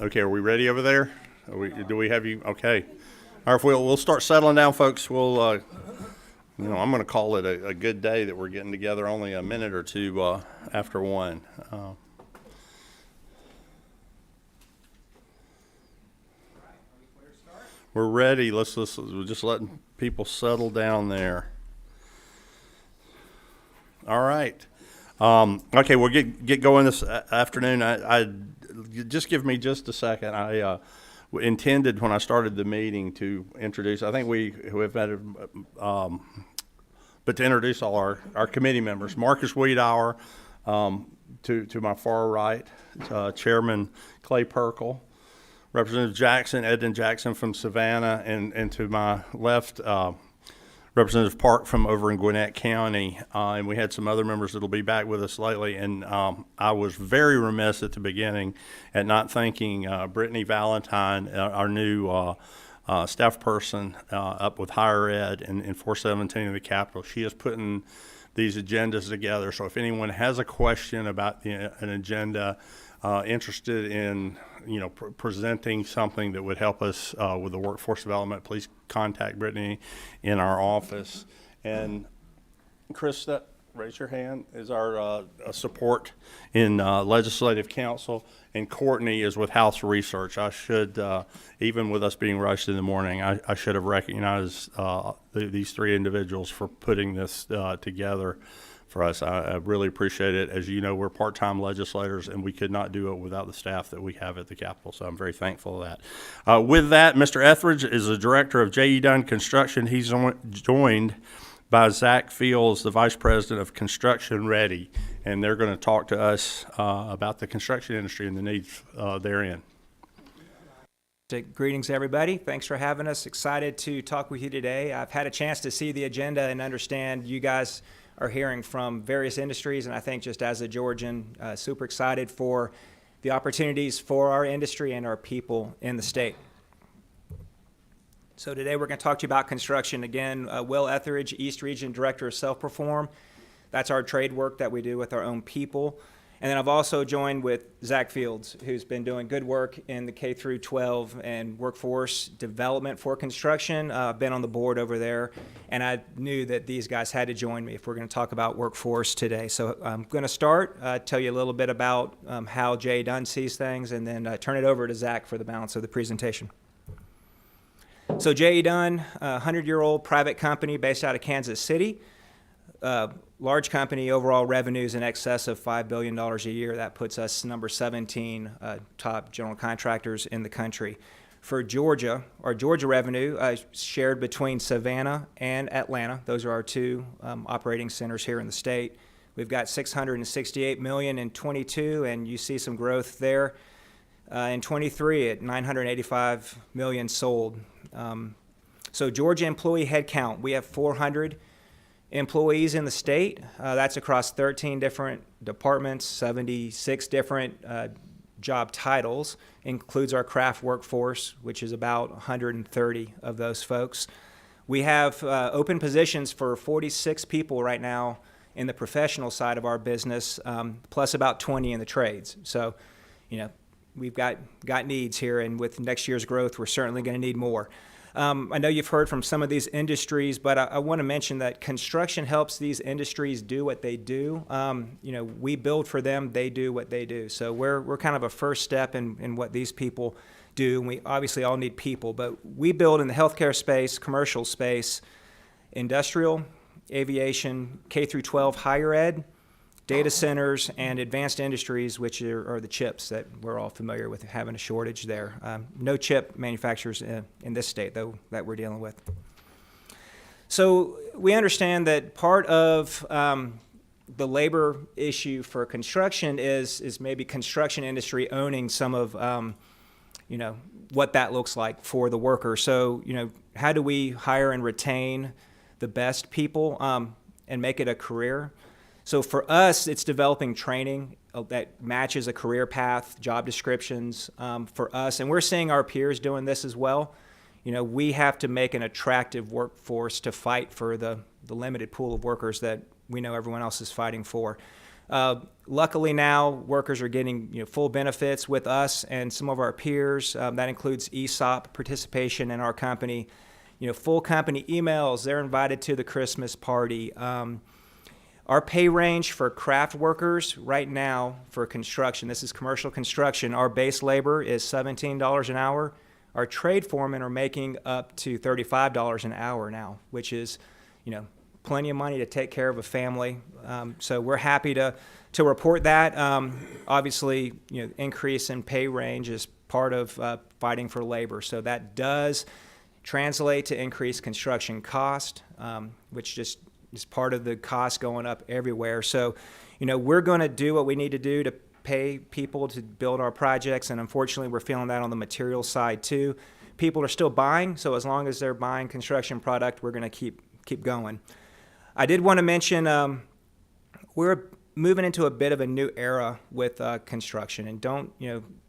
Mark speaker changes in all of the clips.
Speaker 1: Okay, are we ready over there? Do we have you? Okay. All right, we'll start settling down, folks. I'm going to call it a good day that we're getting together only a minute or two after 1. We're ready. We're just letting people settle down there. All right. Okay, we'll get going this afternoon. I just give me just a second. I intended when I started the meeting to introduce. I think we have had, but to introduce all our committee members. Marcus Wiedauer, to my far right, Chairman Clay Perkle, Representative Edden Jackson from Savannah, and to my left, Representative Park from over in Gwinnett County, and we had some other members that'll be back with us lately. And I was very remiss at the beginning at not thanking Brittany Valentine, our new staff person up with higher ed in 417 in the Capitol. She is putting these agendas together. So if anyone has a question about an agenda, interested in presenting something that would help us with the workforce development, please contact Brittany in our office. And Krista, raise your hand, is our support in Legislative Council, and Courtney is with House Research. I should, even with us being rushed in the morning, I should have recognized these 3 individuals for putting this together for us. I really appreciate it. As you know, we're part-time legislators, and we could not do it without the staff that we have at the Capitol, so I'm very thankful of that. With that, Mr. Etheridge is the director of J.E. Dunn Construction. He's joined by Zach Fields, the vice president of Construction Ready, and they're going to talk to us about the construction industry and the needs therein.
Speaker 2: Greetings, everybody. Thanks for having us. Excited to talk with you today. I've had a chance to see the agenda and understand you guys are hearing from various industries, and I think just as a Georgian, super excited for the opportunities for our industry and our people in the state. So today we're going to talk to you about construction. Again, Will Etheridge, East Region Director of Self-Perform. That's our trade work that we do with our own people. And then I've also joined with Zach Fields, who's been doing good work in the K through 12 and workforce development for construction. I've been on the board over there, and I knew that these guys had to join me if we're going to talk about workforce today. So I'm going to start, tell you a little bit about how J.E. Dunn sees things, and then turn it over to Zach for the balance of the presentation. So J.E. Dunn, a 100-year-old private company based out of Kansas City. Large company, overall revenues in excess of $5 billion a year. That puts us number 17 top general contractors in the country. For Georgia, our Georgia revenue shared between Savannah and Atlanta. Those are our 2 operating centers here in the state. We've got $668 million in 22, and you see some growth there. In 23 at $985 million sold. So Georgia employee headcount, we have 400 employees in the state. That's across 13 different departments, 76 different job titles. Includes our craft workforce, which is about 130 of those folks. We have open positions for 46 people right now in the professional side of our business, plus about 20 in the trades. So, we've got needs here, and with next year's growth, we're certainly going to need more. I know you've heard from some of these industries, but I want to mention that construction helps these industries do what they do. We build for them, they do what they do. So we're kind of a first step in what these people do. And we obviously all need people, but we build in the healthcare space, commercial space, industrial, aviation, K through 12 higher ed, data centers, and advanced industries, which are the chips that we're all familiar with having a shortage there. No chip manufacturers in this state, though, that we're dealing with. So we understand that part of the labor issue for construction is maybe construction industry owning some of what that looks like for the worker. So how do we hire and retain the best people and make it a career? So for us, it's developing training that matches a career path, job descriptions for us. And we're seeing our peers doing this as well. We have to make an attractive workforce to fight for the limited pool of workers that we know everyone else is fighting for. Luckily now, workers are getting full benefits with us and some of our peers. That includes ESOP participation in our company. Full company emails, they're invited to the Christmas party. Our pay range for craft workers right now for construction, this is commercial construction, our base labor is $17 an hour. Our trade foremen are making up to $35 an hour now, which is, plenty of money to take care of a family. So we're happy to report that. Obviously, increase in pay range is part of fighting for labor. So that does translate to increased construction cost, which just is part of the cost going up everywhere. So, we're going to do what we need to do to pay people to build our projects, and unfortunately, we're feeling that on the material side too. People are still buying, so as long as they're buying construction product, we're going to keep going. I did want to mention we're moving into a bit of a new era with construction, and don't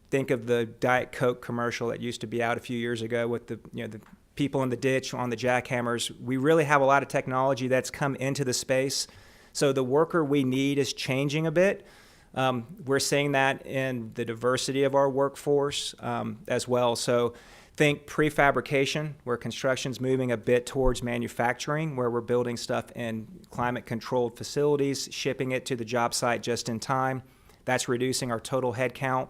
Speaker 2: think of the Diet Coke commercial that used to be out a few years ago with the people in the ditch on the jackhammers. We really have a lot of technology that's come into the space. So the worker we need is changing a bit. We're seeing that in the diversity of our workforce as well. So think prefabrication, where construction's moving a bit towards manufacturing, where we're building stuff in climate-controlled facilities, shipping it to the job site just in time. That's reducing our total head count.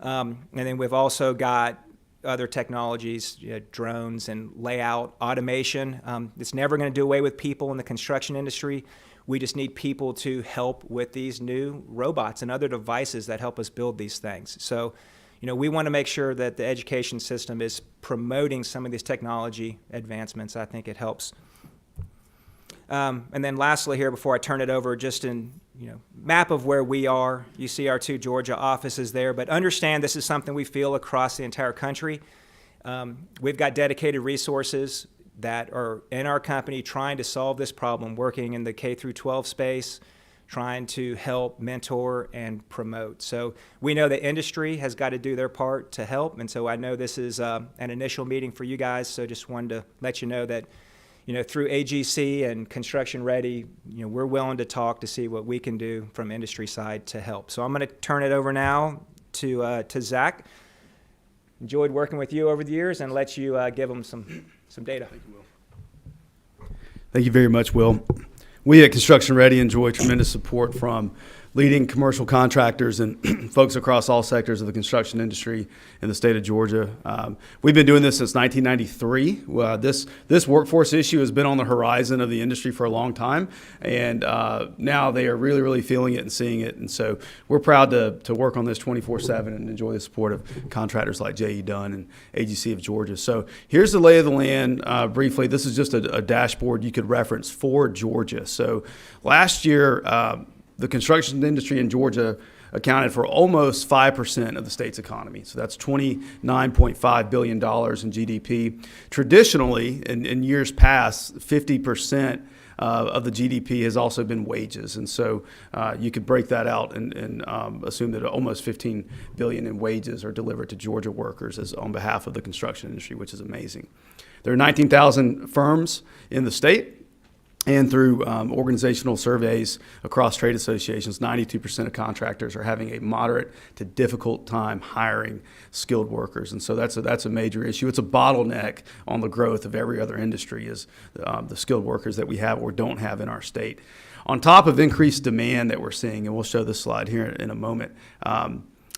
Speaker 2: And then we've also got other technologies, drones and layout, automation. It's never going to do away with people in the construction industry. We just need people to help with these new robots and other devices that help us build these things. So, we want to make sure that the education system is promoting some of these technology advancements. I think it helps. And then lastly here, before I turn it over, just in map of where we are, you see our 2 Georgia offices there, but understand this is something we feel across the entire country. We've got dedicated resources that are in our company trying to solve this problem, working in the K through 12 space, trying to help mentor and promote. So we know the industry has got to do their part to help, and so I know this is an initial meeting for you guys, so just wanted to let you know that through AGC and Construction Ready, we're willing to talk to see what we can do from industry side to help. So I'm going to turn it over now to Zach. Enjoyed working with you over the years, and let you give them some data.
Speaker 3: Thank you, Will. Thank you very much, Will. We at Construction Ready enjoy tremendous support from leading commercial contractors and folks across all sectors of the construction industry in the state of Georgia. We've been doing this since 1993. This workforce issue has been on the horizon of the industry for a long time, and now they are really, really feeling it and seeing it. And so we're proud to work on this 24/7 and enjoy the support of contractors like J.E. Dunn and AGC of Georgia. So here's the lay of the land briefly. This is just a dashboard you could reference for Georgia. So last year, the construction industry in Georgia accounted for almost 5% of the state's economy. So that's $29.5 billion in GDP. Traditionally, in years past, 50% of the GDP has also been wages. And so you could break that out and assume that almost $15 billion in wages are delivered to Georgia workers on behalf of the construction industry, which is amazing. There are 19,000 firms in the state. And through organizational surveys across trade associations, 92% of contractors are having a moderate to difficult time hiring skilled workers. And so that's a major issue. It's a bottleneck on the growth of every other industry is the skilled workers that we have or don't have in our state. On top of increased demand that we're seeing, and we'll show this slide here in a moment,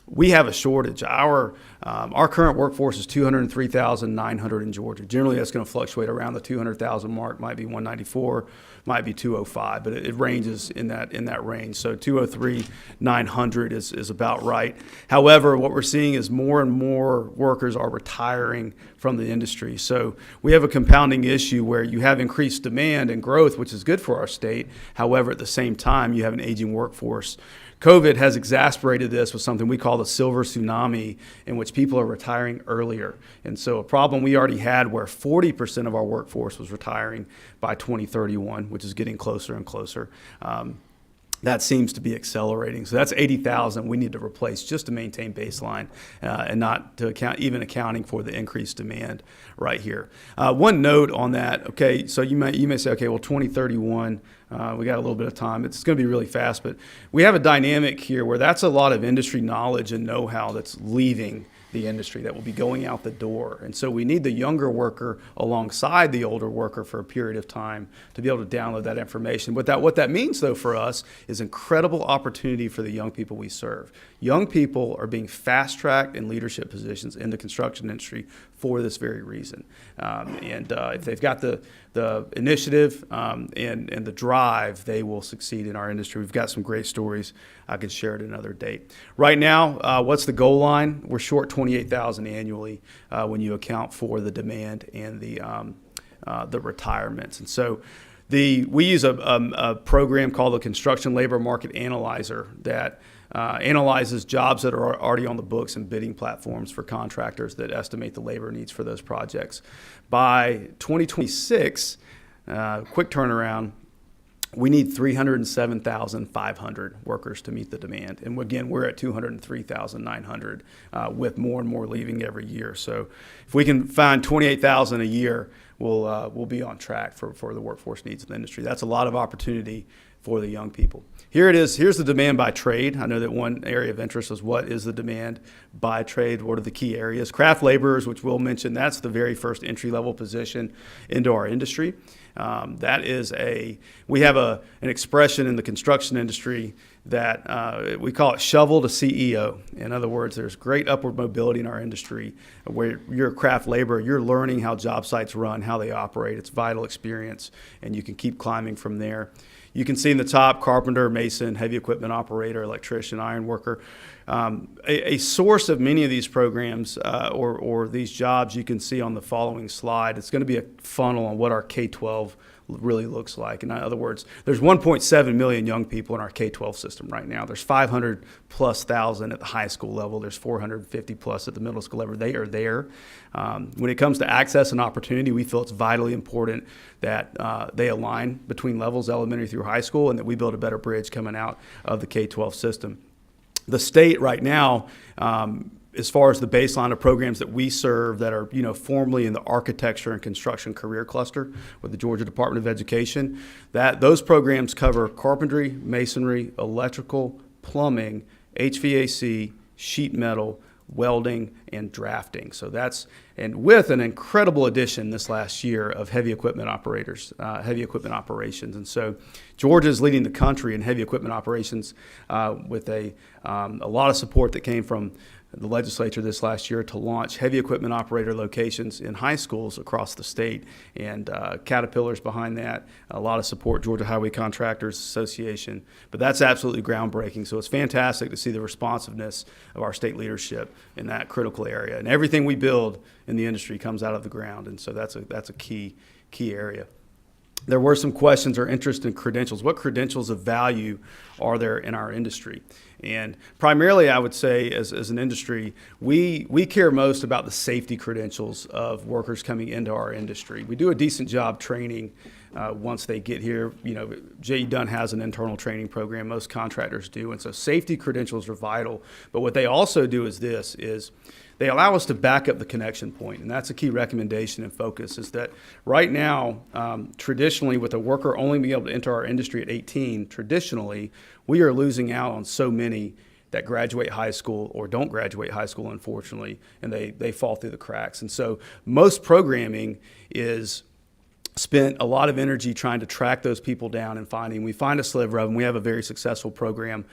Speaker 3: we have a shortage. Our current workforce is 203,900 in Georgia. Generally, that's going to fluctuate around the 200,000 mark. Might be 194, might be 205, but it ranges in that range. So 203,900 is about right. However, what we're seeing is more and more workers are retiring from the industry. So we have a compounding issue where you have increased demand and growth, which is good for our state. However, at the same time, you have an aging workforce. COVID has exacerbated this with something we call the silver tsunami, in which people are retiring earlier. And so a problem we already had where 40% of our workforce was retiring by 2031, which is getting closer and closer. that seems to be accelerating. So that's 80,000 we need to replace just to maintain baseline and not to accounting for the increased demand right here. One note on that, okay, so you may say, okay, well, 2031, we got a little bit of time. It's going to be really fast, but we have a dynamic here where that's a lot of industry knowledge and know-how that's leaving the industry that will be going out the door. And so we need the younger worker alongside the older worker for a period of time to be able to download that information. What that means, though, for us is incredible opportunity for the young people we serve. Young people are being fast-tracked in leadership positions in the construction industry for this very reason. If they've got the initiative and the drive, they will succeed in our industry. We've got some great stories. I could share at another date. Right now, what's the goal line? We're short 28,000 annually when you account for the demand and the retirements. And so we use a program called the Construction Labor Market Analyzer that analyzes jobs that are already on the books and bidding platforms for contractors that estimate the labor needs for those projects. By 2026, quick turnaround, we need 307,500 workers to meet the demand. And again, we're at 203,900 with more and more leaving every year. So if we can find 28,000 a year, we'll be on track for the workforce needs of the industry. That's a lot of opportunity for the young people. Here it is. Here's the demand by trade. I know that one area of interest is what is the demand by trade? What are the key areas? Craft laborers, which we'll mention, that's the very first entry-level position into our industry. We have an expression in the construction industry that we call it shovel to CEO. In other words, there's great upward mobility in our industry where you're a craft laborer, you're learning how job sites run, how they operate. It's vital experience, and you can keep climbing from there. You can see in the top, carpenter, mason, heavy equipment operator, electrician, iron worker. A source of many of these programs or these jobs you can see on the following slide. It's going to be a funnel on what our K-12 really looks like. In other words, there's 1.7 million young people in our K-12 system right now. There's 500,000+ at the high school level. There's 450+ at the middle school level. They are there. When it comes to access and opportunity, we feel it's vitally important that they align between levels, elementary through high school, and that we build a better bridge coming out of the K-12 system. The state right now, as far as the baseline of programs that we serve that are, formally in the architecture and construction career cluster with the Georgia Department of Education, those programs cover carpentry, masonry, electrical, plumbing, HVAC, sheet metal, welding, and drafting. So and with an incredible addition this last year of heavy equipment operations. And so Georgia is leading the country in heavy equipment operations with a lot of support that came from the legislature this last year to launch heavy equipment operator locations in high schools across the state. And Caterpillar's behind that, a lot of support, Georgia Highway Contractors Association. But that's absolutely groundbreaking. So it's fantastic to see the responsiveness of our state leadership in that critical area. And everything we build in the industry comes out of the ground. And so that's a key area. There were some questions or interest in credentials. What credentials of value are there in our industry? And primarily, I would say, as an industry, we care most about the safety credentials of workers coming into our industry. We do a decent job training once they get here. J.E. Dunn has an internal training program. Most contractors do. And so safety credentials are vital. But what they also do is they allow us to back up the connection point. And that's a key recommendation and focus is that right now, traditionally, with a worker only being able to enter our industry at 18, traditionally, we are losing out on so many that graduate high school or don't graduate high school, unfortunately, and they fall through the cracks. And so most programming is spent a lot of energy trying to track those people down and we find a sliver of them. We have a very successful program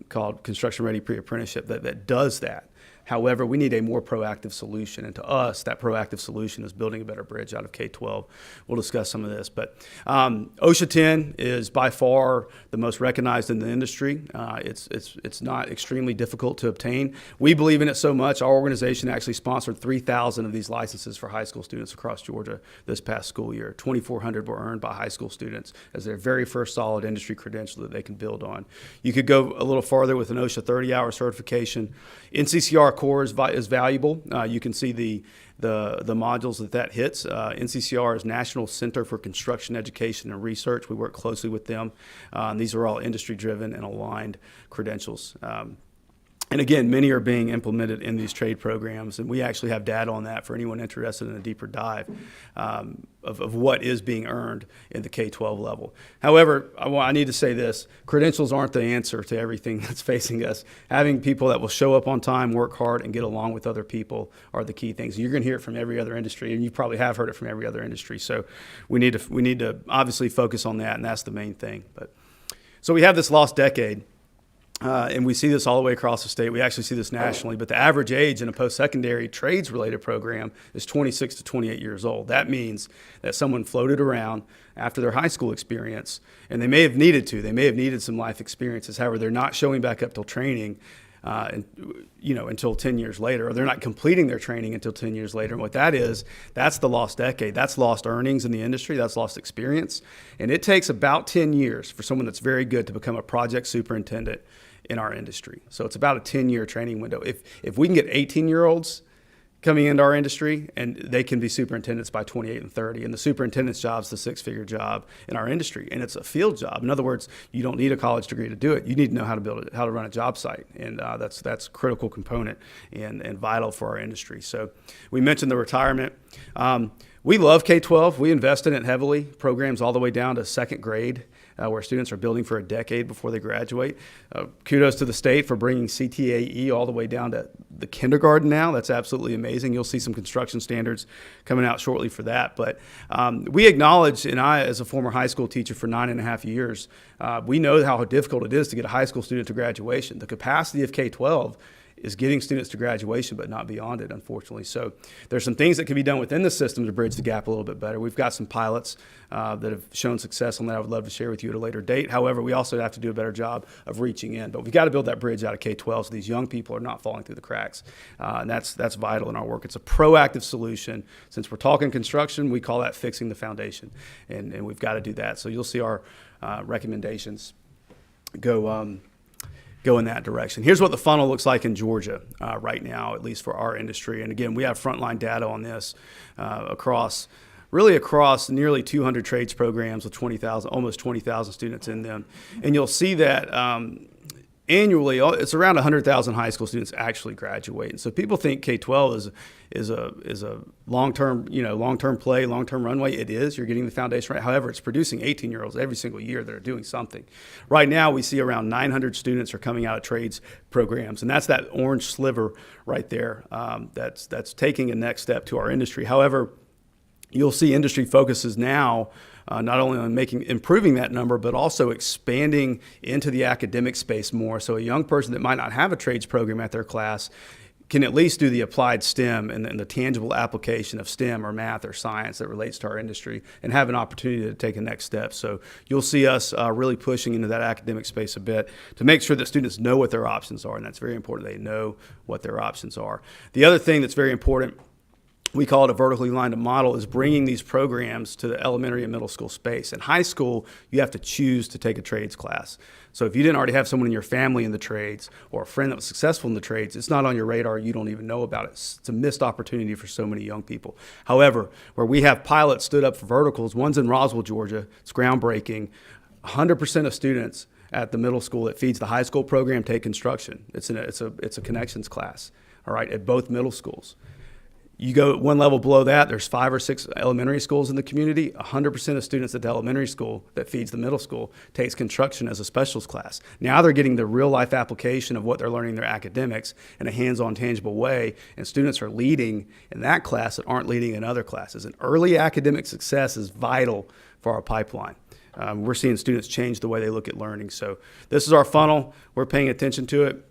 Speaker 3: called Construction Ready Pre-Apprenticeship that does that. However, we need a more proactive solution. And to us, that proactive solution is building a better bridge out of K-12. We'll discuss some of this. But OSHA 10 is by far the most recognized in the industry. It's not extremely difficult to obtain. We believe in it so much. Our organization actually sponsored 3,000 of these licenses for high school students across Georgia this past school year. 2,400 were earned by high school students as their very first solid industry credential that they can build on. You could go a little farther with an OSHA 30-hour certification. NCC NCCR core is valuable. You can see the modules that hits. NCCR is National Center for Construction Education and Research. We work closely with them. And these are all industry-driven and aligned credentials. And again, many are being implemented in these trade programs, and we actually have data on that for anyone interested in a deeper dive of what is being earned in the K-12 level. However, I need to say this: credentials aren't the answer to everything that's facing us. Having people that will show up on time, work hard, and get along with other people are the key things. You're going to hear it from every other industry, and you probably have heard it from every other industry. So we need to obviously focus on that, and that's the main thing. So we have this lost decade. And we see this all the way across the state. We actually see this nationally. But the average age in a post-secondary trades-related program is 26 to 28 years old. That means that someone floated around after their high school experience, and they may have needed to. They may have needed some life experiences. However, they're not showing back up till training until 10 years later, or they're not completing their training until 10 years later. And what that is, that's the lost decade. That's lost earnings in the industry. That's lost experience. And it takes about 10 years for someone that's very good to become a project superintendent in our industry. So it's about a 10-year training window. If we can get 18-year-olds coming into our industry, and they can be superintendents by 28 and 30, and the superintendent's job is the six-figure job in our industry, and it's a field job. In other words, you don't need a college degree to do it. You need to know how to build it, how to run a job site, and that's a critical component and vital for our industry. So we mentioned the retirement. We love K-12. We invest in it heavily, programs all the way down to second grade, where students are building for a decade before they graduate. Kudos to the state for bringing CTAE all the way down to the kindergarten now. That's absolutely amazing. You'll see some construction standards coming out shortly for that. But we acknowledge, and I, as a former high school teacher for 9.5 years, we know how difficult it is to get a high school student to graduation. The capacity of K-12 is getting students to graduation, but not beyond it, unfortunately. So there's some things that can be done within the system to bridge the gap a little bit better. We've got some pilots that have shown success on that I would love to share with you at a later date. However, we also have to do a better job of reaching in. But we've got to build that bridge out of K-12 so these young people are not falling through the cracks. And that's vital in our work. It's a proactive solution. Since we're talking construction, we call that fixing the foundation. And we've got to do that. So you'll see our recommendations go in that direction. Here's what the funnel looks like in Georgia right now, at least for our industry. And again, we have frontline data on this across nearly 200 trades programs with almost 20,000 students in them. And you'll see that annually, it's around 100,000 high school students actually graduate. And so people think K-12 is a long-term play, long-term runway. It is. You're getting the foundation right. However, it's producing 18-year-olds every single year that are doing something. Right now, we see around 900 students are coming out of trades programs, and that's that orange sliver right there. That's taking a next step to our industry. However, you'll see industry focuses now not only on improving that number, but also expanding into the academic space more. So a young person that might not have a trades program at their class can at least do the applied STEM and the tangible application of STEM or math or science that relates to our industry and have an opportunity to take a next step. So you'll see us really pushing into that academic space a bit to make sure that students know what their options are, and that's very important. They know what their options are. The other thing that's very important, we call it a vertically aligned model, is bringing these programs to the elementary and middle school space. In high school, you have to choose to take a trades class. So if you didn't already have someone in your family in the trades or a friend that was successful in the trades, it's not on your radar. You don't even know about it. It's a missed opportunity for so many young people. However, where we have pilots stood up for verticals, one's in Roswell, Georgia. It's groundbreaking. 100% of students at the middle school that feeds the high school program take construction. It's a connections class, all right, at both middle schools. You go one level below that, there's 5 or 6 elementary schools in the community. 100% of students at the elementary school that feeds the middle school takes construction as a specials class. Now they're getting the real life application of what they're learning in their academics in a hands-on, tangible way, and students are leading in that class that aren't leading in other classes. And early academic success is vital for our pipeline. We're seeing students change the way they look at learning. So this is our funnel. We're paying attention to it.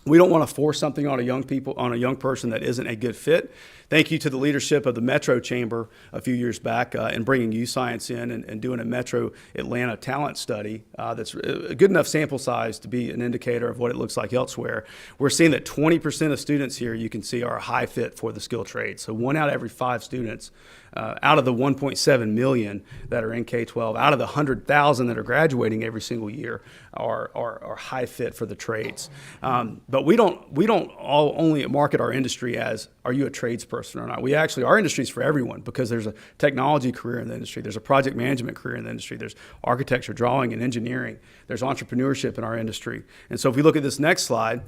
Speaker 3: We don't want to force something on a young person that isn't a good fit. thank you to the leadership of the Metro Chamber a few years back in bringing U Science in and doing a Metro Atlanta talent study that's a good enough sample size to be an indicator of what it looks like elsewhere. We're seeing that 20% of students here, you can see, are a high fit for the skilled trades. So 1 out of every 5 students out of the 1.7 million that are in K-12, out of the 100,000 that are graduating every single year are high fit for the trades. But we don't all only market our industry as, are you a tradesperson or not? We actually, our industry is for everyone, because there's a technology career in the industry, there's a project management career in the industry, there's architecture, drawing, and engineering, there's entrepreneurship in our industry. And so if we look at this next slide,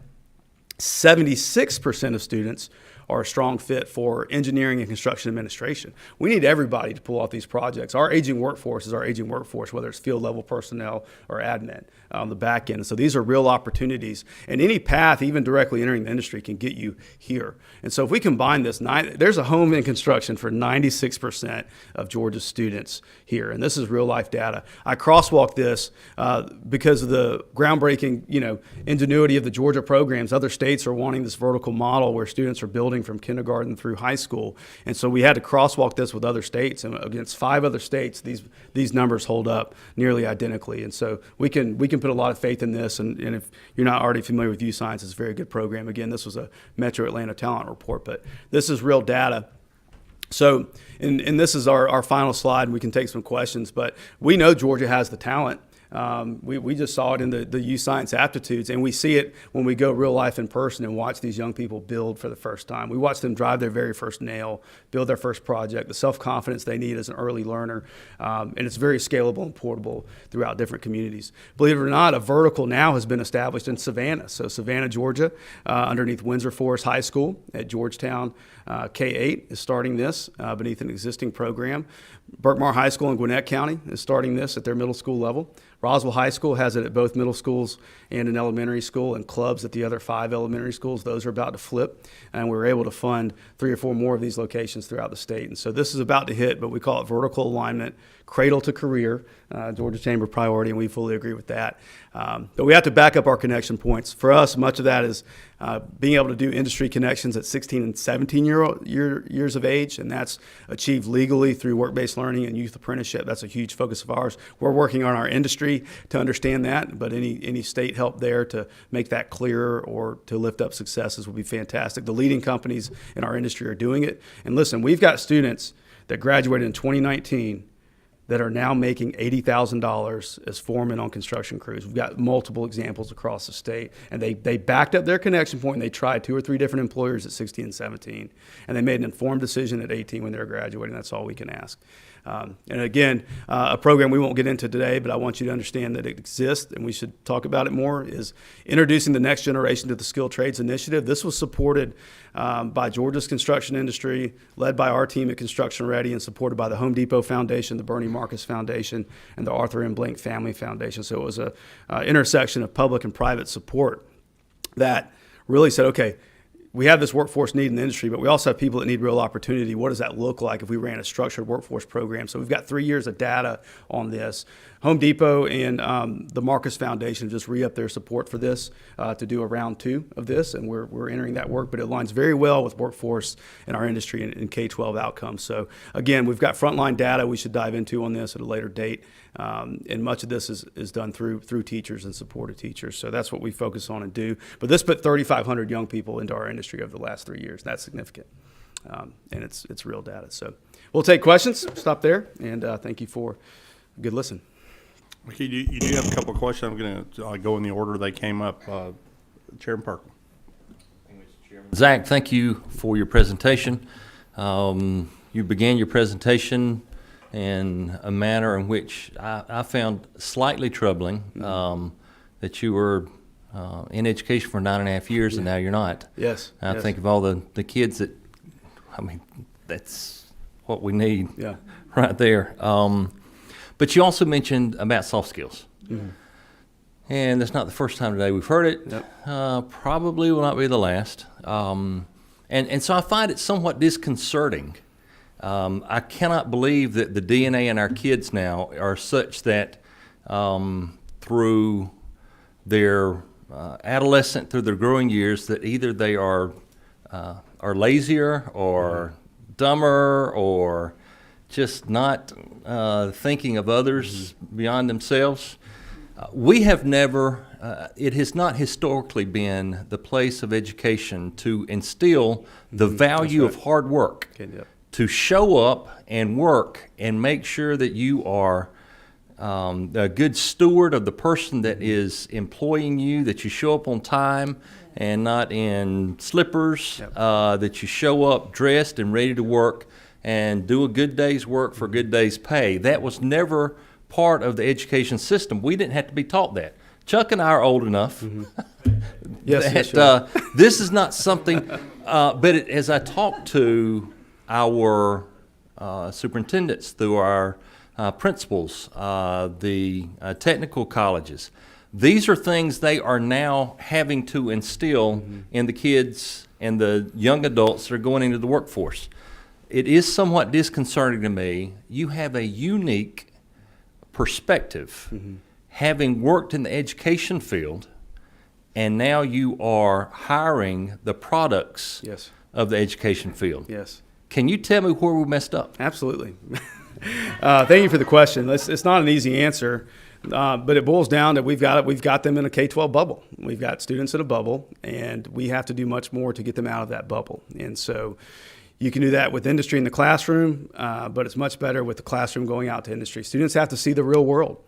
Speaker 3: 76% of students are a strong fit for engineering and construction administration. We need everybody to pull off these projects. Our aging workforce is our aging workforce, whether it's field level personnel or admin on the back end. So these are real opportunities, and any path, even directly entering the industry, can get you here. And so if we combine this, there's a home in construction for 96% of Georgia's students here, and this is real life data. I crosswalk this because of the groundbreaking, ingenuity of the Georgia programs. Other states are wanting this vertical model where students are building from kindergarten through high school, and so we had to crosswalk this with other states, and against 5 other states, these numbers hold up nearly identically. And so we can put a lot of faith in this. And if you're not already familiar with U Science, it's a very good program. Again, this was a Metro Atlanta talent report, but this is real data. So, and this is our final slide, and we can take some questions, but we know Georgia has the talent. We just saw it in the U Science aptitudes, and we see it when we go real life in person and watch these young people build for the first time. We watch them drive their very first nail, build their first project, the self-confidence they need as an early learner, and it's very scalable and portable throughout different communities. Believe it or not, a vertical now has been established in Savannah. So Savannah, Georgia, underneath Windsor Forest High School at Georgetown, K-8 is starting this beneath an existing program. Berkmar High School in Gwinnett County is starting this at their middle school level. Roswell High School has it at both middle schools and an elementary school, and clubs at the other 5 elementary schools. Those are about to flip, and we were able to fund 3 or 4 more of these locations throughout the state. And so this is about to hit, but we call it vertical alignment, cradle to career, Georgia Chamber priority, and we fully agree with that. But we have to back up our connection points. For us, much of that is being able to do industry connections at 16 and 17 years of age, and that's achieved legally through work-based learning and youth apprenticeship. That's a huge focus of ours. We're working on our industry to understand that, but any state help there to make that clearer or to lift up successes would be fantastic. The leading companies in our industry are doing it. And listen, we've got students that graduated in 2019 that are now making $80,000 as foremen on construction crews. We've got multiple examples across the state, and they backed up their connection point, and they tried 2 or 3 different employers at 16 and 17, and they made an informed decision at 18 when they were graduating. That's all we can ask. And again, a program we won't get into today, but I want you to understand that it exists, and we should talk about it more, is introducing the next generation to the Skilled Trades Initiative. This was supported by Georgia's construction industry, led by our team at Construction Ready, and supported by the Home Depot Foundation, the Bernie Marcus Foundation, and the Arthur M. Blank Family Foundation. So it was a intersection of public and private support that really said, okay, we have this workforce need in the industry, but we also have people that need real opportunity. What does that look like if we ran a structured workforce program? So we've got 3 years of data on this. Home Depot and the Marcus Foundation just re-upped their support for this to do a round 2 of this, and we're entering that work, but it aligns very well with workforce in our industry and K-12 outcomes. So again, we've got frontline data we should dive into on this at a later date, and much of this is done through teachers and support of teachers. So that's what we focus on and do. But this put 3,500 young people into our industry over the last 3 years. That's significant, and it's real data. So we'll take questions. Stop there, and thank you for a good listen.
Speaker 1: Okay, you do have a couple of questions. I'm going to go in the order they came up. Chairman Perkle.
Speaker 4: Zach, thank you for your presentation. You began your presentation in a manner in which I found slightly troubling, that you were in education for 9.5 years and now you're not.
Speaker 3: Yes.
Speaker 4: I
Speaker 3: yes.
Speaker 4: think of all the kids that, that's what we need right there. But you also mentioned about soft skills. Mm-hmm. And that's not the first time today we've heard it. Yep. Probably will not be the last. And so I find it somewhat disconcerting. I cannot believe that the DNA in our kids now are such that through their adolescent, through their growing years, that either they are are lazier or dumber or just not thinking of others beyond themselves. We have never, it has not historically been the place of education to instill the value of hard work, to show up and work and make sure that you are a good steward of the person that is employing you, that you show up on time and not in slippers, that you show up dressed and ready to work and do a good day's work for a good day's pay. That was never part of the education system. We didn't have to be taught that. Chuck and I are old enough that this is not something, as I talk to our superintendents, through our principals, the technical colleges, these are things they are now having to instill in the kids and the young adults that are going into the workforce. It is somewhat disconcerting to me. You have a unique perspective, having worked in the education field, and now you are hiring the products of the education field.
Speaker 3: Yes.
Speaker 4: Can you tell me where we messed up?
Speaker 3: Absolutely. Thank you for the question. It's not an easy answer, but it boils down to we've got them in a K-12 bubble. We've got students in a bubble, and we have to do much more to get them out of that bubble. And so you can do that with industry in the classroom, but it's much better with the classroom going out to industry. Students have to see the real world.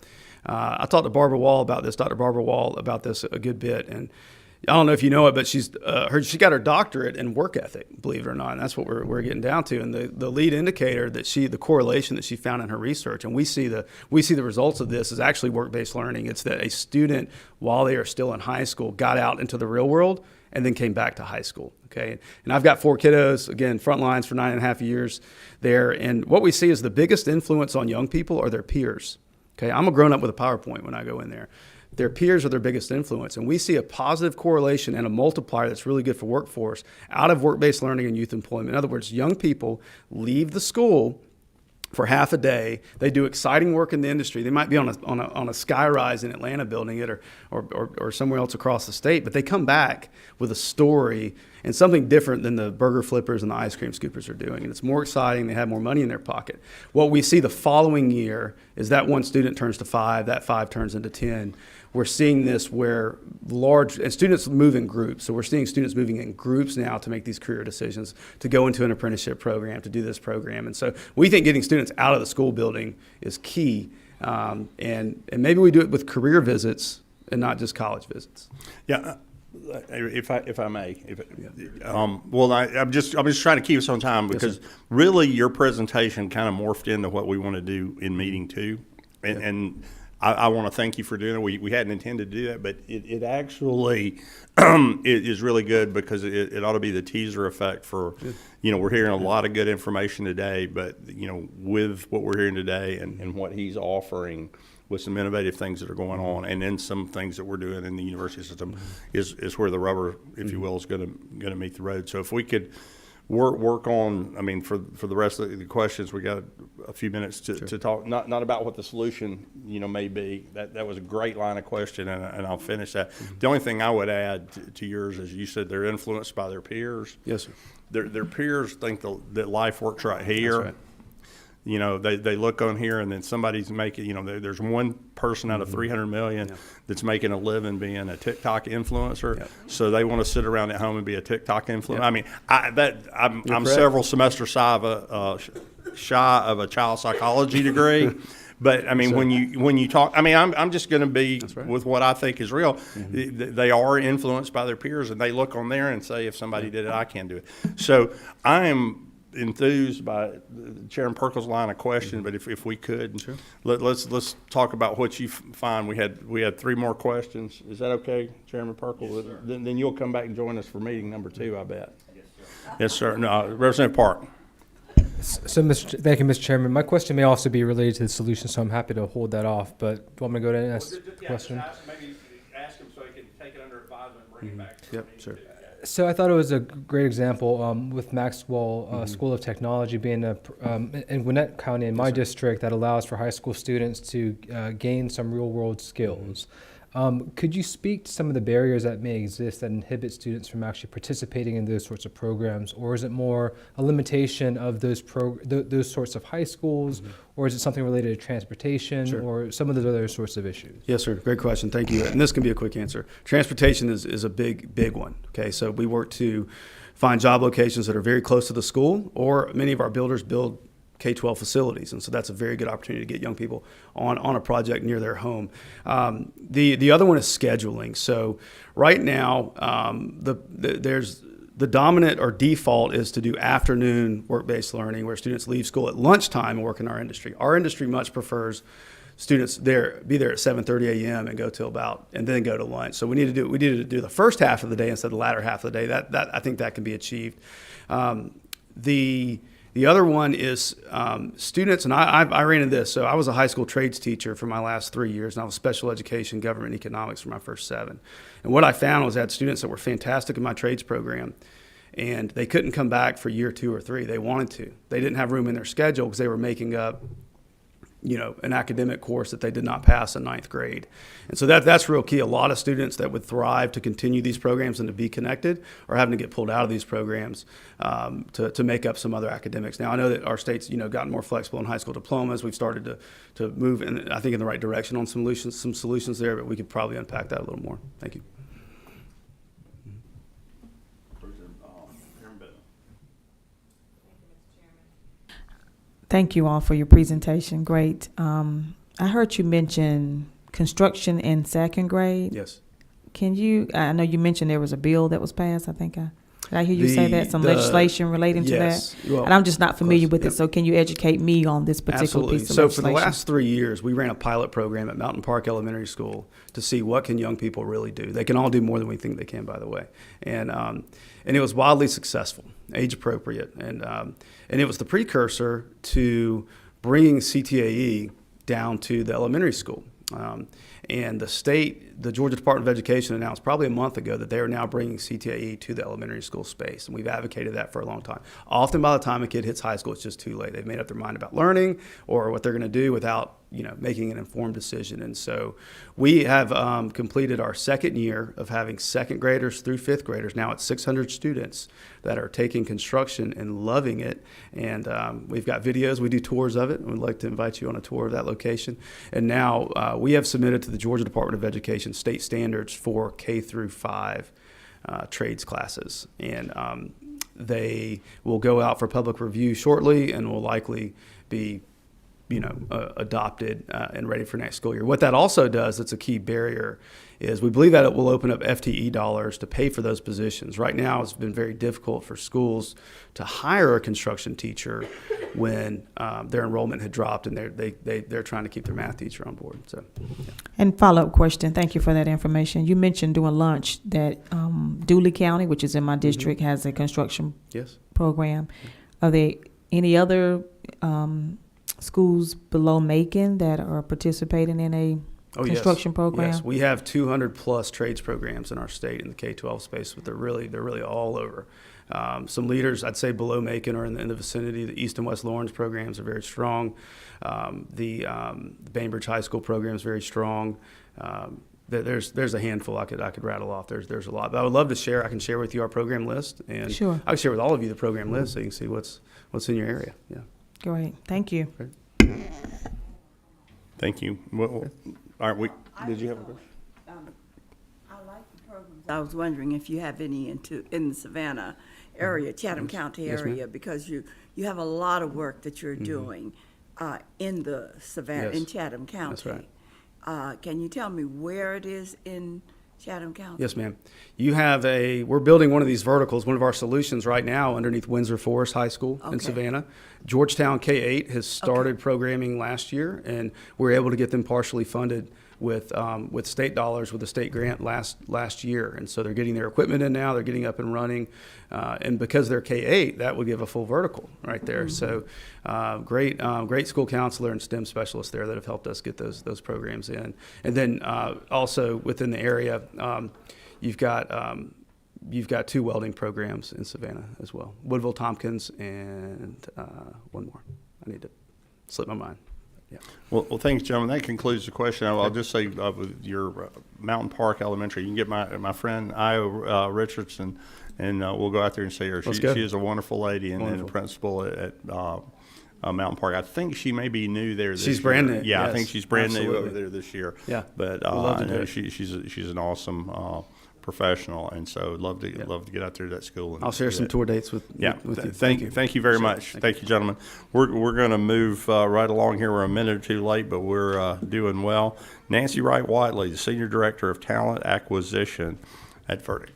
Speaker 3: I talked to Dr. Barbara Wall about this a good bit, and I don't know if you know it, but she got her doctorate in work ethic, believe it or not, and that's what we're getting down to. And the lead indicator the correlation that she found in her research, and we see the results of this, is actually work-based learning. It's that a student, while they are still in high school, got out into the real world and then came back to high school. Okay, and I've got 4 kiddos, again, front lines for 9.5 years there, and what we see is the biggest influence on young people are their peers. Okay, I'm a grown up with a PowerPoint when I go in there. Their peers are their biggest influence, and we see a positive correlation and a multiplier that's really good for workforce out of work-based learning and youth employment. In other words, young people leave the school for half a day. They do exciting work in the industry. They might be on a skyrise in Atlanta building it or somewhere else across the state, but they come back with a story and something different than the burger flippers and the ice cream scoopers are doing. And it's more exciting. They have more money in their pocket. What we see the following year is that one student turns to 5, that 5 turns into 10. We're seeing this where and students move in groups. So we're seeing students moving in groups now to make these career decisions, to go into an apprenticeship program, to do this program. And so we think getting students out of the school building is key. And maybe we do it with career visits and not just college visits.
Speaker 1: Yeah. If I may, I'm just trying to keep us on time because really your presentation kind of morphed into what we want to do in meeting 2, and I want to thank you for doing it. We hadn't intended to do that, but it actually it is really good because it ought to be the teaser effect for, we're hearing a lot of good information today, but with what we're hearing today and what he's offering, with some innovative things that are going on, and then some things that we're doing in the university system, is where the rubber, if you will, is going to meet the road. So if we could work on, for the rest of the questions, we got a few minutes to talk, not about what the solution may be. That was a great line of question, and I'll finish that. The only thing I would add to yours is you said they're influenced by their peers.
Speaker 3: Yes, sir.
Speaker 1: Their peers think that life works right here.
Speaker 3: That's right.
Speaker 1: They look on here, and then somebody's making, there's one person out of 300 million that's making a living being a TikTok influencer. Yep. So they want to sit around at home and be a TikTok influencer. Yep. I'm several semesters shy of a child psychology degree. But when you talk, I'm just going to be with what I think is real. They are influenced by their peers, and they look on there and say, if somebody did it, I can do it. So I am enthused by Chairman Perkle's line of question, but if we could, let's talk about what you find. We had 3 more questions. Is that okay, Chairman Perkle? Then you'll come back and join us for meeting number 2, I bet. Yes, sir. Yes, sir. No, Representative Park.
Speaker 5: So, thank you, Mr. Chairman. My question may also be related to the solution, so I'm happy to hold that off. But do you want me to go to the next question?
Speaker 1: Maybe ask him so he can take it under advisement and bring it back.
Speaker 3: Yep, sure.
Speaker 5: So I thought it was a great example with Maxwell School of Technology being in Gwinnett County in my district that allows for high school students to gain some real world skills. Could you speak to some of the barriers that may exist that inhibit students from actually participating in those sorts of programs? Or is it more a limitation of those sorts of high schools? Or is it something related to transportation?
Speaker 3: Sure.
Speaker 5: Or some of those other sorts of issues?
Speaker 3: Yes, sir. Great question. Thank you. And this can be a quick answer. Transportation is a big one. Okay, so we work to find job locations that are very close to the school, or many of our builders build K-12 facilities, and so that's a very good opportunity to get young people on a project near their home. The other one is scheduling. So right now, there's the dominant or default is to do afternoon work-based learning, where students leave school at lunchtime and work in our industry. Our industry much prefers students be there at 7:30 a.m. and go till and then go to lunch. So we needed to do the first half of the day instead of the latter half of the day. That I think that can be achieved. The other one is students, and I ran into this. So I was a high school trades teacher for my last 3 years, and I was special education, government, and economics for my first 7. And what I found was I had students that were fantastic in my trades program, and they couldn't come back for year 2 or 3. They wanted to. They didn't have room in their schedule because they were making up, an academic course that they did not pass in 9th grade. And so that's real key. A lot of students that would thrive to continue these programs and to be connected are having to get pulled out of these programs to make up some other academics. Now, I know that our state's, gotten more flexible in high school diplomas. We've started to move, I think, in the right direction on some solutions there, but we could probably unpack that a little more. Thank you.
Speaker 6: Thank you all for your presentation. Great. I heard you mention construction in 2nd grade.
Speaker 3: Yes.
Speaker 6: I know you mentioned there was a bill that was passed, I think. Did I hear you say that? Some legislation relating to
Speaker 3: yes.
Speaker 6: that?
Speaker 3: Well,
Speaker 6: and I'm just not familiar with
Speaker 3: yep.
Speaker 6: it, so can you educate me on this particular
Speaker 3: Absolutely.
Speaker 6: piece of
Speaker 3: So
Speaker 6: legislation?
Speaker 3: for the last 3 years, we ran a pilot program at Mountain Park Elementary School to see what can young people really do. They can all do more than we think they can, by the way. And it was wildly successful, age appropriate. And it was the precursor to bringing CTAE down to the elementary school. And the Georgia Department of Education announced probably a month ago that they are now bringing CTAE to the elementary school space. And we've advocated that for a long time. Often by the time a kid hits high school, it's just too late. They've made up their mind about learning or what they're going to do without making an informed decision. And so we have completed our 2nd year of having 2nd graders through 5th graders. Now it's 600 students that are taking construction and loving it. And we've got videos. We do tours of it. And we'd like to invite you on a tour of that location. And now we have submitted to the Georgia Department of Education state standards for K through 5 trades classes. And they will go out for public review shortly and will likely be adopted and ready for next school year. What that also does, that's a key barrier, is we believe that it will open up FTE dollars to pay for those positions. Right now, it's been very difficult for schools to hire a construction teacher when their enrollment had dropped and they're trying to keep their math teacher on board. So, yeah.
Speaker 6: And follow-up question, thank you for that information. You mentioned during lunch that Dooley County, which is in my district, has a construction
Speaker 3: Yes.
Speaker 6: program. Are there any other schools below Macon that are participating in a construction program?
Speaker 3: Yes, we have 200 plus trades programs in our state in the K-12 space, but they're really all over. Some leaders, I'd say below Macon or in the vicinity. The East and West Lawrence programs are very strong. The Bainbridge High School program is very strong. There's a handful I could rattle off. There's a lot, but I would love to share. I can share with you our program list, and
Speaker 6: Sure.
Speaker 3: I can share with all of you the program list so you can see what's in your area. Yeah.
Speaker 6: Great, thank you.
Speaker 1: Thank you. All right, did you have a question?
Speaker 7: I like the programs. I was wondering if you have any in the Savannah area, Chatham County
Speaker 3: Yes, ma'am.
Speaker 7: area, because you have a lot of work that you're doing in the Savannah,
Speaker 3: Yes.
Speaker 7: in Chatham County.
Speaker 3: That's right.
Speaker 7: Can you tell me where it is in Chatham County?
Speaker 3: Yes, ma'am. We're building one of these verticals, one of our solutions right now underneath Windsor Forest High School in
Speaker 7: Okay.
Speaker 3: Savannah. Georgetown K-8 has started programming last year, and we're able to get them partially funded with state dollars with a state grant last year. And so they're getting their equipment in now, they're getting up and running. And because they're K-8, that would give a full vertical right there. So great school counselor and STEM specialists there that have helped us get those programs in. And then also within the area, you've got 2 welding programs in Savannah as well. Woodville Tompkins and one more. I need to slip my mind.
Speaker 1: Well, thanks, gentlemen. That concludes the question. I'll just say with your Mountain Park Elementary, you can get my friend Io Richardson, and we'll go out there and see her.
Speaker 3: Let's go.
Speaker 1: She is a wonderful lady and a
Speaker 3: Wonderful.
Speaker 1: principal at Mountain Park. I think she may be new there this year.
Speaker 3: She's brand new,
Speaker 1: Yeah, I
Speaker 3: yes,
Speaker 1: think she's brand new over
Speaker 3: absolutely.
Speaker 1: there this year.
Speaker 3: Yeah,
Speaker 1: But
Speaker 3: we'd love to
Speaker 1: I
Speaker 3: do
Speaker 1: know
Speaker 3: it.
Speaker 1: she's an awesome professional, and so love to get out there to that school. And
Speaker 3: I'll share
Speaker 1: do
Speaker 3: some
Speaker 1: that.
Speaker 3: tour dates with
Speaker 1: Yeah,
Speaker 3: you.
Speaker 1: thank you very much. Thank you, gentlemen. We're going to move right along here. We're a minute or two late, but we're doing well. Nancy Wright Whiteley, the Senior Director of Talent Acquisition at Verdict.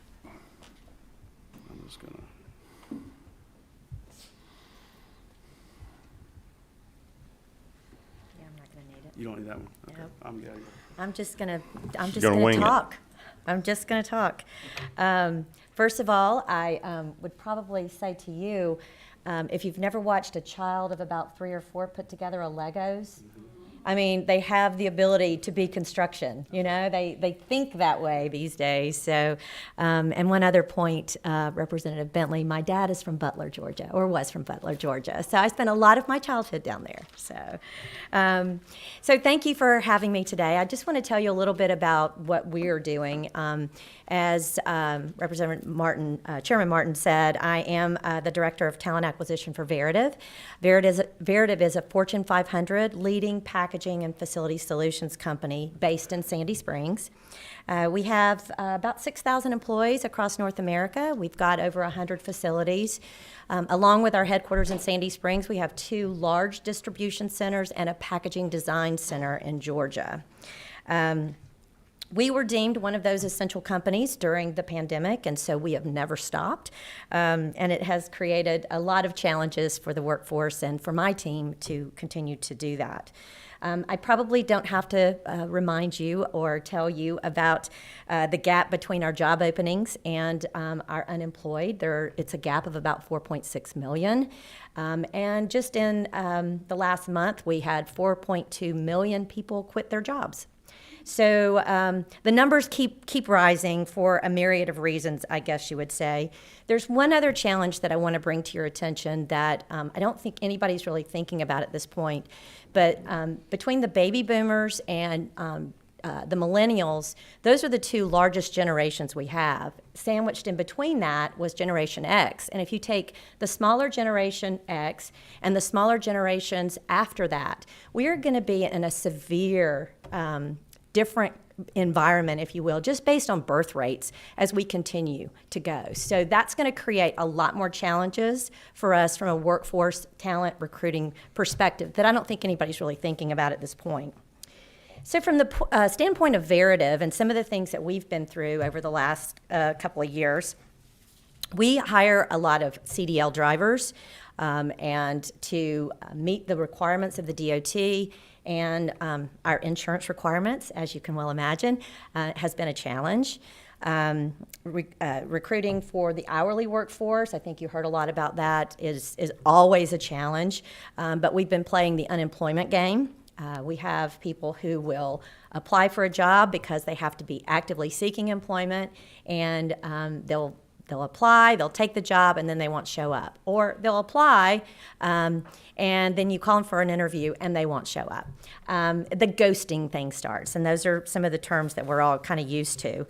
Speaker 3: I'm just gonna.
Speaker 8: Yeah, I'm not gonna need it.
Speaker 3: You don't need that one. Okay.
Speaker 8: Nope.
Speaker 3: I'm good.
Speaker 8: I'm just gonna
Speaker 1: gonna wing it.
Speaker 8: talk. I'm just gonna talk. First of all, I would probably say to you, if you've never watched a child of about 3 or 4 put together a Legos, I mean, they have the ability to be construction, you know, they think that way these days. So, and one other point, Representative Bentley, my dad is from Butler, Georgia, or was from Butler, Georgia. So I spent a lot of my childhood down there. So thank you for having me today. I just want to tell you a little bit about what we're doing. As Representative Martin, Chairman Martin said, I am the Director of Talent Acquisition for Veritiv. Veritiv is a Fortune 500 leading packaging and facility solutions company based in Sandy Springs. We have about 6,000 employees across North America. We've got over 100 facilities. Along with our headquarters in Sandy Springs, we have 2 large distribution centers and a packaging design center in Georgia. We were deemed one of those essential companies during the pandemic, and so we have never stopped. And it has created a lot of challenges for the workforce and for my team to continue to do that. I probably don't have to remind you or tell you about the gap between our job openings and our unemployed. It's a gap of about 4.6 million. And just in the last month, we had 4.2 million people quit their jobs. So the numbers keep rising for a myriad of reasons, I guess you would say. There's one other challenge that I want to bring to your attention that I don't think anybody's really thinking about at this point. But between the baby boomers and the millennials, those are the 2 largest generations we have. Sandwiched in between that was Generation X. And if you take the smaller Generation X and the smaller generations after that, we are going to be in a severe different environment, if you will, just based on birth rates as we continue to go. So that's going to create a lot more challenges for us from a workforce talent recruiting perspective that I don't think anybody's really thinking about at this point. So from the standpoint of Veritiv and some of the things that we've been through over the last couple of years, we hire a lot of CDL drivers and to meet the requirements of the DOT and our insurance requirements, as you can well imagine, has been a challenge. Recruiting for the hourly workforce, I think you heard a lot about that, is always a challenge, but we've been playing the unemployment game. We have people who will apply for a job because they have to be actively seeking employment, and they'll apply, they'll take the job, and then they won't show up. Or they'll apply, and then you call them for an interview, and they won't show up. The ghosting thing starts, and those are some of the terms that we're all kind of used to.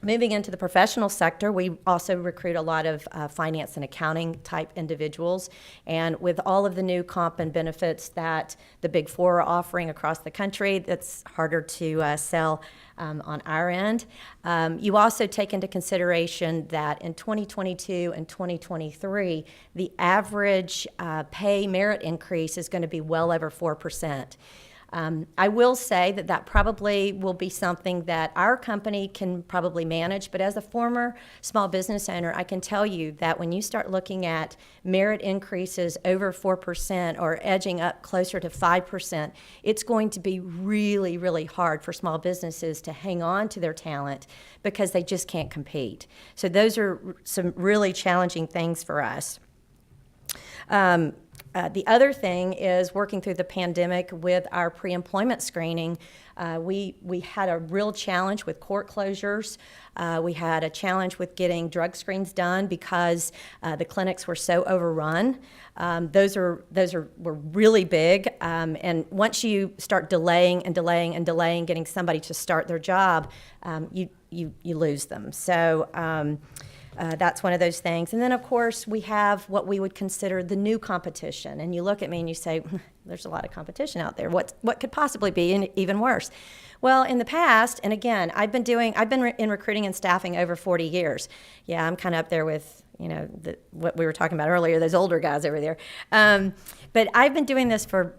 Speaker 8: Moving into the professional sector, we also recruit a lot of finance and accounting type individuals. And with all of the new comp and benefits that the Big Four are offering across the country, that's harder to sell on our end. You also take into consideration that in 2022 and 2023, the average pay merit increase is going to be well over 4%. I will say that probably will be something that our company can probably manage, but as a former small business owner, I can tell you that when you start looking at merit increases over 4% or edging up closer to 5%, it's going to be really, really hard for small businesses to hang on to their talent because they just can't compete. So those are some really challenging things for us. The other thing is working through the pandemic with our pre-employment screening. We had a real challenge with court closures. We had a challenge with getting drug screens done because the clinics were so overrun. Those were really big. And once you start delaying and delaying and delaying getting somebody to start their job, you lose them. So that's one of those things. And then, of course, we have what we would consider the new competition. And you look at me and you say, there's a lot of competition out there. What could possibly be even worse? Well, in the past, and again, I've been in recruiting and staffing over 40 years. Yeah, I'm kind of up there with, what we were talking about earlier, those older guys over there. But I've been doing this for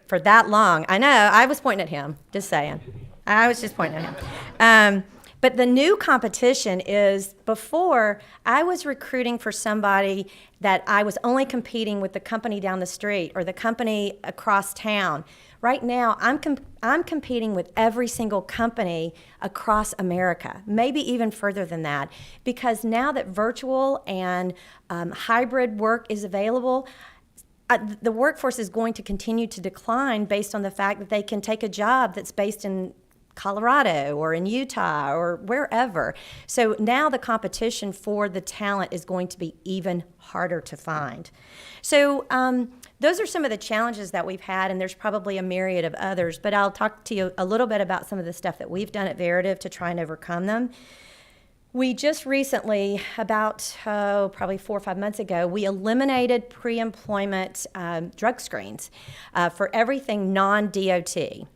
Speaker 8: that long. I know, I was pointing at him, just saying. I was just pointing at him. But the new competition is, before, I was recruiting for somebody that I was only competing with the company down the street or the company across town. Right now, I'm competing with every single company across America, maybe even further than that, because now that virtual and hybrid work is available, the workforce is going to continue to decline based on the fact that they can take a job that's based in Colorado or in Utah or wherever. So now the competition for the talent is going to be even harder to find. So those are some of the challenges that we've had, and there's probably a myriad of others, but I'll talk to you a little bit about some of the stuff that we've done at Veritiv to try and overcome them. We just recently, about probably 4 or 5 months ago, we eliminated pre-employment drug screens for everything non-DOT.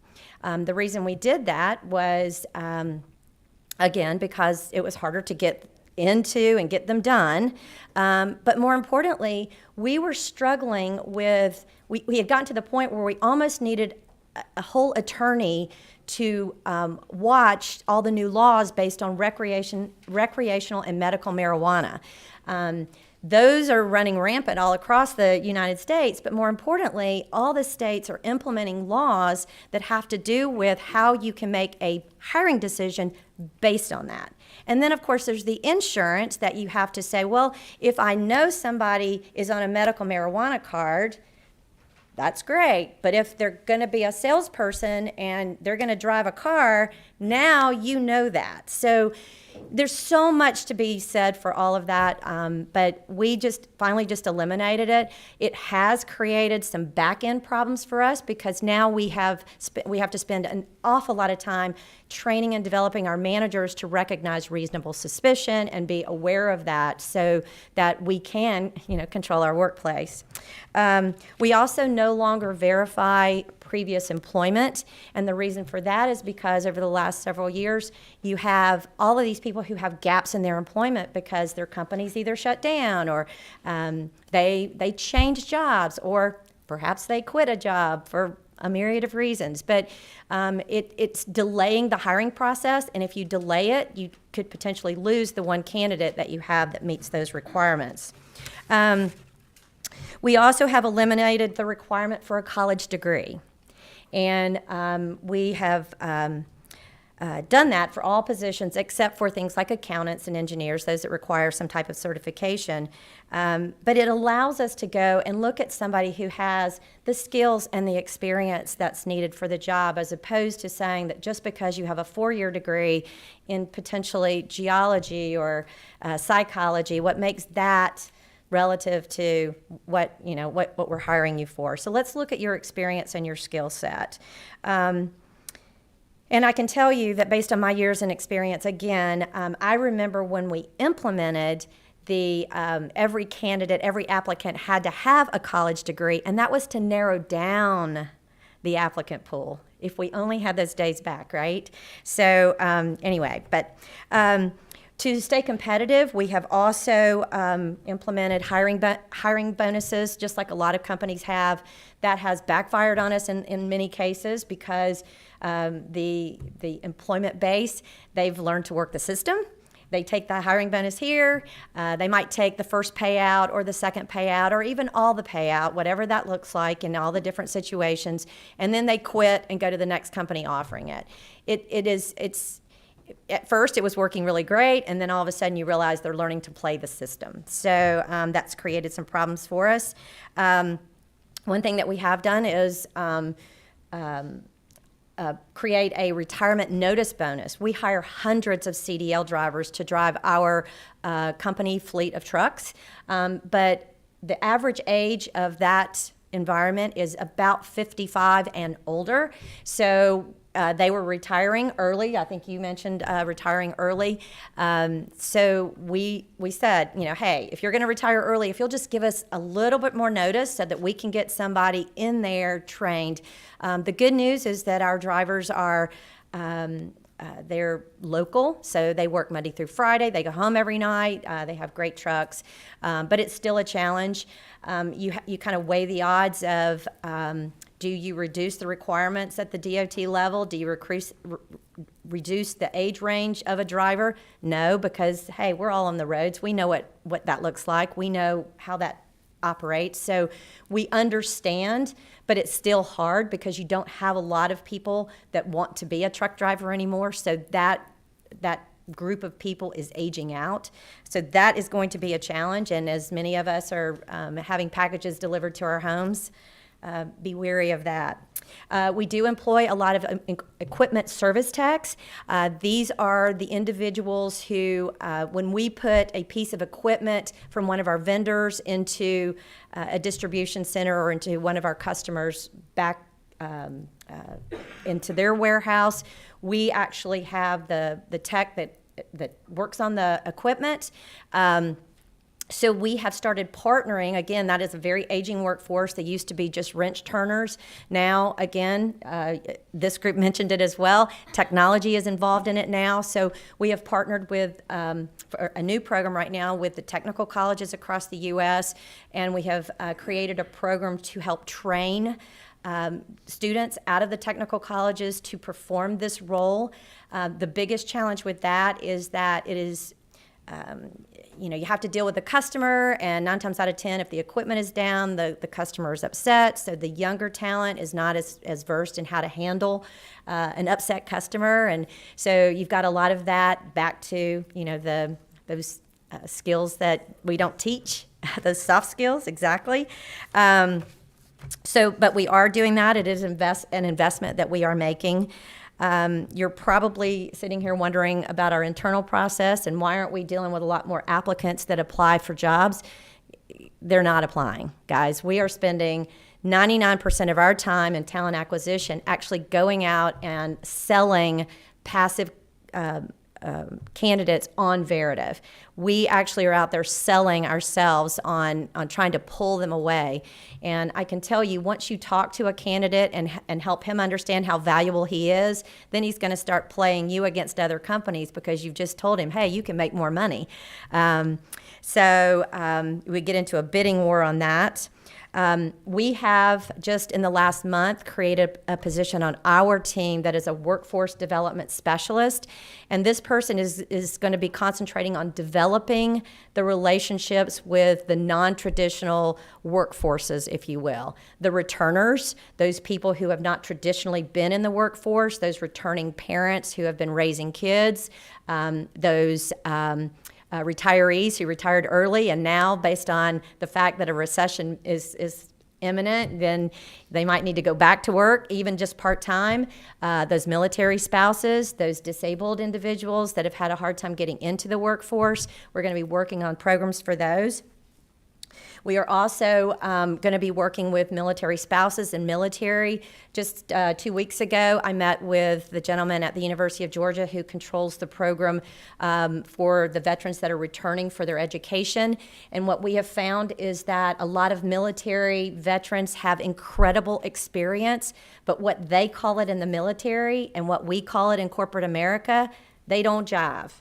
Speaker 8: The reason we did that was, again, because it was harder to get into and get them done. But more importantly, we were struggling with, we had gotten to the point where we almost needed a whole attorney to watch all the new laws based on recreational and medical marijuana. Those are running rampant all across the United States, but more importantly, all the states are implementing laws that have to do with how you can make a hiring decision based on that. And then, of course, there's the insurance that you have to say, well, if I know somebody is on a medical marijuana card, that's great. But if they're going to be a salesperson and they're going to drive a car, now you know that. So there's so much to be said for all of that, but we just finally just eliminated it. It has created some back-end problems for us because now we have to spend an awful lot of time training and developing our managers to recognize reasonable suspicion and be aware of that so that we can, control our workplace. We also no longer verify previous employment, and the reason for that is because over the last several years, you have all of these people who have gaps in their employment because their companies either shut down or they changed jobs, or perhaps they quit a job for a myriad of reasons. But it's delaying the hiring process, and if you delay it, you could potentially lose the one candidate that you have that meets those requirements. We also have eliminated the requirement for a college degree. And we have done that for all positions except for things like accountants and engineers, those that require some type of certification. But it allows us to go and look at somebody who has the skills and the experience that's needed for the job, as opposed to saying that just because you have a 4-year degree in potentially geology or psychology, what makes that relative to what we're hiring you for. So let's look at your experience and your skill set. And I can tell you that based on my years and experience, again, I remember when we implemented the every candidate, every applicant had to have a college degree, and that was to narrow down the applicant pool. If we only had those days back, right? So anyway, but to stay competitive, we have also implemented hiring bonuses, just like a lot of companies have. That has backfired on us in many cases because the employment base, they've learned to work the system. They take the hiring bonus here. They might take the first payout or the second payout or even all the payout, whatever that looks like in all the different situations, and then they quit and go to the next company offering it. It's at first it was working really great, and then all of a sudden you realize they're learning to play the system. So that's created some problems for us. One thing that we have done is create a retirement notice bonus. We hire hundreds of CDL drivers to drive our company fleet of trucks, but the average age of that environment is about 55 and older. So they were retiring early. I think you mentioned retiring early. So we said, hey, if you're going to retire early, if you'll just give us a little bit more notice so that we can get somebody in there trained. The good news is that our drivers are they're local, so they work Monday through Friday. They go home every night. They have great trucks, but it's still a challenge. You kind of weigh the odds of do you reduce the requirements at the DOT level? Do you reduce the age range of a driver? No, because, hey, we're all on the roads. We know what that looks like. We know how that operates. So we understand, but it's still hard because you don't have a lot of people that want to be a truck driver anymore. So that group of people is aging out. So that is going to be a challenge. And as many of us are having packages delivered to our homes, be wary of that. We do employ a lot of equipment service techs. These are the individuals who, when we put a piece of equipment from one of our vendors into a distribution center or into one of our customers back into their warehouse, we actually have the tech that works on the equipment. So we have started partnering. Again, that is a very aging workforce. They used to be just wrench turners. Now, again, this group mentioned it as well. Technology is involved in it now. So we have partnered with for a new program right now with the technical colleges across the U.S., and we have created a program to help train students out of the technical colleges to perform this role. The biggest challenge with that is that it is you have to deal with the customer, and 9 times out of 10, if the equipment is down, the customer is upset. So the younger talent is not as versed in how to handle an upset customer. And so you've got a lot of that back to, those skills that we don't teach, those soft skills, exactly. But we are doing that. It is an investment that we are making. You're probably sitting here wondering about our internal process and why aren't we dealing with a lot more applicants that apply for jobs? They're not applying, guys. We are spending 99% of our time in talent acquisition actually going out and selling passive candidates on Veritiv. We actually are out there selling ourselves on trying to pull them away. And I can tell you, once you talk to a candidate and help him understand how valuable he is, then he's going to start playing you against other companies because you've just told him, hey, you can make more money. So we get into a bidding war on that. We have just in the last month created a position on our team that is a workforce development specialist. And this person is going to be concentrating on developing the relationships with the non-traditional workforces, if you will. The returners, those people who have not traditionally been in the workforce, those returning parents who have been raising kids, those retirees who retired early, and now based on the fact that a recession is imminent, then they might need to go back to work, even just part-time. Those military spouses, those disabled individuals that have had a hard time getting into the workforce, we're going to be working on programs for those. We are also going to be working with military spouses and military. Just 2 weeks ago, I met with the gentleman at the University of Georgia who controls the program for the veterans that are returning for their education. And what we have found is that a lot of military veterans have incredible experience, but what they call it in the military and what we call it in corporate America, they don't jive.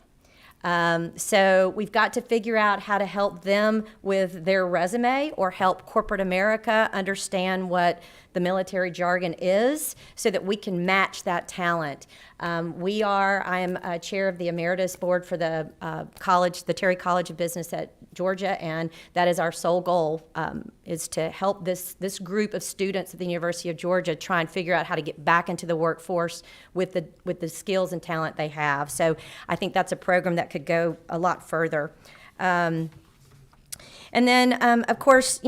Speaker 8: So we've got to figure out how to help them with their resume or help corporate America understand what the military jargon is so that we can match that talent. I am chair of the emeritus board for the college, the Terry College of Business at Georgia, and that is our sole goal, is to help this group of students at the University of Georgia try and figure out how to get back into the workforce with the skills and talent they have. So I think that's a program that could go a lot further. And then, of course,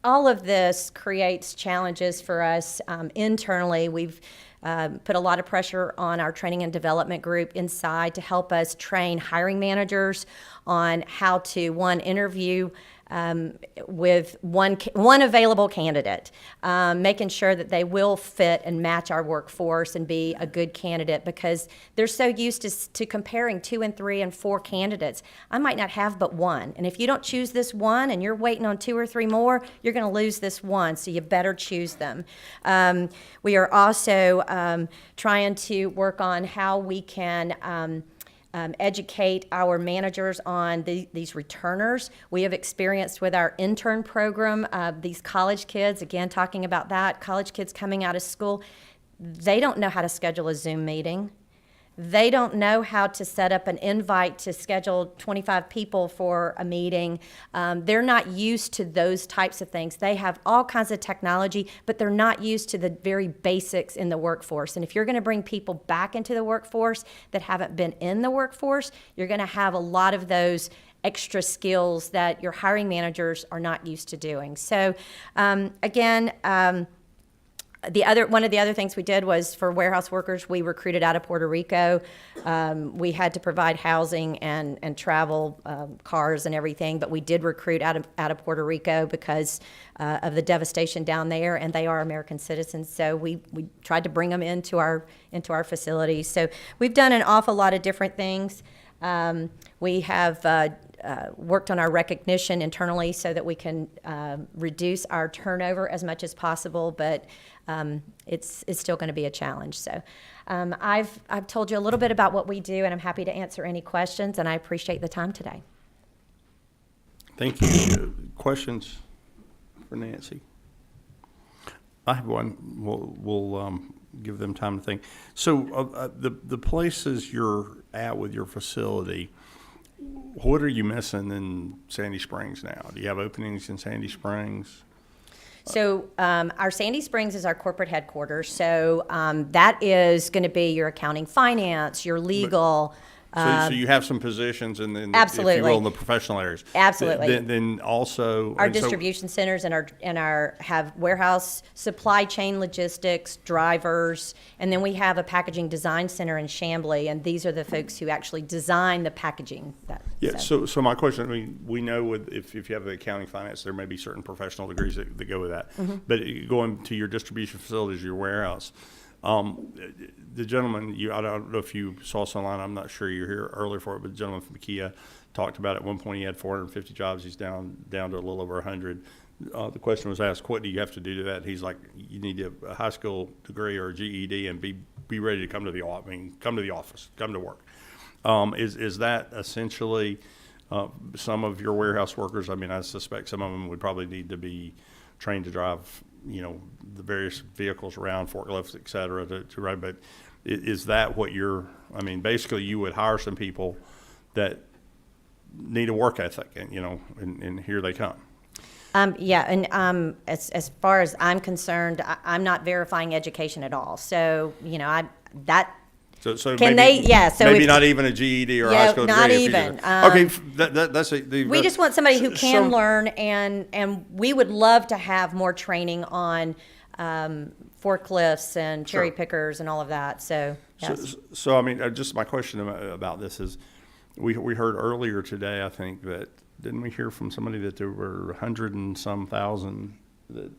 Speaker 8: all of this creates challenges for us internally. We've put a lot of pressure on our training and development group inside to help us train hiring managers on how to, one, interview with one available candidate, making sure that they will fit and match our workforce and be a good candidate, because they're so used to comparing 2 and 3 and 4 candidates. I might not have but one, and if you don't choose this one and you're waiting on 2 or 3 more, you're going to lose this one, so you better choose them. We are also trying to work on how we can educate our managers on these returners. We have experienced with our intern program, these college kids, again, talking about that, college kids coming out of school, they don't know how to schedule a Zoom meeting. They don't know how to set up an invite to schedule 25 people for a meeting. They're not used to those types of things. They have all kinds of technology, but they're not used to the very basics in the workforce. And if you're going to bring people back into the workforce that haven't been in the workforce, you're going to have a lot of those extra skills that your hiring managers are not used to doing. So again, one of the other things we did was for warehouse workers, we recruited out of Puerto Rico. We had to provide housing and travel, cars and everything, but we did recruit out of Puerto Rico because of the devastation down there, and they are American citizens. So we tried to bring them into our facilities. So we've done an awful lot of different things. We have worked on our recognition internally so that we can reduce our turnover as much as possible, but it's still going to be a challenge. So I've told you a little bit about what we do, and I'm happy to answer any questions, and I appreciate the time today.
Speaker 1: Thank you. Questions for Nancy? I have one. We'll give them time to think. So the places you're at with your facility, what are you missing in Sandy Springs now? Do you have openings in Sandy Springs?
Speaker 8: So our Sandy Springs is our corporate headquarters. So that is going to be your accounting, finance, your legal.
Speaker 1: So you have some positions in the,
Speaker 8: Absolutely.
Speaker 1: if you will, in the professional areas.
Speaker 8: Absolutely.
Speaker 1: Then also
Speaker 8: Our distribution centers and our have warehouse, supply chain logistics, drivers, and then we have a packaging design center in Chamblee, and these are the folks who actually design the packaging.
Speaker 1: Yeah. So my question, I mean, we know if you have the accounting, finance, there may be certain professional degrees that go with that. Mm-hmm. But going to your distribution facilities, your warehouse. The gentleman, I don't know if you saw this online, I'm not sure you're here earlier for it, but the gentleman from Cte talked about at one point he had 450 jobs. He's down to a little over 100. The question was asked, what do you have to do to that? He's like, you need a high school degree or a GED and be ready to come to the office, come to work. Is that essentially some of your warehouse workers? I mean, I suspect some of them would probably need to be trained to drive, the various vehicles around, forklifts, et cetera, to ride. But is that what basically you would hire some people that need a work ethic, and here they come.
Speaker 8: As far as I'm concerned, I'm not verifying education at all. So,
Speaker 1: So
Speaker 8: can
Speaker 1: maybe,
Speaker 8: they? Yeah. So
Speaker 1: maybe not even a GED or a high school degree.
Speaker 8: Not even.
Speaker 1: Okay, that's
Speaker 8: we just want somebody who can learn, and we would love to have more training on forklifts and cherry pickers and all of that. So, yes.
Speaker 1: So I mean, just my question about this is, we heard earlier today, I think that, didn't we hear from somebody that there were 100 and some thousand that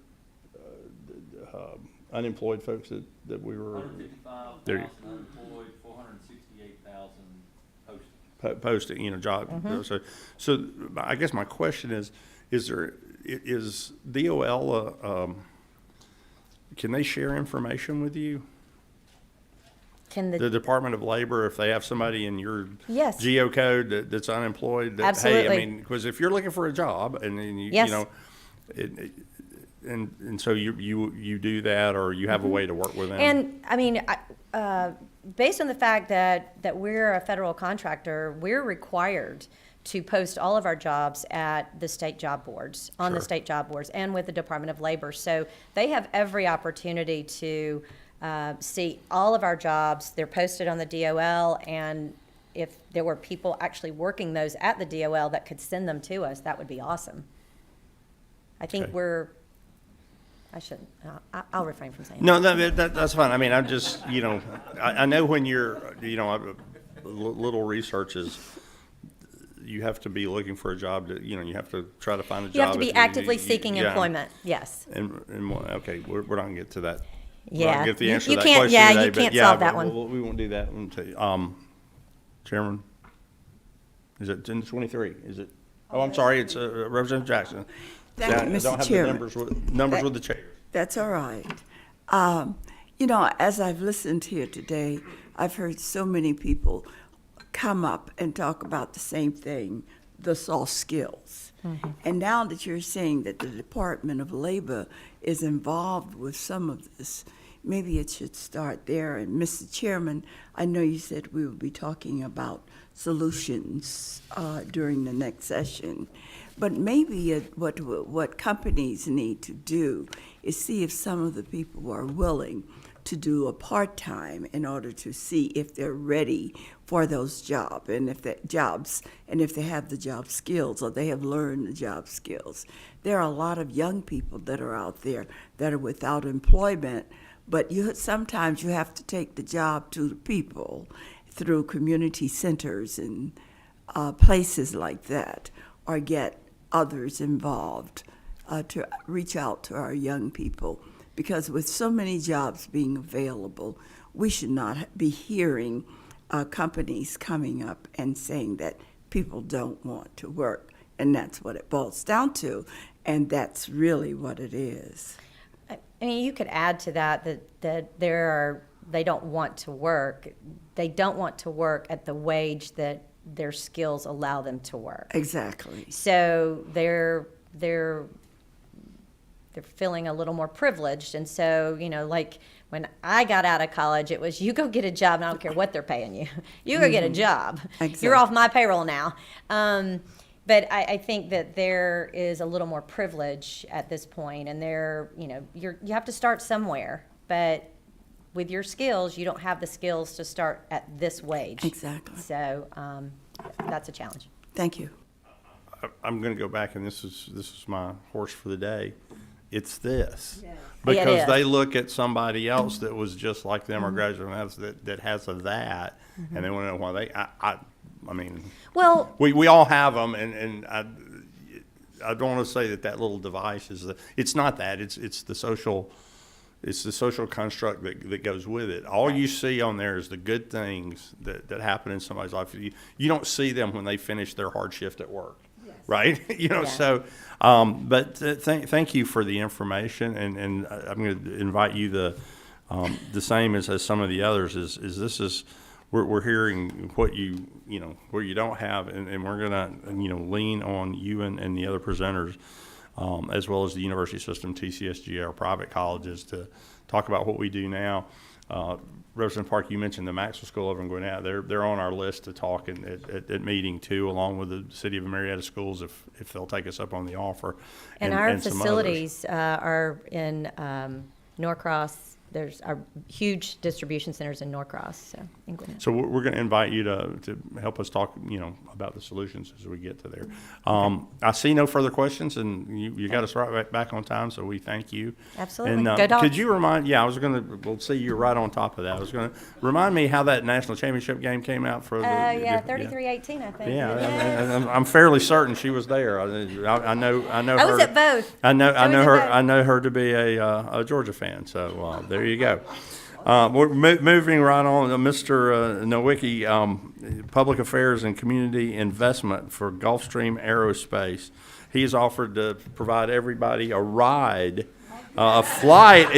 Speaker 1: unemployed folks that we were
Speaker 4: 155,000 unemployed, 468,000
Speaker 1: posting, job.
Speaker 8: Mm-hmm.
Speaker 1: So I guess my question is DOL can they share information with you?
Speaker 8: Can
Speaker 1: The Department of Labor, if they have somebody in your
Speaker 8: Yes.
Speaker 1: geocode that's unemployed,
Speaker 8: Absolutely.
Speaker 1: because if you're looking for a job and you,
Speaker 8: Yes.
Speaker 1: and so you do that, or you have a way to work with them.
Speaker 8: And I mean, based on the fact that we're a federal contractor, we're required to post all of our jobs at the state job boards, on the state job boards, and with the Department of Labor. So they have every opportunity to see all of our jobs. They're posted on the DOL, and if there were people actually working those at the DOL that could send them to us, that would be awesome. I think
Speaker 1: Okay.
Speaker 8: I shouldn't, I'll refrain from saying
Speaker 1: No, that's fine. I mean, I'm just, I know when you're, little research is, you have to be looking for a job to, you have to try to find a job.
Speaker 8: You have to be
Speaker 1: if
Speaker 8: actively seeking
Speaker 1: yeah.
Speaker 8: employment, yes.
Speaker 1: Okay, we're not gonna get to that. We're not
Speaker 8: Yeah.
Speaker 1: gonna get the answer
Speaker 8: You
Speaker 1: to that
Speaker 8: can't-
Speaker 1: question
Speaker 8: yeah,
Speaker 1: today,
Speaker 8: you
Speaker 1: but
Speaker 8: can't
Speaker 1: yeah,
Speaker 8: solve that
Speaker 1: but
Speaker 8: one.
Speaker 1: We won't do that one today. Chairman, is it 10-23? Is it? Oh, I'm sorry, it's Representative Jackson.
Speaker 7: Thank you,
Speaker 1: I don't
Speaker 7: Mr.
Speaker 1: have
Speaker 7: Chairman.
Speaker 1: the numbers with the chairs.
Speaker 7: That's all right. As I've listened here today, I've heard so many people come up and talk about the same thing, the soft skills. And now that you're saying that the Department of Labor is involved with some of this, maybe it should start there. And Mr. Chairman, I know you said we will be talking about solutions during the next session, but maybe what companies need to do is see if some of the people are willing to do a part-time in order to see if they're ready for those jobs, and if they have the job skills or they have learned the job skills. There are a lot of young people that are out there that are without employment, but sometimes you have to take the job to the people through community centers and places like that, or get others involved to reach out to our young people. Because with so many jobs being available, we should not be hearing companies coming up and saying that people don't want to work. And that's what it boils down to, and that's really what it is.
Speaker 8: I mean, you could add to that they don't want to work. They don't want to work at the wage that their skills allow them to work.
Speaker 7: Exactly.
Speaker 8: So they're feeling a little more privileged. And so, like when I got out of college, it was, you go get a job, and I don't care what they're paying you. You go get a job.
Speaker 7: Exactly.
Speaker 8: You're off my payroll now. But I think that there is a little more privilege at this point, and you have to start somewhere. But with your skills, you don't have the skills to start at this wage.
Speaker 7: Exactly.
Speaker 8: So that's a challenge.
Speaker 7: Thank you.
Speaker 1: I'm going to go back, and this is my horse for the day. It's this.
Speaker 7: Yes.
Speaker 1: Because
Speaker 8: Yeah, it is.
Speaker 1: they look at somebody else that was just like them or graduated from us that has that, and they want to know why I mean,
Speaker 8: Well,
Speaker 1: we all have them, and I don't want to say that little device is it's not that. It's the social construct that goes with it. All you see on there is the good things that happen in somebody's life. You don't see them when they finish their hard shift at work. Right?
Speaker 8: Yeah.
Speaker 1: So, but thank you for the information, and I'm going to invite you the same as some of the others is we're hearing what where you don't have, and we're going to lean on you and the other presenters, as well as the university system, TCSG, our private colleges, to talk about what we do now. Representative Park, you mentioned the Maxwell School over in Gwinnett. They're on our list to talk at meeting too, along with the City of Marietta schools if they'll take us up on the offer.
Speaker 8: and our
Speaker 1: some others.
Speaker 8: facilities are in Norcross. There's our huge distribution centers in Norcross, so in Gwinnett.
Speaker 1: So we're going to invite you to help us talk, about the solutions as we get to there. I see no further questions, and you got us right back on time, so we thank you.
Speaker 8: Absolutely.
Speaker 1: And
Speaker 8: Go Dogs.
Speaker 1: could you remind? Yeah, I was going to. We'll see you're right on top of that. I was going to remind me how that national championship game came out for.
Speaker 8: Yeah, 33-18, I think.
Speaker 1: Yeah, I'm fairly certain she was there. I know
Speaker 8: I
Speaker 1: her.
Speaker 8: was at both.
Speaker 1: I know
Speaker 8: was
Speaker 1: her.
Speaker 8: at both.
Speaker 1: I know her to be a Georgia fan. So there you go. We're moving right on to Mr. Nowicki, Public Affairs and Community Investment for Gulfstream Aerospace. He's offered to provide everybody a ride, a flight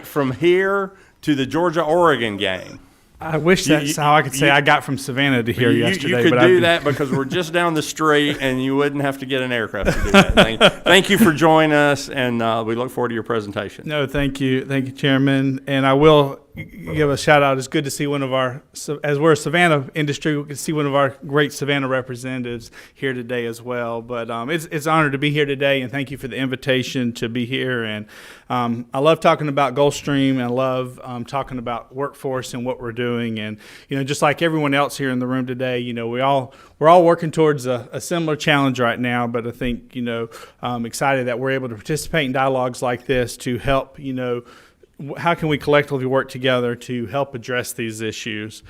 Speaker 1: from here to the Georgia-Oregon game.
Speaker 9: I wish that's how I could say I got from Savannah to here yesterday.
Speaker 1: You could
Speaker 9: but
Speaker 1: do that because we're just down the street, and you wouldn't have to get an aircraft to do that. Thank you for joining us, and we look forward to your presentation.
Speaker 9: No, thank you, Chairman. And I will give a shout out. It's good to see one of our, as we're a Savannah industry, we can see one of our great Savannah representatives here today as well. But it's an honor to be here today, and thank you for the invitation to be here. And I love talking about Gulfstream, and I love talking about workforce and what we're doing. And just like everyone else here in the room today, we're all working towards a similar challenge right now. But I think I'm excited that we're able to participate in dialogues like this to help how can we collectively work together to help address these issues.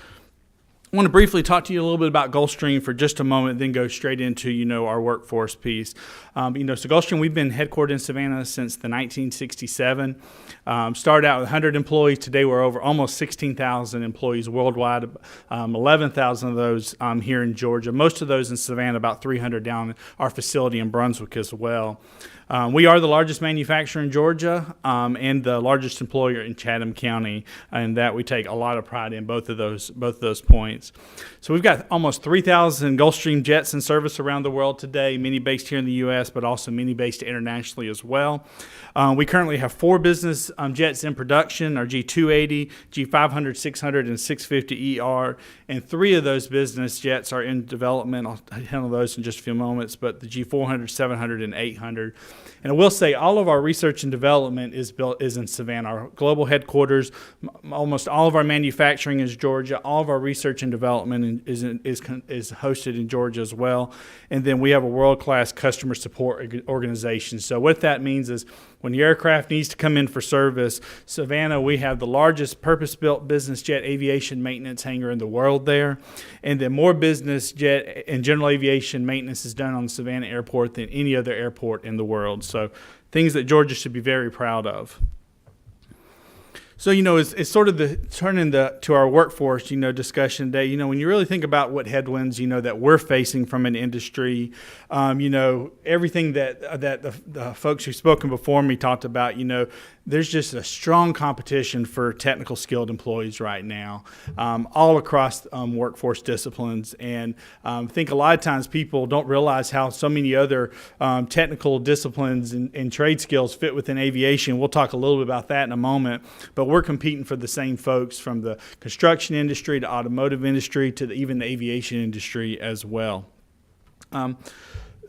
Speaker 9: I want to briefly talk to you a little bit about Gulfstream for just a moment, then go straight into, our workforce piece. So Gulfstream, we've been headquartered in Savannah since the 1967. Started out with 100 employees. Today we're over almost 16,000 employees worldwide, 11,000 of those here in Georgia. Most of those in Savannah, about 300 down in our facility in Brunswick as well. We are the largest manufacturer in Georgia and the largest employer in Chatham County, and that we take a lot of pride in both of those points. So we've got almost 3,000 Gulfstream jets in service around the world today, many based here in the U.S., but also many based internationally as well. We currently have 4 business jets in production, our G280, G500, 600, and 650ER, and 3 of those business jets are in development. I'll handle those in just a few moments, but the G400, 700, and 800. And I will say all of our research and development is in Savannah. Our global headquarters, almost all of our manufacturing is Georgia. All of our research and development is hosted in Georgia as well. And then we have a world-class customer support organization. So what that means is when your aircraft needs to come in for service, Savannah, we have the largest purpose-built business jet aviation maintenance hangar in the world there. And then more business jet and general aviation maintenance is done on the Savannah airport than any other airport in the world. So things that Georgia should be very proud of. So, it's sort of turning to our workforce, discussion today. When you really think about what headwinds, that we're facing from an industry, everything that the folks who've spoken before me talked about, there's just a strong competition for technical skilled employees right now, all across workforce disciplines. And I think a lot of times people don't realize how so many other technical disciplines and trade skills fit within aviation. We'll talk a little bit about that in a moment. But we're competing for the same folks from the construction industry to automotive industry to even the aviation industry as well.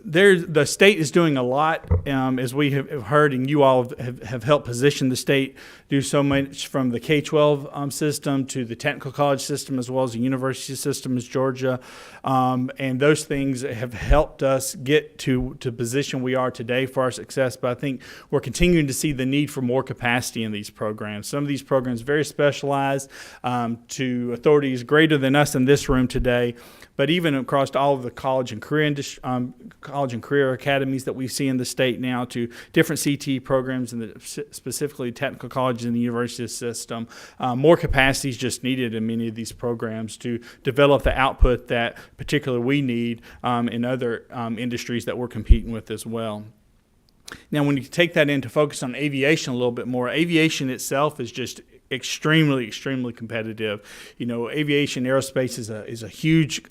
Speaker 9: The state is doing a lot, as we have heard, and you all have helped position the state, do so much from the K-12 system to the technical college system as well as the university system as Georgia. And those things have helped us get to position we are today for our success. But I think we're continuing to see the need for more capacity in these programs. Some of these programs very specialized to authorities greater than us in this room today. But even across all of the college and career academies that we see in the state now, to different Cte programs and specifically technical colleges in the university system, more capacity is just needed in many of these programs to develop the output that particularly we need in other industries that we're competing with as well. Now, when you take that into focus on aviation a little bit more, aviation itself is just extremely competitive. Aviation aerospace is a huge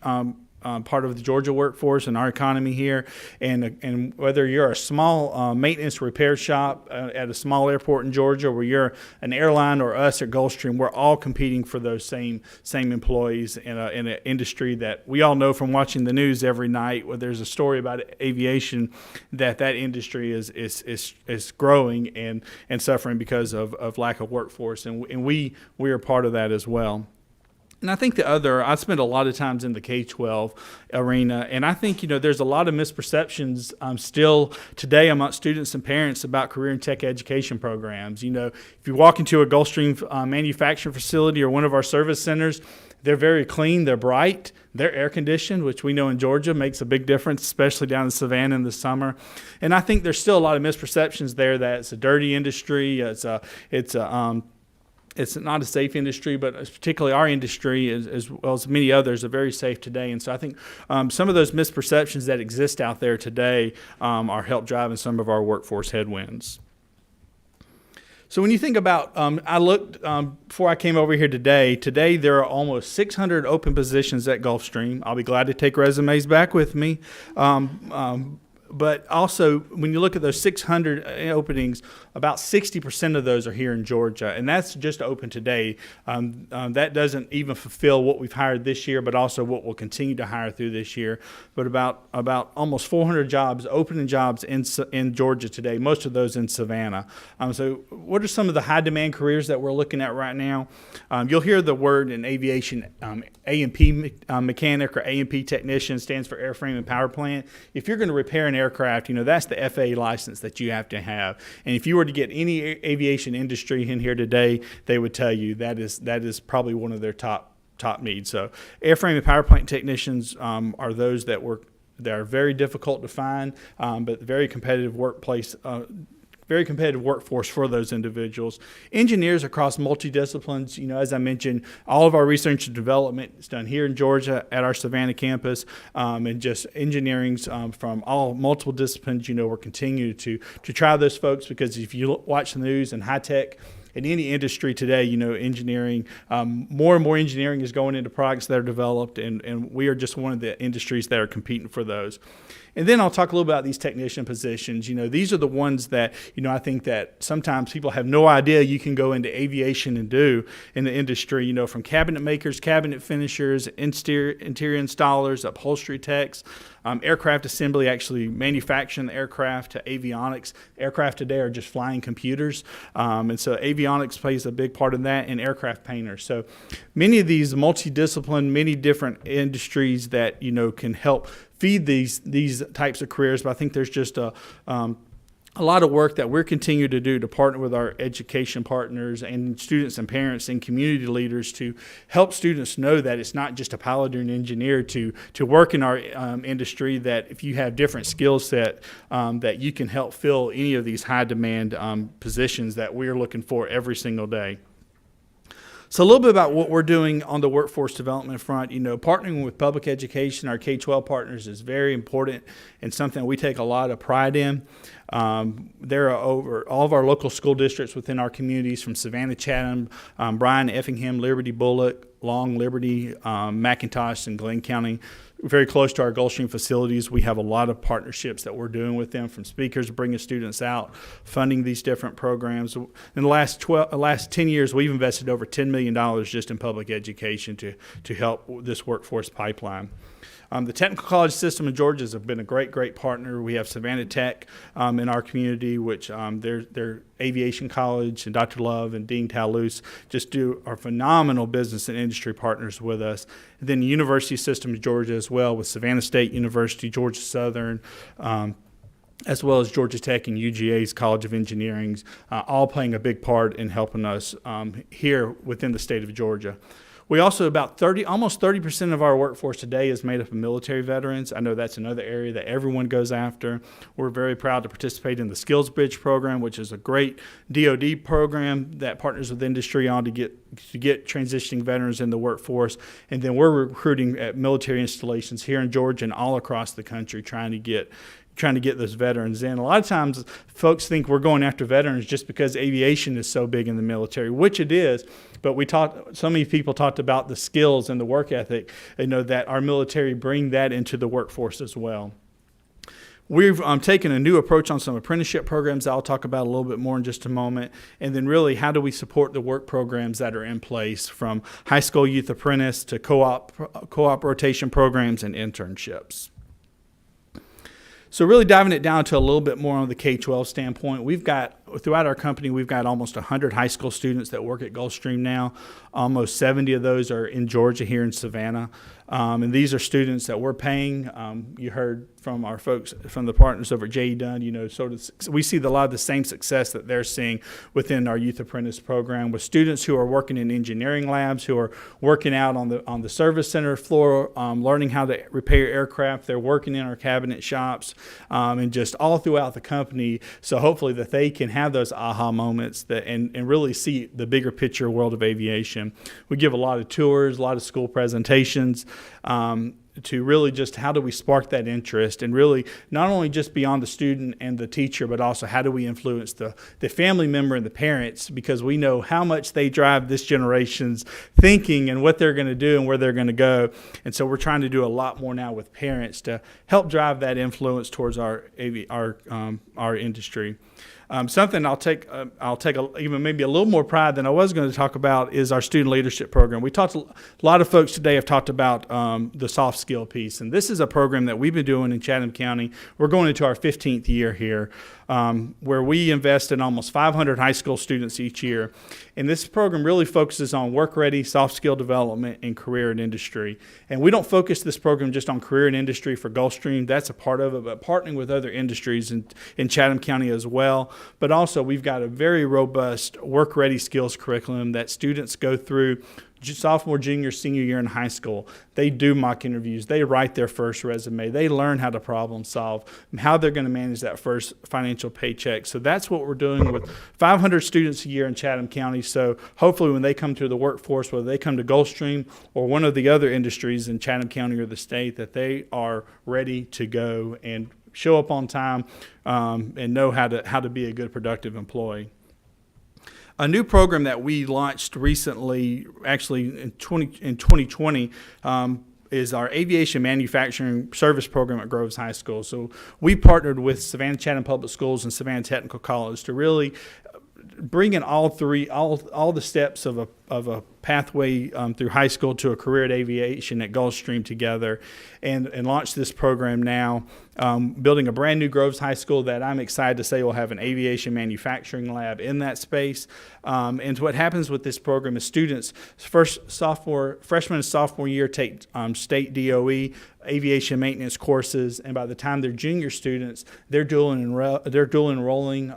Speaker 9: part of the Georgia workforce and our economy here. And whether you're a small maintenance repair shop at a small airport in Georgia, or you're an airline or us at Gulfstream, we're all competing for those same employees in an industry that we all know from watching the news every night. Where there's a story about aviation that industry is growing and suffering because of lack of workforce, and we are part of that as well. And I think I spend a lot of times in the K-12 arena, and I think, there's a lot of misperceptions still today among students and parents about career and tech education programs. If you walk into a Gulfstream manufacturing facility or one of our service centers, they're very clean, they're bright, they're air conditioned, which we know in Georgia makes a big difference, especially down in Savannah in the summer. And I think there's still a lot of misperceptions there that it's a dirty industry, it's not a safe industry, but particularly our industry, as well as many others, are very safe today. And so I think some of those misperceptions that exist out there today are help driving some of our workforce headwinds. So when you think about, I looked before I came over here today. Today there are almost 600 open positions at Gulfstream. I'll be glad to take resumes back with me. but also when you look at those 600 openings, about 60% of those are here in Georgia, and that's just open today. That doesn't even fulfill what we've hired this year, but also what we'll continue to hire through this year. But about almost 400 jobs, opening jobs in Georgia today, most of those in Savannah. So what are some of the high demand careers that we're looking at right now? You'll hear the word in aviation, A&P mechanic or A&P technician, stands for airframe and power plant. If you're going to repair an aircraft, that's the FAA license that you have to have. And if you were to get any aviation industry in here today, they would tell you that is probably one of their top needs. So airframe and power plant technicians are those that are very difficult to find, but very competitive workplace. Very competitive workforce for those individuals. Engineers across multidisciplines, as I mentioned, all of our research and development is done here in Georgia at our Savannah campus, and just engineering's from all multiple disciplines. We're continuing to try those folks, because if you watch the news and high tech, in any industry today, engineering, more and more engineering is going into products that are developed, and we are just one of the industries that are competing for those. And then I'll talk a little about these technician positions. These are the ones that, I think that sometimes people have no idea you can go into aviation and do in the industry, from cabinet makers, cabinet finishers, interior installers, upholstery techs, aircraft assembly, actually manufacturing the aircraft, to avionics. Aircraft today are just flying computers. And so avionics plays a big part in that, and aircraft painters. So many of these multidiscipline, many different industries that, can help feed these types of careers. But I think there's just a lot of work that we're continuing to do to partner with our education partners and students and parents and community leaders to help students know that it's not just a pilot or an engineer to work in our industry, that if you have different skill set, that you can help fill any of these high demand positions that we're looking for every single day. So a little bit about what we're doing on the workforce development front. Partnering with public education, our K-12 partners, is very important and something we take a lot of pride in. There are over all of our local school districts within our communities, from Savannah, Chatham, Bryan, Effingham, Liberty, Bullock, Long, Liberty, McIntosh, and Glenn County, very close to our Gulfstream facilities. We have a lot of partnerships that we're doing with them, from speakers bringing students out, funding these different programs. In the last 10 years, we've invested over $10 million just in public education to help this workforce pipeline. The technical college system in Georgia has been a great partner. We have Savannah Tech in our community, which their aviation college, and Dr. Love and Dean Talus just are phenomenal business and industry partners with us. And then the university system in Georgia as well, with Savannah State University, Georgia Southern, as well as Georgia Tech and UGA's College of Engineering, all playing a big part in helping us here within the state of Georgia. We also, almost 30% of our workforce today is made up of military veterans. I know that's another area that everyone goes after. We're very proud to participate in the Skills Bridge program, which is a great DoD program that partners with industry on to get transitioning veterans in the workforce. And then we're recruiting at military installations here in Georgia and all across the country, trying to get those veterans in. A lot of times folks think we're going after veterans just because aviation is so big in the military, which it is, but so many people talked about the skills and the work ethic, that our military bring that into the workforce as well. We've taken a new approach on some apprenticeship programs that I'll talk about a little bit more in just a moment. And then really, how do we support the work programs that are in place, from high school youth apprentice to co-op rotation programs and internships. So really diving it down to a little bit more on the K-12 standpoint, throughout our company, we've got almost 100 high school students that work at Gulfstream now. Almost 70 of those are in Georgia, here in Savannah. And these are students that we're paying. You heard from our folks, from the partners over at J.E. Dunn, we see a lot of the same success that they're seeing within our Youth Apprentice program, with students who are working in engineering labs, who are working out on the service center floor, learning how to repair aircraft. They're working in our cabinet shops, and just all throughout the company. So hopefully that they can have those aha moments and really see the bigger picture world of aviation. We give a lot of tours, a lot of school presentations. to really just how do we spark that interest, and really not only just beyond the student and the teacher, but also how do we influence the family member and the parents, because we know how much they drive this generation's thinking and what they're going to do and where they're going to go. And so we're trying to do a lot more now with parents to help drive that influence towards our industry. Something I'll take even maybe a little more pride than I was going to talk about is our student leadership program. We talked, a lot of folks today have talked about the soft skill piece, and this is a program that we've been doing in Chatham County. We're going into our 15th year here, where we invest in almost 500 high school students each year. And this program really focuses on work-ready, soft skill development in career and industry. And we don't focus this program just on career and industry for Gulfstream. That's a part of it, but partnering with other industries in Chatham County as well. But also, we've got a very robust work-ready skills curriculum that students go through sophomore, junior, senior year in high school. They do mock interviews. They write their first resume. They learn how to problem solve, how they're going to manage that first financial paycheck. So that's what we're doing with 500 students a year in Chatham County. So hopefully when they come to the workforce, whether they come to Gulfstream or one of the other industries in Chatham County or the state, that they are ready to go and show up on time and know how to be a good, productive employee. A new program that we launched recently, actually in 2020, is our aviation manufacturing service program at Groves High School. So we partnered with Savannah Chatham Public Schools and Savannah Technical College to really bring in all the steps of a pathway through high school to a career at aviation at Gulfstream together, and launch this program now, building a brand new Groves High School that I'm excited to say will have an aviation manufacturing lab in that space. And what happens with this program is students freshman and sophomore year take state DOE aviation maintenance courses, and by the time they're junior students, they're dual enrolling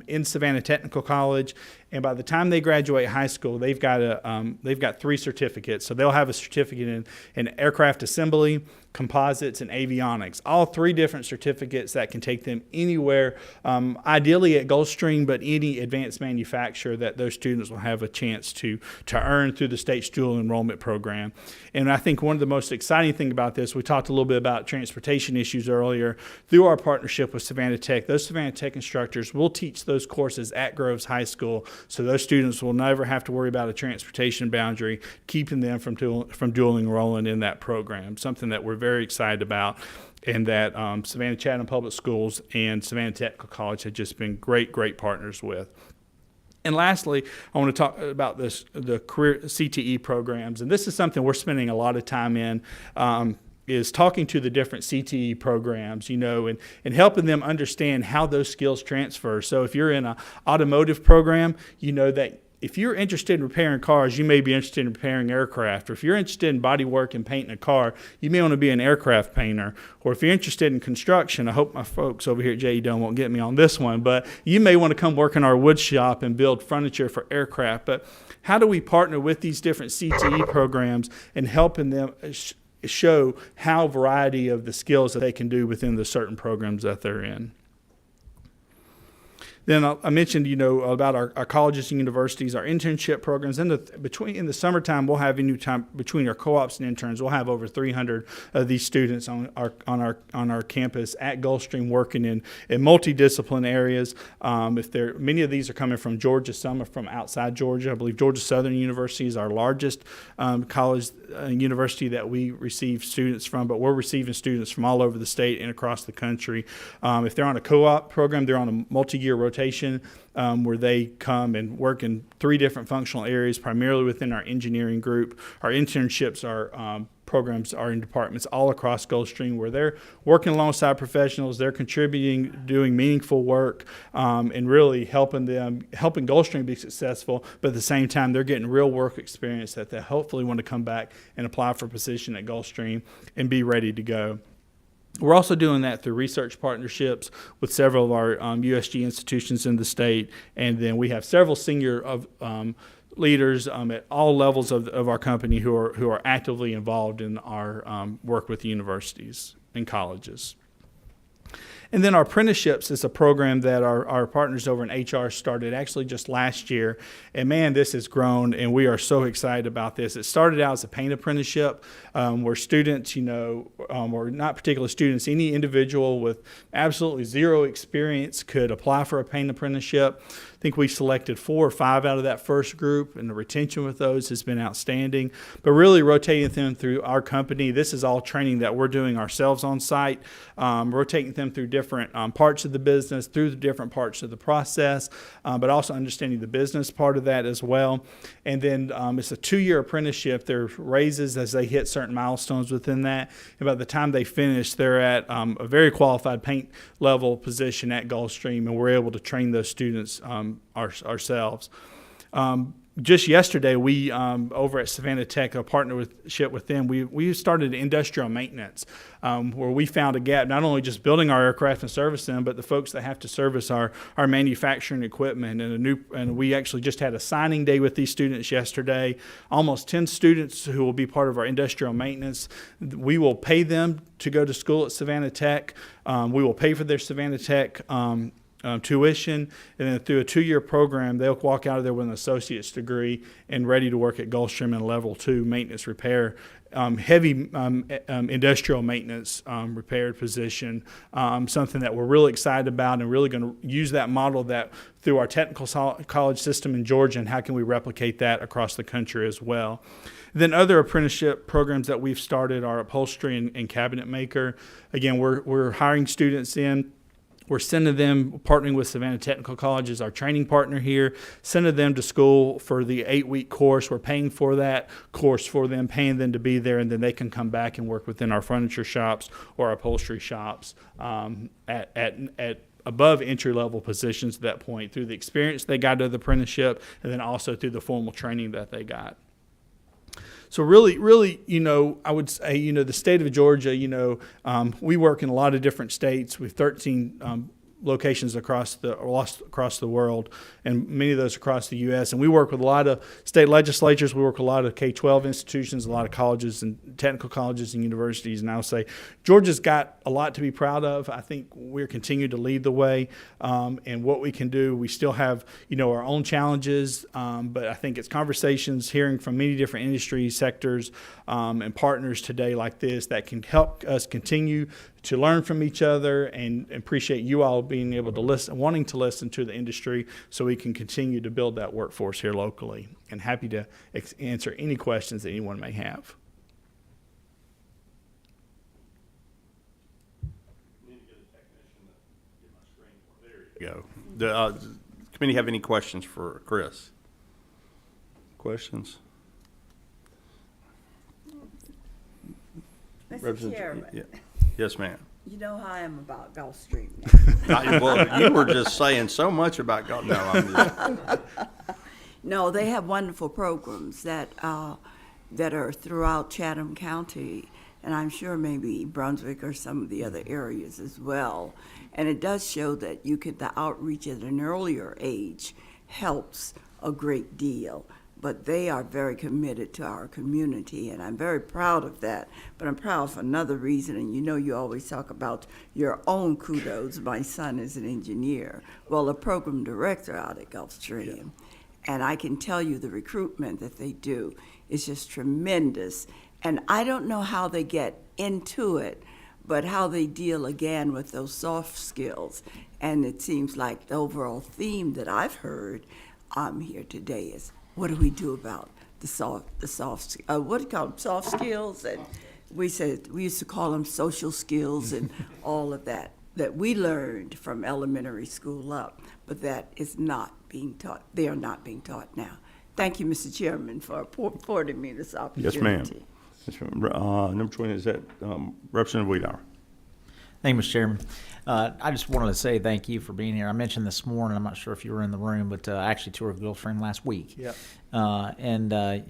Speaker 9: in Savannah Technical College. And by the time they graduate high school, they've got 3 certificates. So they'll have a certificate in aircraft assembly, composites, and avionics. All 3 different certificates that can take them anywhere, ideally at Gulfstream, but any advanced manufacturer that those students will have a chance to earn through the state's dual enrollment program. And I think one of the most exciting things about this, we talked a little bit about transportation issues earlier. Through our partnership with Savannah Tech, those Savannah Tech instructors will teach those courses at Groves High School, so those students will never have to worry about a transportation boundary keeping them from dual enrolling in that program, something that we're very excited about, and that Savannah Chatham Public Schools and Savannah Technical College have just been great partners with. And lastly, I want to talk about the career CTE programs, and this is something we're spending a lot of time in, is talking to the different CTE programs, and helping them understand how those skills transfer. So if you're in an automotive program, you know that if you're interested in repairing cars, you may be interested in repairing aircraft. Or if you're interested in body work and painting a car, you may want to be an aircraft painter. Or if you're interested in construction, I hope my folks over here at J.E. Dunn won't get me on this one, but you may want to come work in our wood shop and build furniture for aircraft. But how do we partner with these different CTE programs and helping them show how variety of the skills that they can do within the certain programs that they're in? Then I mentioned, about our colleges and universities, our internship programs. In the summertime, we'll have between our co-ops and interns, we'll have over 300 of these students on our campus at Gulfstream working in multidiscipline areas. Many of these are coming from Georgia, some are from outside Georgia. I believe Georgia Southern University is our largest college university that we receive students from, but we're receiving students from all over the state and across the country. If they're on a co-op program, they're on a multi-year rotation where they come and work in 3 different functional areas, primarily within our engineering group. Our internships programs are in departments all across Gulfstream where they're working alongside professionals, they're contributing, doing meaningful work, and really helping Gulfstream be successful, but at the same time they're getting real work experience that they hopefully want to come back and apply for a position at Gulfstream and be ready to go. We're also doing that through research partnerships with several of our USG institutions in the state, and then we have several senior leaders at all levels of our company who are actively involved in our work with universities and colleges. And then our Apprenticeships is a program that our partners over in HR started actually just last year. And man, this has grown, and we are so excited about this. It started out as a paint apprenticeship where students, or not particular students, any individual with absolutely zero experience could apply for a paint apprenticeship. I think we selected 4 or 5 out of that first group, and the retention with those has been outstanding. But really rotating them through our company, this is all training that we're doing ourselves on site, rotating them through different parts of the business, through the different parts of the process, but also understanding the business part of that as well. And then it's a 2-year apprenticeship. There's raises as they hit certain milestones within that. And by the time they finish, they're at a very qualified paint level position at Gulfstream, and we're able to train those students ourselves. Just yesterday, we over at Savannah Tech, a partnership with them, we started industrial maintenance, where we found a gap, not only just building our aircraft and servicing them, but the folks that have to service our manufacturing equipment. And we actually just had a signing day with these students yesterday. Almost 10 students who will be part of our industrial maintenance. We will pay them to go to school at Savannah Tech. We will pay for their Savannah Tech tuition, and then through a 2-year program, they'll walk out of there with an associate's degree and ready to work at Gulfstream in level 2 maintenance repair, heavy industrial maintenance repaired position, something that we're really excited about and really going to use that model that through our technical college system in Georgia, and how can we replicate that across the country as well. Then other apprenticeship programs that we've started are Upholstery and Cabinet Maker. Again, we're hiring students in. We're sending them, partnering with Savannah Technical College as our training partner here, sending them to school for the 8-week course. We're paying for that course for them, paying them to be there, and then they can come back and work within our furniture shops or our upholstery shops at above entry-level positions at that point through the experience they got of the apprenticeship, and then also through the formal training that they got. So really, I would say, the state of Georgia, we work in a lot of different states. We have 13 locations across the world, and many of those across the U.S. And we work with a lot of state legislatures. We work with a lot of K-12 institutions, a lot of colleges and technical colleges and universities. And I'll say Georgia's got a lot to be proud of. I think we're continuing to lead the way, and what we can do. We still have, our own challenges, but I think it's conversations, hearing from many different industry sectors and partners today like this that can help us continue to learn from each other, and appreciate you all being able to listen, wanting to listen to the industry, so we can continue to build that workforce here locally. And happy to answer any questions that anyone may have.
Speaker 1: There you go. The committee have any questions for Chris? Questions?
Speaker 7: Mr. Chairman,
Speaker 1: Yeah. Yes, ma'am.
Speaker 7: you know how I am about Gulfstream
Speaker 1: Well, you were just saying so much about God. No, I'm just.
Speaker 7: No, they have wonderful programs that are throughout Chatham County, and I'm sure maybe Brunswick or some of the other areas as well. And it does show that the outreach at an earlier age helps a great deal. But they are very committed to our community, and I'm very proud of that. But I'm proud for another reason, and you always talk about your own kudos. My son is an engineer, a program director out at Gulfstream. Yeah. And I can tell you the recruitment that they do is just tremendous. And I don't know how they get into it, but how they deal again with those soft skills. And it seems like the overall theme that I've heard here today is, what do we do about the soft what do you call them, soft skills? And we used to call them social skills and all of that we learned from elementary school up, but that is not being taught. They are not being taught now. Thank you, Mr. Chairman, for affording me this opportunity.
Speaker 1: Yes, ma'am. Yes, ma'am. Number 20 is that Representative Wiedauer.
Speaker 10: Thank you, Mr. Chairman. I just wanted to say thank you for being here. I mentioned this morning, I'm not sure if you were in the room, but I actually toured Gulfstream last week.
Speaker 9: Yep.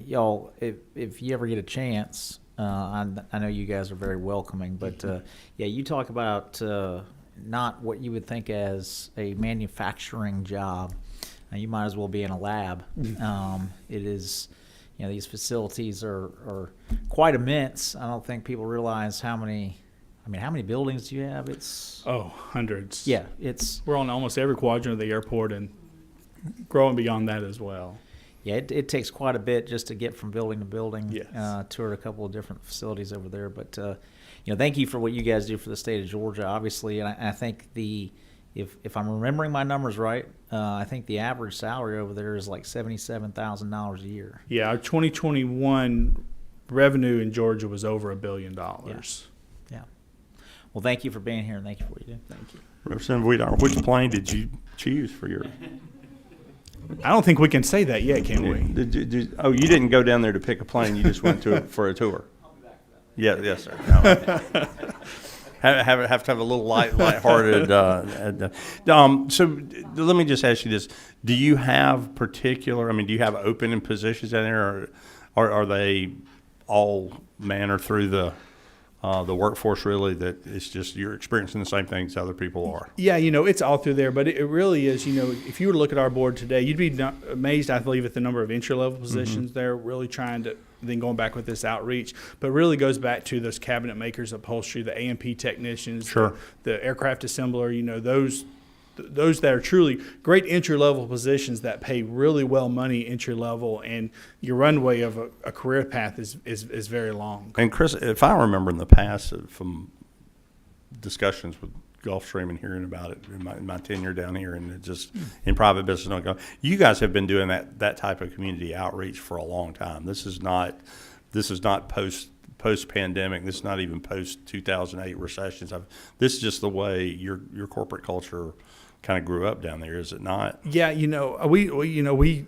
Speaker 10: Y'all, if you ever get a chance, I know you guys are very welcoming, but you talk about not what you would think as a manufacturing job. You might as well be in a lab. It is, these facilities are quite immense. I don't think people realize how many I mean, how many buildings do you have? It's
Speaker 9: Oh, hundreds.
Speaker 10: yeah, it's
Speaker 9: We're on almost every quadrant of the airport and growing beyond that as well.
Speaker 10: yeah, it takes quite a bit just to get from building to building.
Speaker 9: Yes.
Speaker 10: Toured a couple of different facilities over there, but thank you for what you guys do for the state of Georgia, obviously, and I think if I'm remembering my numbers right, I think the average salary over there is like $77,000 a year.
Speaker 9: Yeah, our 2021 revenue in Georgia was over $1 billion.
Speaker 10: Yeah. Well, thank you for being here, and thank you for what you do.
Speaker 9: Thank you.
Speaker 1: Representative Weedar, which plane did you choose for your?
Speaker 9: I don't think we can say that yet, can we?
Speaker 1: Oh, you didn't go down there to pick a plane. You just went to for a tour. I'll be back for that. Yeah, yes, sir. No. have to have a little lighthearted. So let me just ask you this: do you have particular? I mean, do you have open positions in there, or are they all manner through the workforce? Really, that it's just you're experiencing the same things other people are.
Speaker 9: Yeah, it's all through there, but it really is. If you were to look at our board today, you'd be amazed, I believe, at the number of entry-level positions they're really trying to. Then going back with this outreach, but really goes back to those cabinet makers, upholstery, the A&P technicians,
Speaker 1: Sure.
Speaker 9: the aircraft assembler. Those that are truly great entry-level positions that pay really well money entry-level, and your runway of a career path is very long.
Speaker 1: And Chris, if I remember in the past from discussions with Gulfstream and hearing about it in my tenure down here and just in private business, you guys have been doing that type of community outreach for a long time. This is not post pandemic. This is not even post 2008 recessions. This is just the way your corporate culture kind of grew up down there, is it not?
Speaker 9: Yeah, we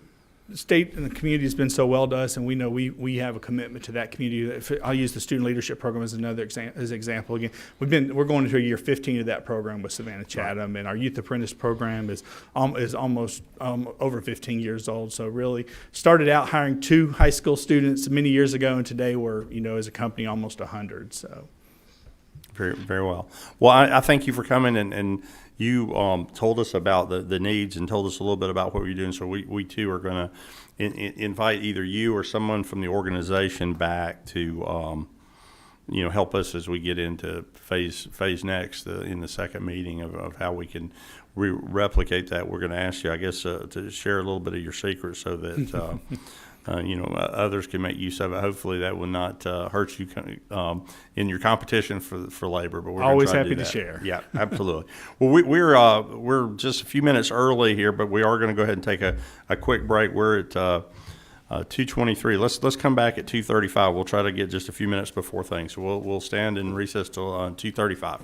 Speaker 9: state and the community has been so well to us, and we know we have a commitment to that community. I'll use the student leadership program as another example. Again, we're going into year 15 of that program with Savannah Chatham, and our youth apprentice program is almost over 15 years old. So really started out hiring 2 high school students many years ago, and today we're as a company almost 100. So
Speaker 1: very, very well. Well, I thank you for coming and you told us about the needs and told us a little bit about what you're doing. So we too are going to invite either you or someone from the organization back to help us as we get into phase next in the second meeting of how we can replicate that. We're going to ask you, I guess, to share a little bit of your secrets so that others can make use of it. Hopefully that will not hurt you in your competition for labor. But we're
Speaker 9: always
Speaker 1: happy
Speaker 9: to share.
Speaker 1: Yeah, absolutely. Well, we're just a few minutes early here, but we are going to go ahead and take a quick break. We're at 2:23. Let's come back at 2:35. We'll try to get just a few minutes before things. So we'll stand in recess till 2:35.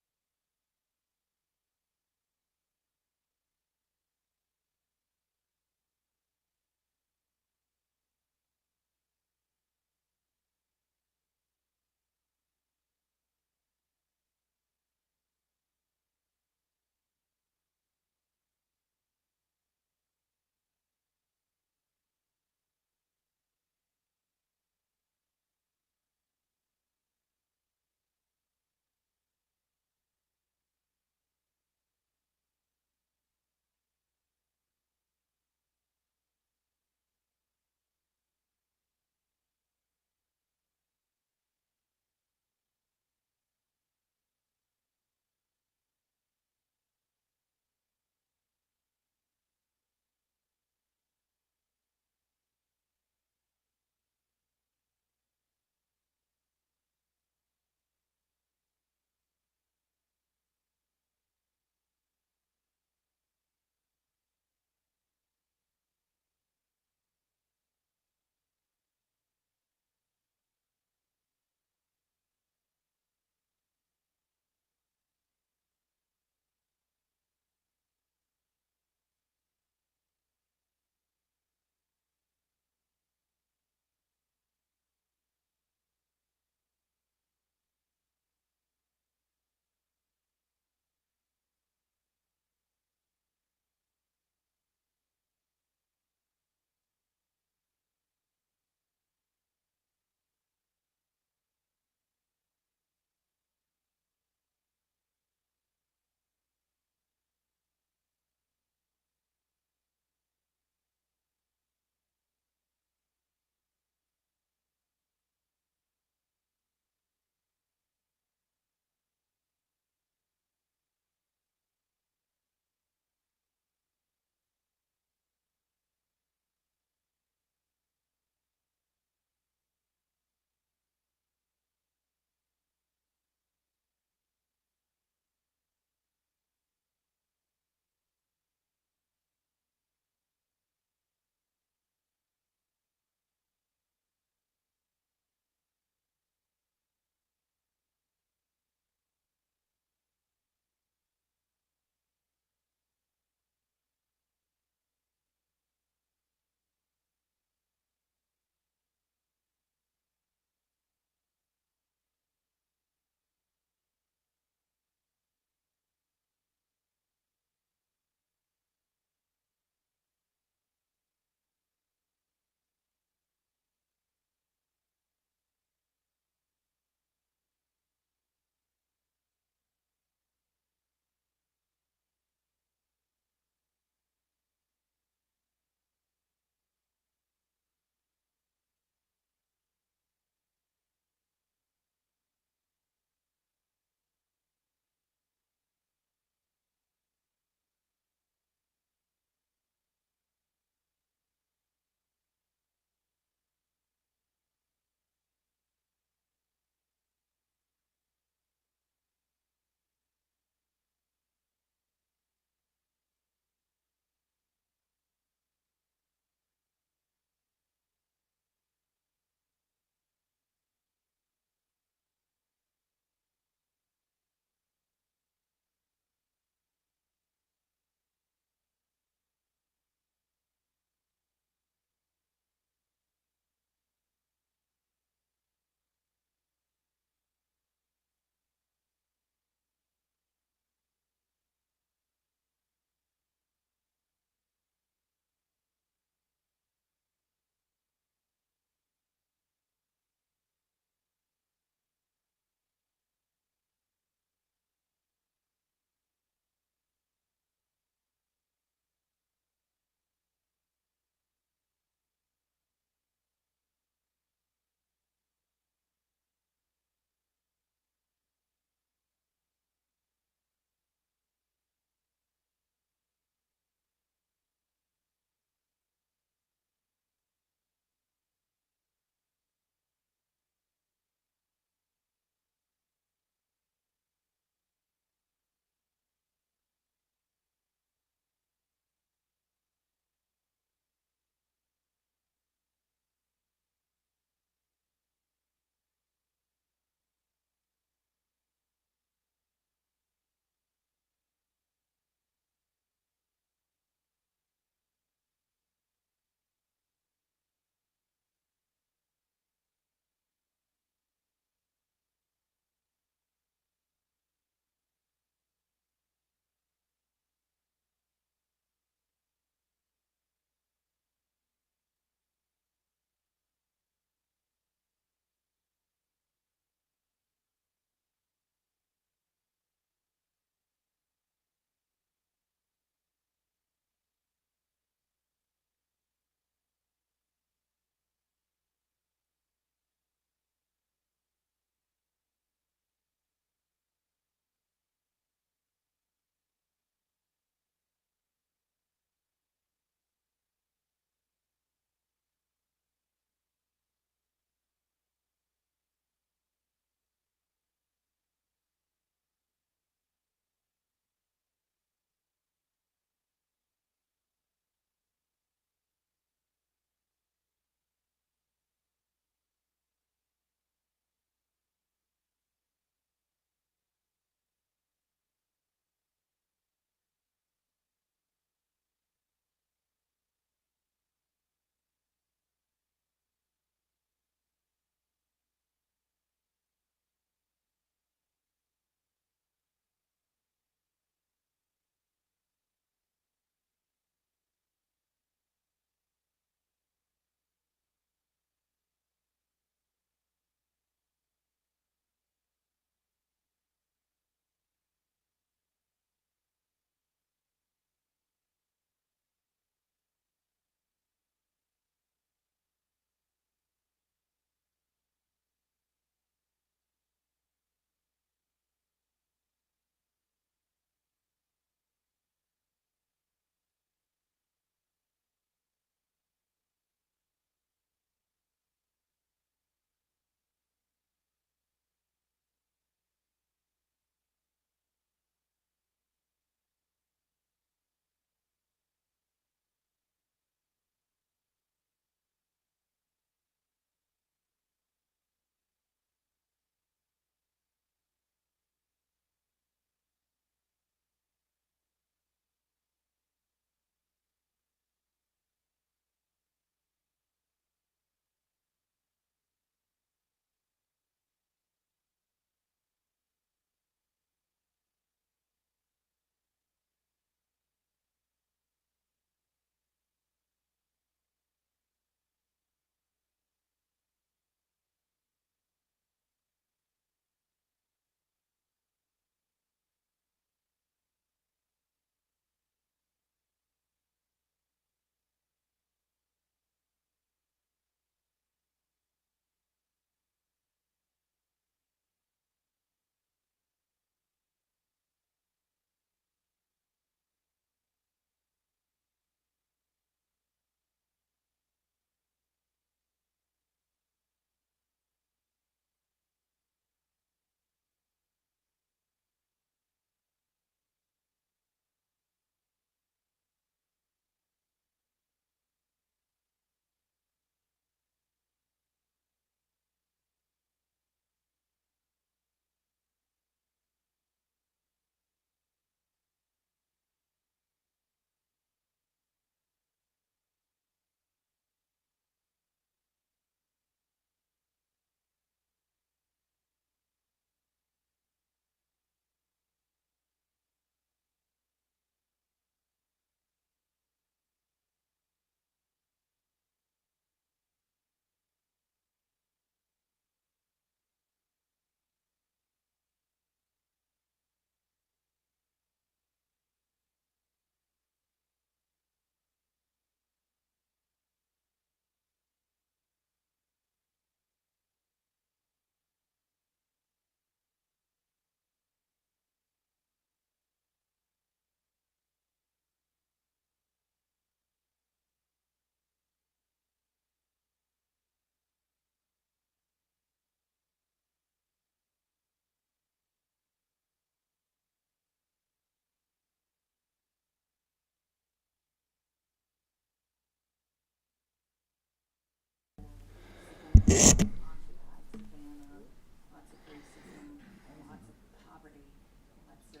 Speaker 11: of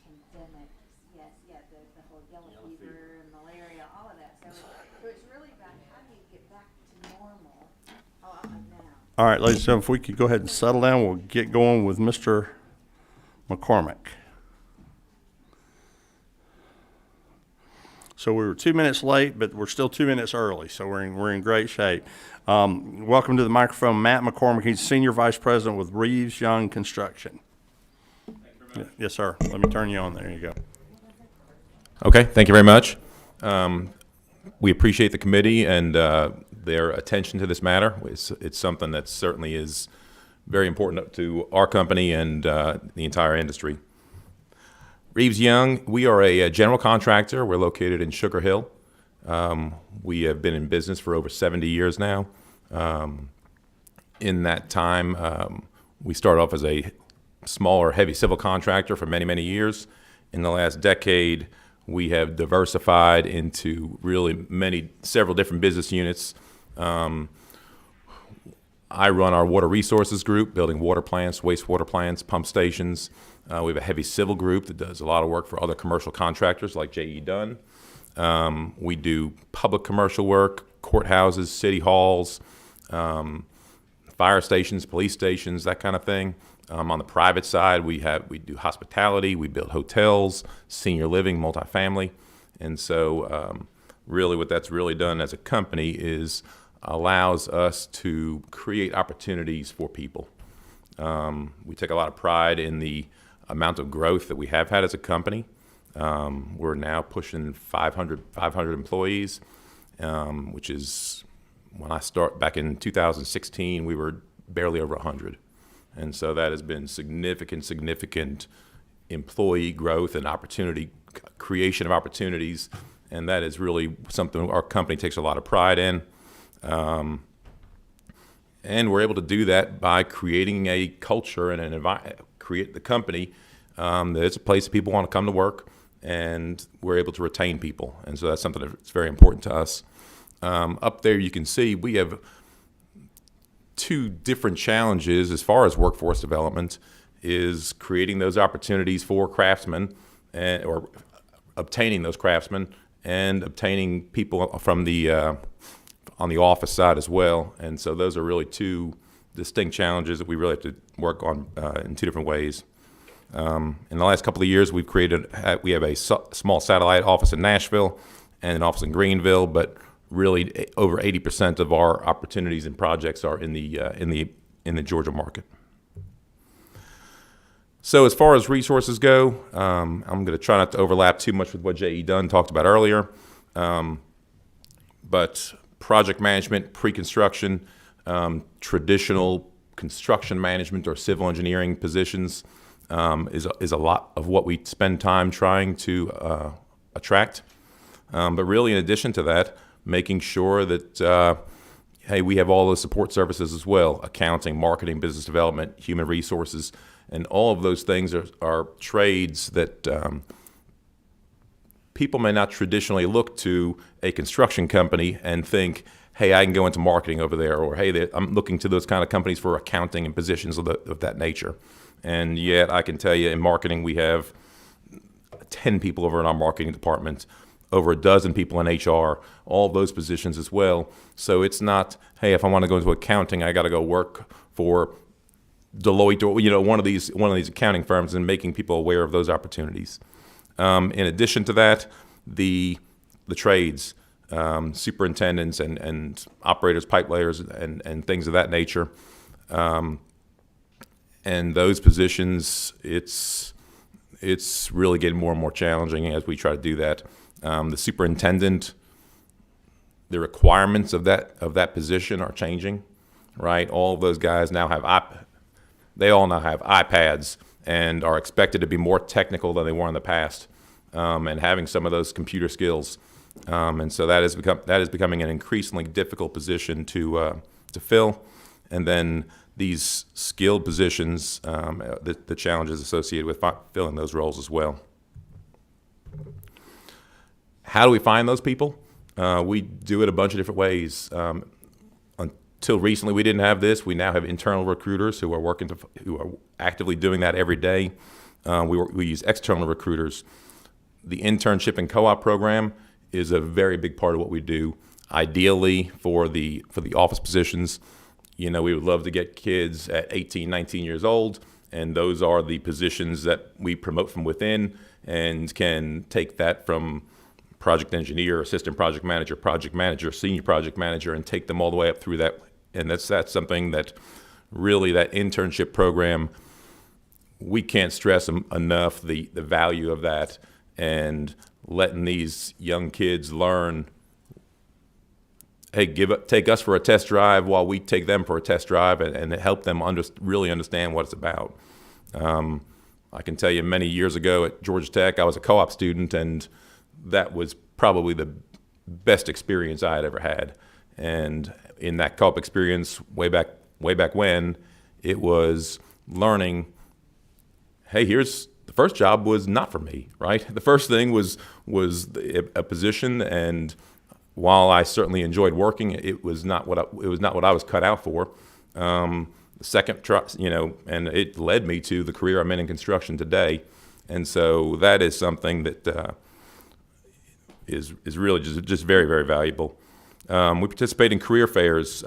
Speaker 11: pandemics. Yes, yeah, the whole yellow fever and malaria, all of that. So it's really about how do you get back to normal now.
Speaker 1: All right, ladies and gentlemen, if we could go ahead and settle down, we'll get going with Mr. McCormick. So we were 2 minutes late, but we're still 2 minutes early, so we're in great shape. Welcome to the microphone, Matt McCormick. He's Senior Vice President with Reeves Young Construction. Yes, sir. Let me turn you on. There you go.
Speaker 12: Okay, thank you very much. We appreciate the committee and their attention to this matter. It's something that certainly is very important to our company and the entire industry. Reeves Young, we are a general contractor. We're located in Sugar Hill. We have been in business for over 70 years now. In that time, we started off as a smaller, heavy civil contractor for many, many years. In the last decade, we have diversified into really several different business units. I run our water resources group, building water plants, wastewater plants, pump stations. We have a heavy civil group that does a lot of work for other commercial contractors like J.E. Dunn. We do public commercial work, courthouses, city halls, fire stations, police stations, that kind of thing. On the private side, we do hospitality, we build hotels, senior living, multifamily. And so really what that's really done as a company is allows us to create opportunities for people. We take a lot of pride in the amount of growth that we have had as a company. We're now pushing 500 employees, which is, when I start back in 2016, we were barely over 100. And so that has been significant employee growth and creation of opportunities. And that is really something our company takes a lot of pride in. And we're able to do that by creating a culture and create the company that it's a place that people want to come to work, and we're able to retain people. And so that's something that's very important to us. Up there you can see we have two different challenges as far as workforce development is creating those opportunities for craftsmen or obtaining those craftsmen and obtaining people from the on the office side as well. And so those are really two distinct challenges that we really have to work on in two different ways. In the last couple of years, we have a small satellite office in Nashville and an office in Greenville, but really over 80% of our opportunities and projects are in the Georgia market. So as far as resources go, I'm going to try not to overlap too much with what J.E. Dunn talked about earlier, but project management, pre-construction, traditional construction management or civil engineering positions is a lot of what we spend time trying to attract. But really, in addition to that, making sure that, hey, we have all the support services as well, accounting, marketing, business development, human resources, and all of those things are trades that people may not traditionally look to a construction company and think, hey, I can go into marketing over there, or hey, I'm looking to those kind of companies for accounting and positions of that nature. And yet I can tell you in marketing, we have 10 people over in our marketing department, over a dozen people in HR, all those positions as well. So it's not, hey, if I want to go into accounting, I got to go work for Deloitte or one of these accounting firms, and making people aware of those opportunities. In addition to that, the trades, superintendents and operators, pipe layers, and things of that nature. And those positions, it's really getting more and more challenging as we try to do that. The superintendent, the requirements of that position are changing, right? All of those guys now they all now have iPads and are expected to be more technical than they were in the past, and having some of those computer skills. And so that is becoming an increasingly difficult position to fill. And then these skilled positions, the challenges associated with filling those roles as well. How do we find those people? We do it a bunch of different ways. Until recently, we didn't have this. We now have internal recruiters who are actively doing that every day. we use external recruiters. The internship and co-op program is a very big part of what we do. Ideally, for the office positions, we would love to get kids at 18, 19 years old, and those are the positions that we promote from within and can take that from project engineer, assistant project manager, senior project manager, and take them all the way up through that. And that's something that really, that internship program, we can't stress enough the value of that, and letting these young kids learn, hey, take us for a test drive while we take them for a test drive, and help them really understand what it's about. I can tell you many years ago at Georgia Tech, I was a co-op student, and that was probably the best experience I had ever had. And in that co-op experience, way back when, it was learning, hey, the first job was not for me, right? The first thing was a position, and while I certainly enjoyed working, it was not what I was cut out for. The second, and it led me to the career I'm in construction today, and so that is something that is really just very, very valuable. We participate in career fairs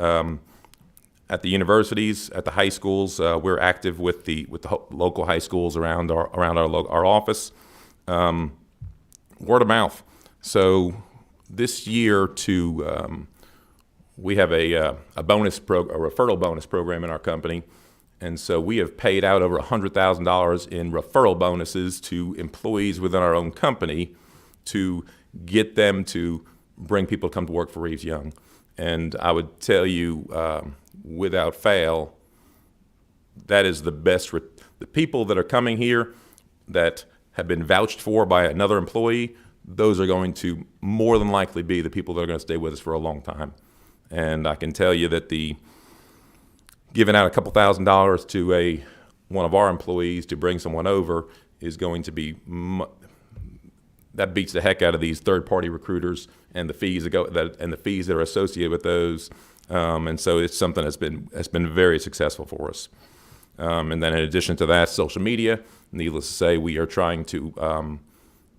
Speaker 12: at the universities, at the high schools. We're active with the local high schools around our office. Word of mouth. So this year, we have a referral bonus program in our company, and so we have paid out over $100,000 in referral bonuses to employees within our own company to get them to bring people to come to work for Reeves Young. And I would tell you, without fail, that is the best. The people that are coming here that have been vouched for by another employee, those are going to more than likely be the people that are going to stay with us for a long time. And I can tell you that giving out a couple $1,000s to one of our employees to bring someone over is going to be that beats the heck out of these third-party recruiters and the fees that are associated with those. And so it's something that's been very successful for us. And then in addition to that, social media. Needless to say, we are trying to.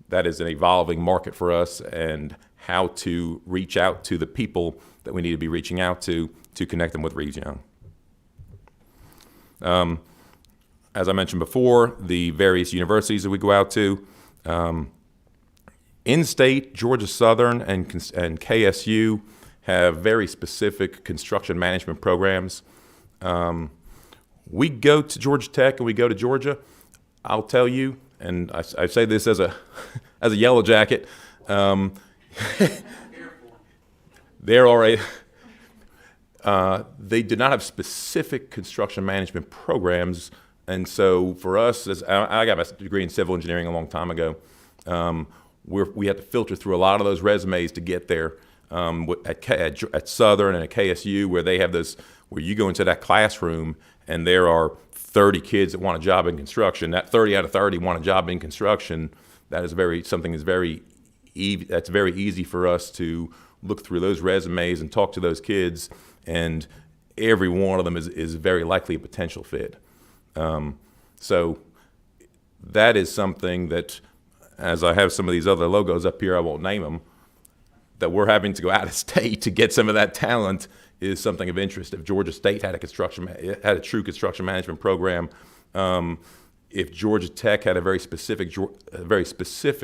Speaker 12: That is an evolving market for us, and how to reach out to the people that we need to be reaching out to connect them with Reeves Young. As I mentioned before, the various universities that we go out to. In-state, Georgia Southern and KSU have very specific construction management programs. We go to Georgia Tech and we go to Georgia. I'll tell you, and I say this as a yellow jacket, they did not have specific construction management programs, and so for us, I got my degree in civil engineering a long time ago. We had to filter through a lot of those resumes to get there. At Southern and at KSU, where they have where you go into that classroom and there are 30 kids that want a job in construction. That 30 out of 30 want a job in construction. That is very easy for us to look through those resumes and talk to those kids, and every one of them is very likely a potential fit. So that is something that, as I have some of these other logos up here, I won't name them, that we're having to go out of state to get some of that talent is something of interest. If Georgia State had a true construction management program, if Georgia Tech had a very specific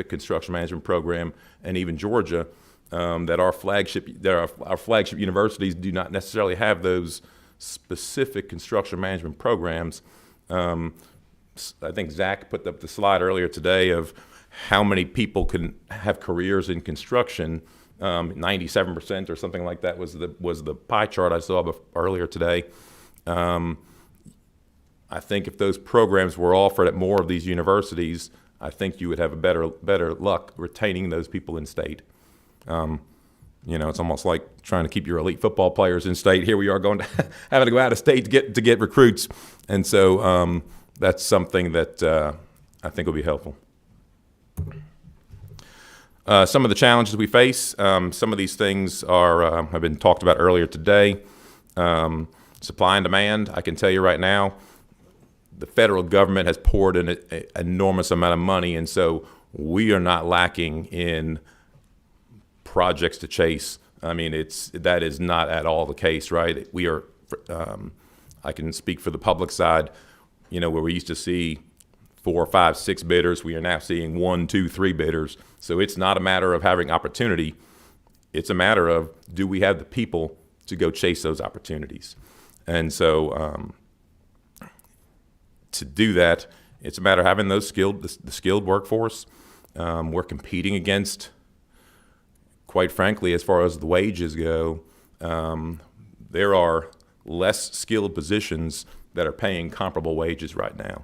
Speaker 12: construction management program, and even Georgia, that our flagship universities do not necessarily have those specific construction management programs. I think Zach put up the slide earlier today of how many people can have careers in construction. 97% or something like that was the pie chart I saw earlier today. I think if those programs were offered at more of these universities, I think you would have a better luck retaining those people in state. It's almost like trying to keep your elite football players in state. Here we are having to go out of state to get recruits, and so that's something that I think will be helpful. Some of the challenges we face, some of these things have been talked about earlier today. Supply and demand, I can tell you right now, the federal government has poured in an enormous amount of money, and so we are not lacking in projects to chase. I mean, that is not at all the case, right? We are, I can speak for the public side, you know, where we used to see 4, 5, 6 bidders, we are now seeing 1, 2, 3 bidders. So it's not a matter of having opportunity. It's a matter of, do we have the people to go chase those opportunities? And so to do that, it's a matter of having those the skilled workforce. We're competing against, quite frankly, as far as the wages go, there are less skilled positions that are paying comparable wages right now.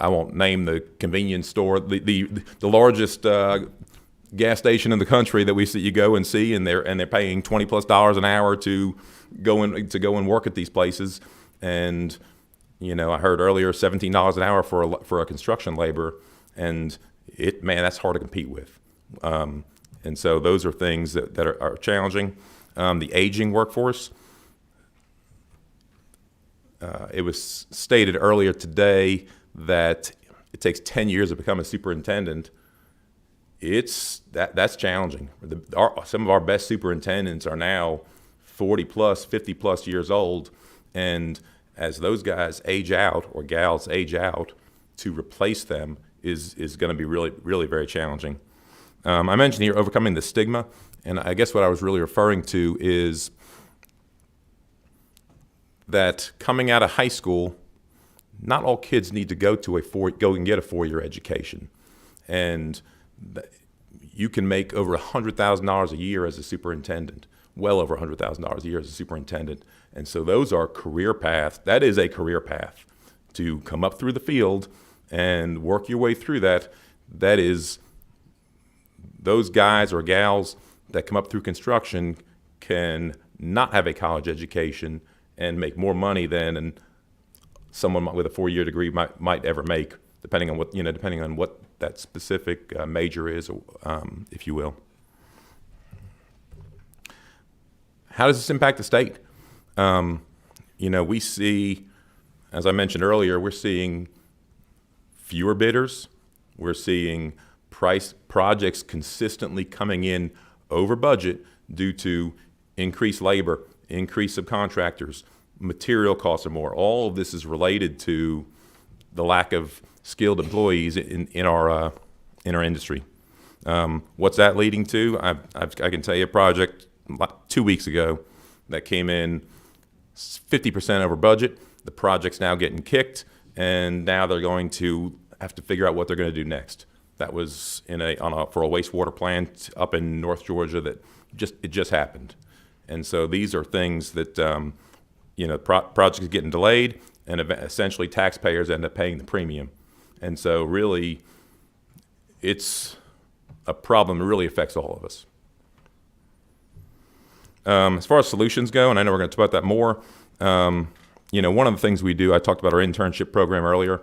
Speaker 12: I won't name the convenience store, the largest gas station in the country that you go and see, and they're paying $20+ an hour to go and work at these places. And you know, I heard earlier $17 an hour for a construction laborer, and that's hard to compete with. And so those are things that are challenging. The aging workforce. It was stated earlier today that it takes 10 years to become a superintendent. That's challenging. Some of our best superintendents are now 40+, 50+ years old, and as those guys age out or gals age out, to replace them is going to be really, really very challenging. I mentioned here overcoming the stigma, and I guess what I was really referring to is that coming out of high school, not all kids need to go and get a 4-year education. And you can make over $100,000 a year as a superintendent, well over $100,000 a year as a superintendent. And so those are career paths. That is a career path to come up through the field and work your way through that. That is, those guys or gals that come up through construction can not have a college education and make more money than someone with a 4-year degree might ever make, depending on what that specific major is, if you will. How does this impact the state? We see, as I mentioned earlier, we're seeing fewer bidders. We're seeing projects consistently coming in over budget due to increased labor, increased subcontractors, material costs are more. All of this is related to the lack of skilled employees in our industry. What's that leading to? I can tell you a project 2 weeks ago that came in 50% over budget. The project's now getting kicked, and now they're going to have to figure out what they're going to do next. That was for a wastewater plant up in North Georgia that just happened. And so these are things that projects getting delayed, and essentially taxpayers end up paying the premium. And so really, it's a problem that really affects all of us. As far as solutions go, and I know we're going to talk about that more, one of the things we do, I talked about our internship program earlier.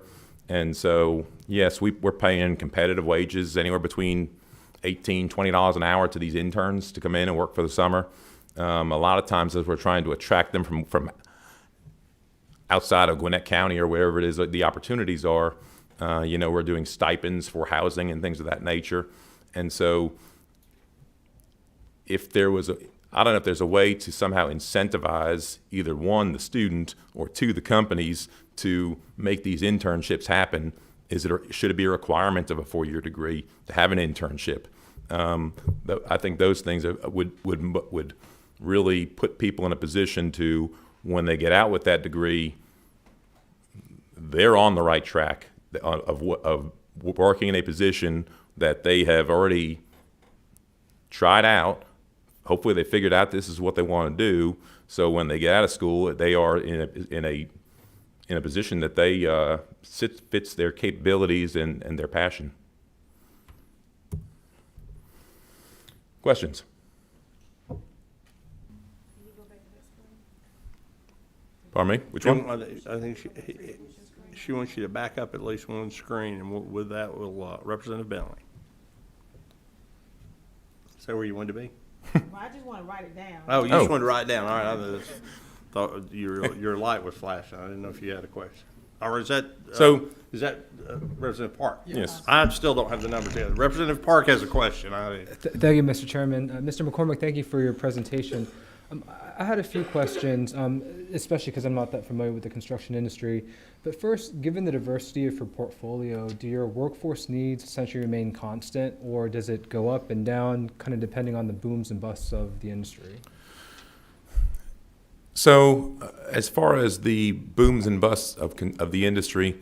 Speaker 12: And so, yes, we're paying competitive wages, anywhere between $18, $20 an hour to these interns to come in and work for the summer. A lot of times as we're trying to attract them from outside of Gwinnett County or wherever it is the opportunities are, we're doing stipends for housing and things of that nature. And so I don't know if there's a way to somehow incentivize either one, the student, or two, the companies to make these internships happen. Should it be a requirement of a 4-year degree to have an internship? I think those things would really put people in a position to, when they get out with that degree, they're on the right track of working in a position that they have already tried out. Hopefully they figured out this is what they want to do. So when they get out of school, they are in a position that they fits their capabilities and their passion. Questions? Pardon me? Which one?
Speaker 1: I think she wants you to back up at least one screen, and with that, we'll Representative Bentley. Is that where you wanted to be?
Speaker 11: Well, I just want to write it down.
Speaker 1: Oh, you just wanted to write it down. All right. Thought your light was flashing. I didn't know if you had a question. Or is that, Representative Park?
Speaker 12: Yes.
Speaker 1: I still don't have the numbers yet. Representative Park has a question.
Speaker 5: Thank you, Mr. Chairman. Mr. McCormick, thank you for your presentation. I had a few questions, especially because I'm not that familiar with the construction industry. But first, given the diversity of your portfolio, do your workforce needs essentially remain constant, or does it go up and down, kind of depending on the booms and busts of the industry?
Speaker 12: So, as far as the booms and busts of the industry,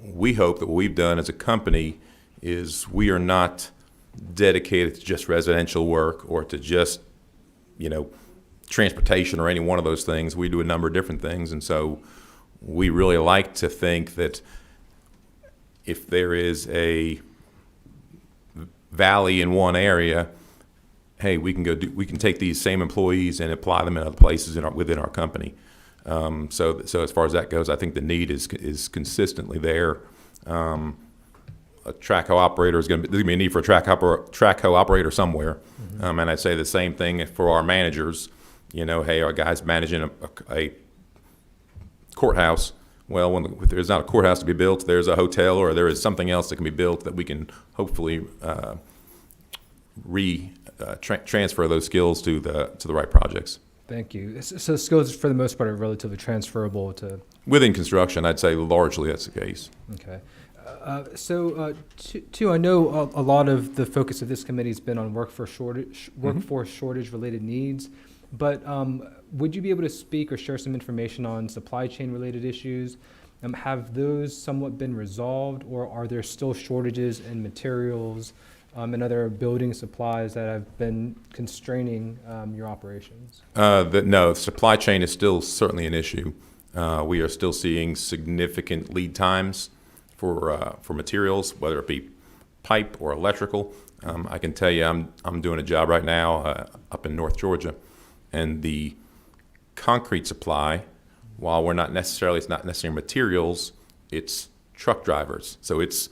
Speaker 12: we hope that what we've done as a company is we are not dedicated to just residential work or to just, transportation or any one of those things. We do a number of different things, and so we really like to think that if there is a valley in one area, hey, we can take these same employees and apply them in other places within our company. So as far as that goes, I think the need is consistently there. A track hoe operator there's going to be a need for a track hoe operator somewhere. Mm-hmm. And I'd say the same thing for our managers. Hey, our guy's managing a courthouse. Well, if there's not a courthouse to be built, there's a hotel or there is something else that can be built that we can hopefully transfer those skills to the right projects.
Speaker 5: Thank you. So skills, for the most part, are relatively transferable to...
Speaker 12: Within construction, I'd say largely that's the case.
Speaker 5: Okay. Two, I know a lot of the focus of this committee has been on workforce shortage related needs, but would you be able to speak or share some information on supply chain related issues? Have those somewhat been resolved, or are there still shortages in materials and other building supplies that have been constraining your operations?
Speaker 12: No, supply chain is still certainly an issue. We are still seeing significant lead times for materials, whether it be pipe or electrical. I can tell you, I'm doing a job right now up in North Georgia, and the concrete supply, while it's not necessarily materials, it's truck drivers. So it's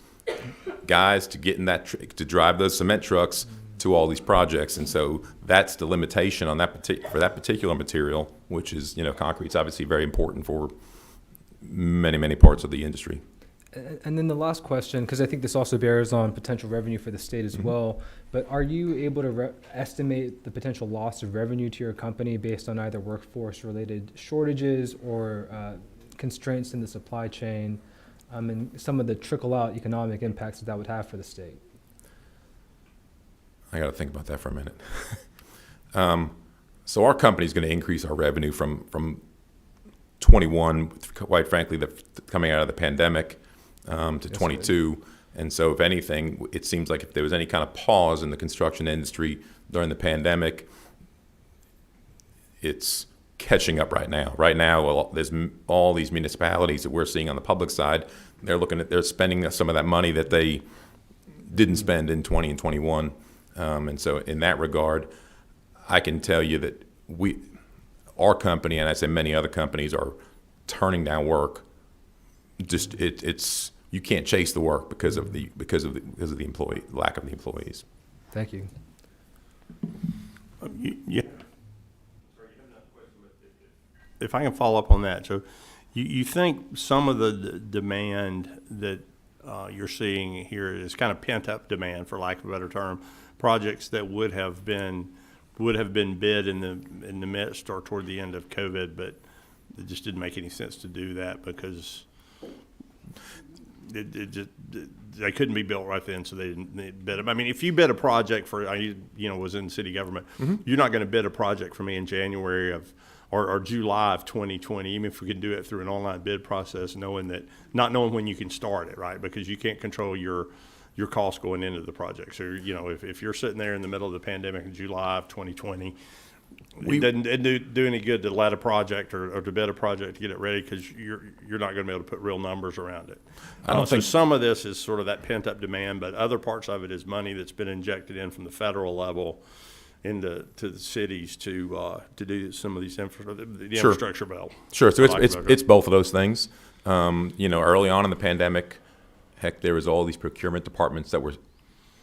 Speaker 12: guys to get in to drive those cement trucks to all these projects, and so that's the limitation on for that particular material, which is concrete's obviously very important for many parts of the industry.
Speaker 5: And then the last question, because I think this also bears on potential revenue for the state as well, but are you able to estimate the potential loss of revenue to your company based on either workforce-related shortages or constraints in the supply chain, and some of the trickle-out economic impacts that would have for the state?
Speaker 12: I got to think about that for a minute. So our company is going to increase our revenue from 21, quite frankly, coming out of the pandemic, to 22. And so if anything, it seems like if there was any kind of pause in the construction industry during the pandemic, it's catching up right now. Right now, there's all these municipalities that we're seeing on the public side. They're spending some of that money that they didn't spend in 20 and 21. And so in that regard, I can tell you that our company, and I say many other companies, are turning down work. You can't chase the work because of the lack of the employees.
Speaker 5: Thank you.
Speaker 1: Yeah. If I can follow up on that, so you think some of the demand that you're seeing here is kind of pent up demand, for lack of a better term, projects that would have been bid in the midst or toward the end of COVID, but it just didn't make any sense to do that because they couldn't be built right then, so they didn't bid them. I mean, if you bid a project for, was in city government, you're not going to bid a project for me in January or July of 2020, even if we can do it through an online bid process, not knowing when you can start it, right? Because you can't control your costs going into the project. So, if you're sitting there in the middle of the pandemic in July of 2020, it doesn't do any good to let a project or to bid a project to get it ready, because you're not going to be able to put real numbers around it.
Speaker 12: I don't think
Speaker 1: some of this is sort of that pent up demand, but other parts of it is money that's been injected in from the federal level to the cities to do some of these infrastructure bill.
Speaker 12: Sure. So it's both of those things. Early on in the pandemic, heck, there was all these procurement departments that were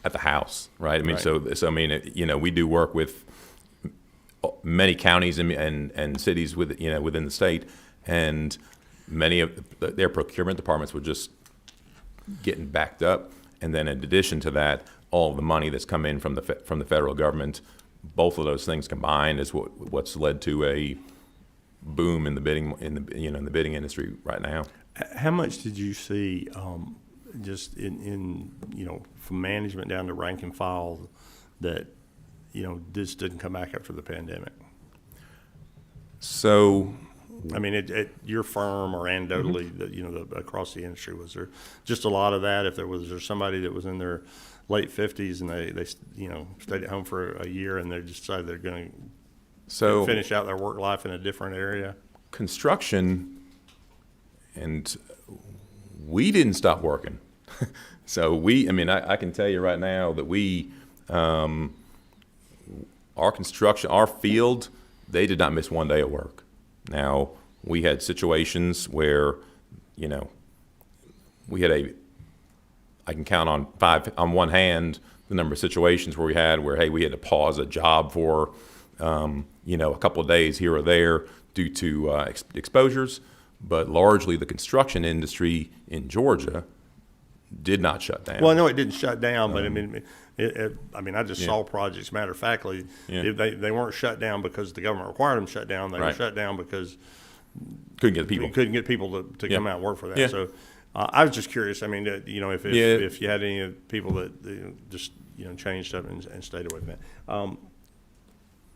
Speaker 12: at the house, right? I mean, right. So we do work with many counties and cities within the state, and many of their procurement departments were just getting backed up. And then in addition to that, all of the money that's come in from the federal government, both of those things combined is what's led to a boom in the bidding in the bidding industry right now.
Speaker 1: How much did you see just in from management down to rank and file that this didn't come back after the pandemic?
Speaker 12: So,
Speaker 1: I mean, at your firm or anecdotally, across the industry, was there just a lot of that? If there was somebody that was in their late 50s and they stayed at home for a year and they just decided they're going to finish out their work life in a different area?
Speaker 12: Construction, and we didn't stop working. So I can tell you right now that our construction, our field, they did not miss one day of work. Now, we had situations where, we had I can count on one hand the number of situations where we had to pause a job for, a couple of days here or there due to exposures. But largely the construction industry in Georgia did not shut down.
Speaker 1: Well, I know it didn't shut down, but I just saw projects. Matter of factly, they weren't shut down because the government required them shut down. They were shut down because
Speaker 12: couldn't get people
Speaker 1: to come out and work for that.
Speaker 12: Yeah.
Speaker 1: So I was just curious. I mean, if you had any people that just changed up and stayed away from that.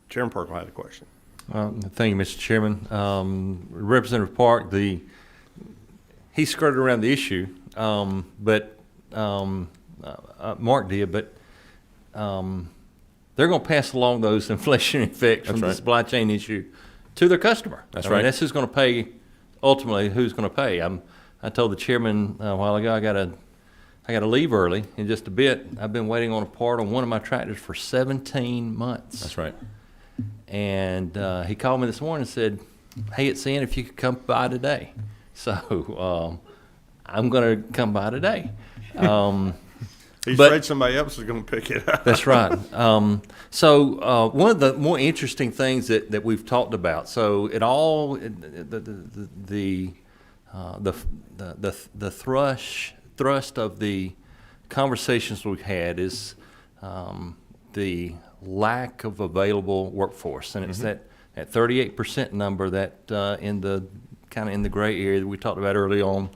Speaker 1: Chairman Perkle had a question.
Speaker 4: Thank you, Mr. Chairman. Representative Park, he skirted around the issue, but Mark did, but they're going to pass along those inflation effects from the supply chain issue to their customer.
Speaker 12: That's
Speaker 4: I
Speaker 12: right.
Speaker 4: mean, that's who's going to pay, ultimately, who's going to pay. I told the chairman a while ago I got to leave early in just a bit. I've been waiting on a part on one of my tractors for 17 months.
Speaker 12: That's right.
Speaker 4: And he called me this morning and said, hey, it's in if you could come by today. So I'm going to come by today.
Speaker 1: He's afraid somebody else is going to pick it up.
Speaker 4: That's right. So one of the more interesting things that we've talked about, so it all, the thrust of the conversations we've had is the lack of available workforce, and it's that 38% number that in the gray area that we talked about early on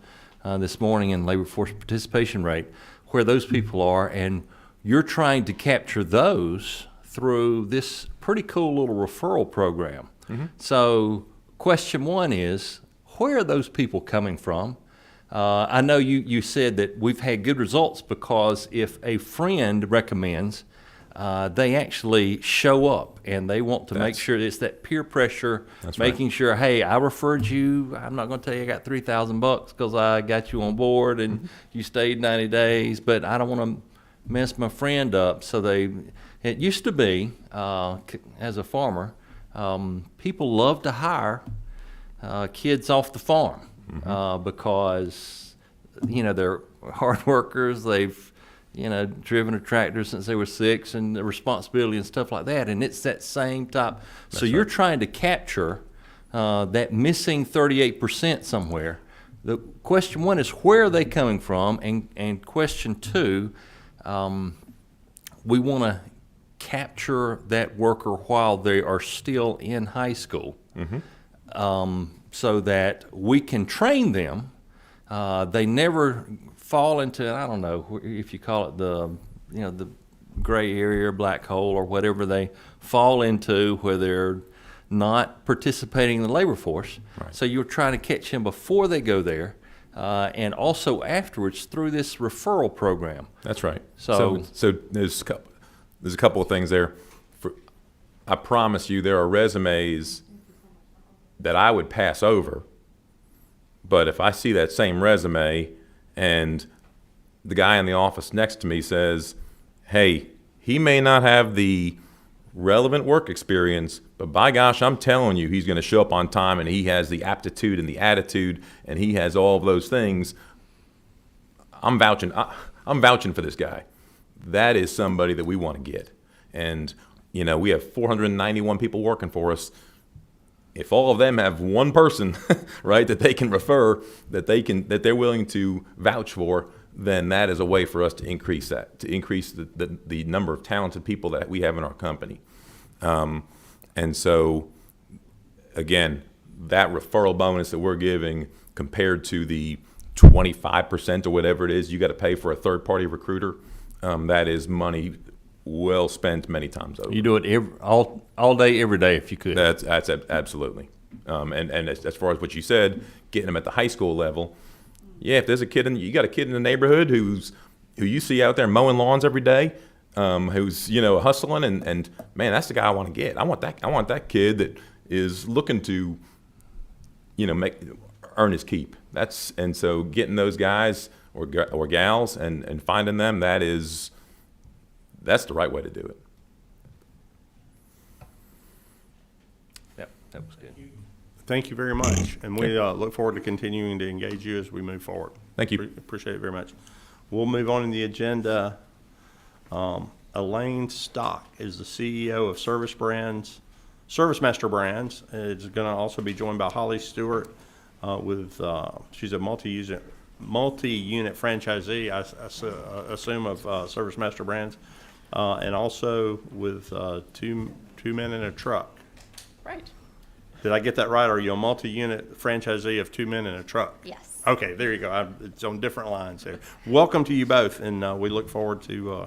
Speaker 4: this morning in labor force participation rate, where those people are, and you're trying to capture those through this pretty cool little referral program. So question one is, where are those people coming from? I know you said that we've had good results because if a friend recommends, they actually show up and they want to make sure it's that peer pressure, making sure, hey, I referred you. I'm not going to tell you I got $3,000 because I got you on board and you stayed 90 days, but I don't want to mess my friend up. So it used to be, as a farmer, people love to hire kids off the farm because, they're hard workers. They've driven a tractor since they were 6 and the responsibility and stuff like that. And it's that same type. So you're trying to capture that missing 38% somewhere. The question one is, where are they coming from? And question two, we want to capture that worker while they are still in high school so that we can train them. They never fall into, I don't know if you call it the gray area or black hole or whatever they fall into where they're not participating in the labor force. Right. So you're trying to catch them before they go there and also afterwards through this referral program.
Speaker 12: That's right.
Speaker 4: So
Speaker 12: there's a couple of things there. I promise you there are resumes that I would pass over, but if I see that same resume and the guy in the office next to me says, hey, he may not have the relevant work experience, but by gosh, I'm telling you, he's going to show up on time and he has the aptitude and the attitude and he has all of those things. I'm vouching for this guy. That is somebody that we want to get. And You know, we have 491 people working for us. If all of them have one person, right, that they can refer, that they're willing to vouch for, then that is a way for us to increase the number of talented people that we have in our company. And so, again, that referral bonus that we're giving compared to the 25% or whatever it is you got to pay for a third-party recruiter, that is money well spent many times over.
Speaker 4: You do it all day, every day, if you could.
Speaker 12: That's absolutely. And as far as what you said, getting them at the high school level, yeah, if there's a kid you got a kid in the neighborhood who you see out there mowing lawns every day, who's, you know, hustling, and man, that's the guy I want to get. I want that kid that is looking to, you know, earn his keep. And so getting those guys or gals and finding them, that's the right way to do it.
Speaker 4: Yep, that was good.
Speaker 1: Thank you very much, and we look forward to continuing to engage you as we move forward.
Speaker 12: Thank you.
Speaker 1: Appreciate it very much. We'll move on in the agenda. Elaine Stock is the CEO of ServiceMaster Brands. Is going to also be joined by Holly Stewart she's a multi-unit franchisee, I assume, of ServiceMaster Brands, and also with two men in a truck.
Speaker 13: Right.
Speaker 1: Did I get that right? Are you a multi-unit franchisee of 2 men in a truck?
Speaker 13: Yes.
Speaker 1: Okay, there you go. It's on different lines there. Welcome to you both, and we look forward to.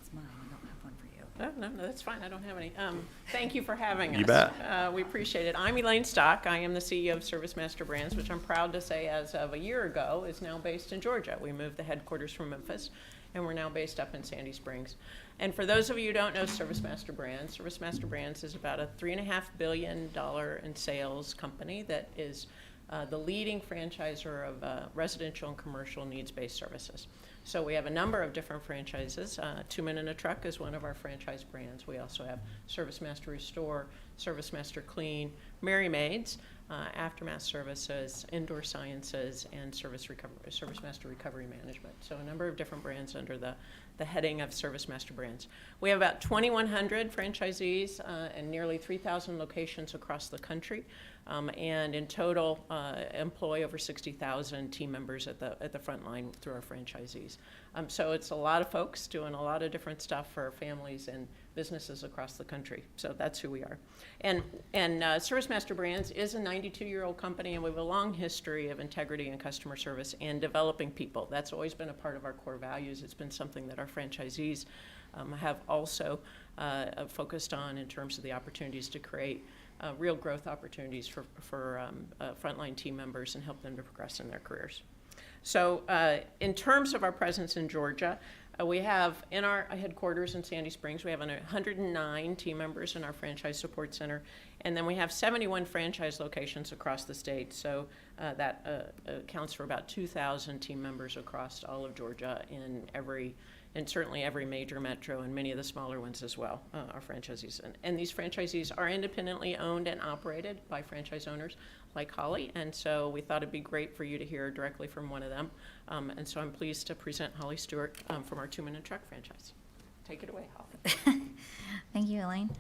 Speaker 11: It's mine. I don't have one for you.
Speaker 13: No, that's fine. I don't have any. Thank you for having us.
Speaker 1: You bet.
Speaker 13: We appreciate it. I'm Elaine Stock. I am the CEO of ServiceMaster Brands, which I'm proud to say as of a year ago is now based in Georgia. We moved the headquarters from Memphis, and we're now based up in Sandy Springs. And for those of you who don't know ServiceMaster Brands is about a $3.5 billion in sales company that is the leading franchisor of residential and commercial needs-based services. So we have a number of different franchises. 2 Men in a Truck is one of our franchise brands. We also have ServiceMaster Restore, ServiceMaster Clean, Merry Maids, Aftermath Services, Indoor Sciences, and ServiceMaster Recovery Management. So a number of different brands under the heading of ServiceMaster Brands. We have about 2,100 franchisees and nearly 3,000 locations across the country, and in total employ over 60,000 team members at the front line through our franchisees. So it's a lot of folks doing a lot of different stuff for families and businesses across the country. So that's who we are. And ServiceMaster Brands is a 92-year-old company, and we have a long history of integrity and customer service and developing people. That's always been a part of our core values. It's been something that our franchisees have also focused on in terms of the opportunities to create real growth opportunities for frontline team members and help them to progress in their careers. So in terms of our presence in Georgia, we have in our headquarters in Sandy Springs, we have 109 team members in our franchise support center, and then we have 71 franchise locations across the state. So that accounts for about 2,000 team members across all of Georgia in certainly every major metro and many of the smaller ones as well, our franchisees. And these franchisees are independently owned and operated by franchise owners like Holly, and so we thought it'd be great for you to hear directly from one of them. And so I'm pleased to present Holly Stewart from our 2 Men in a Truck franchise. Take it away, Holly.
Speaker 11: Thank you, Elaine.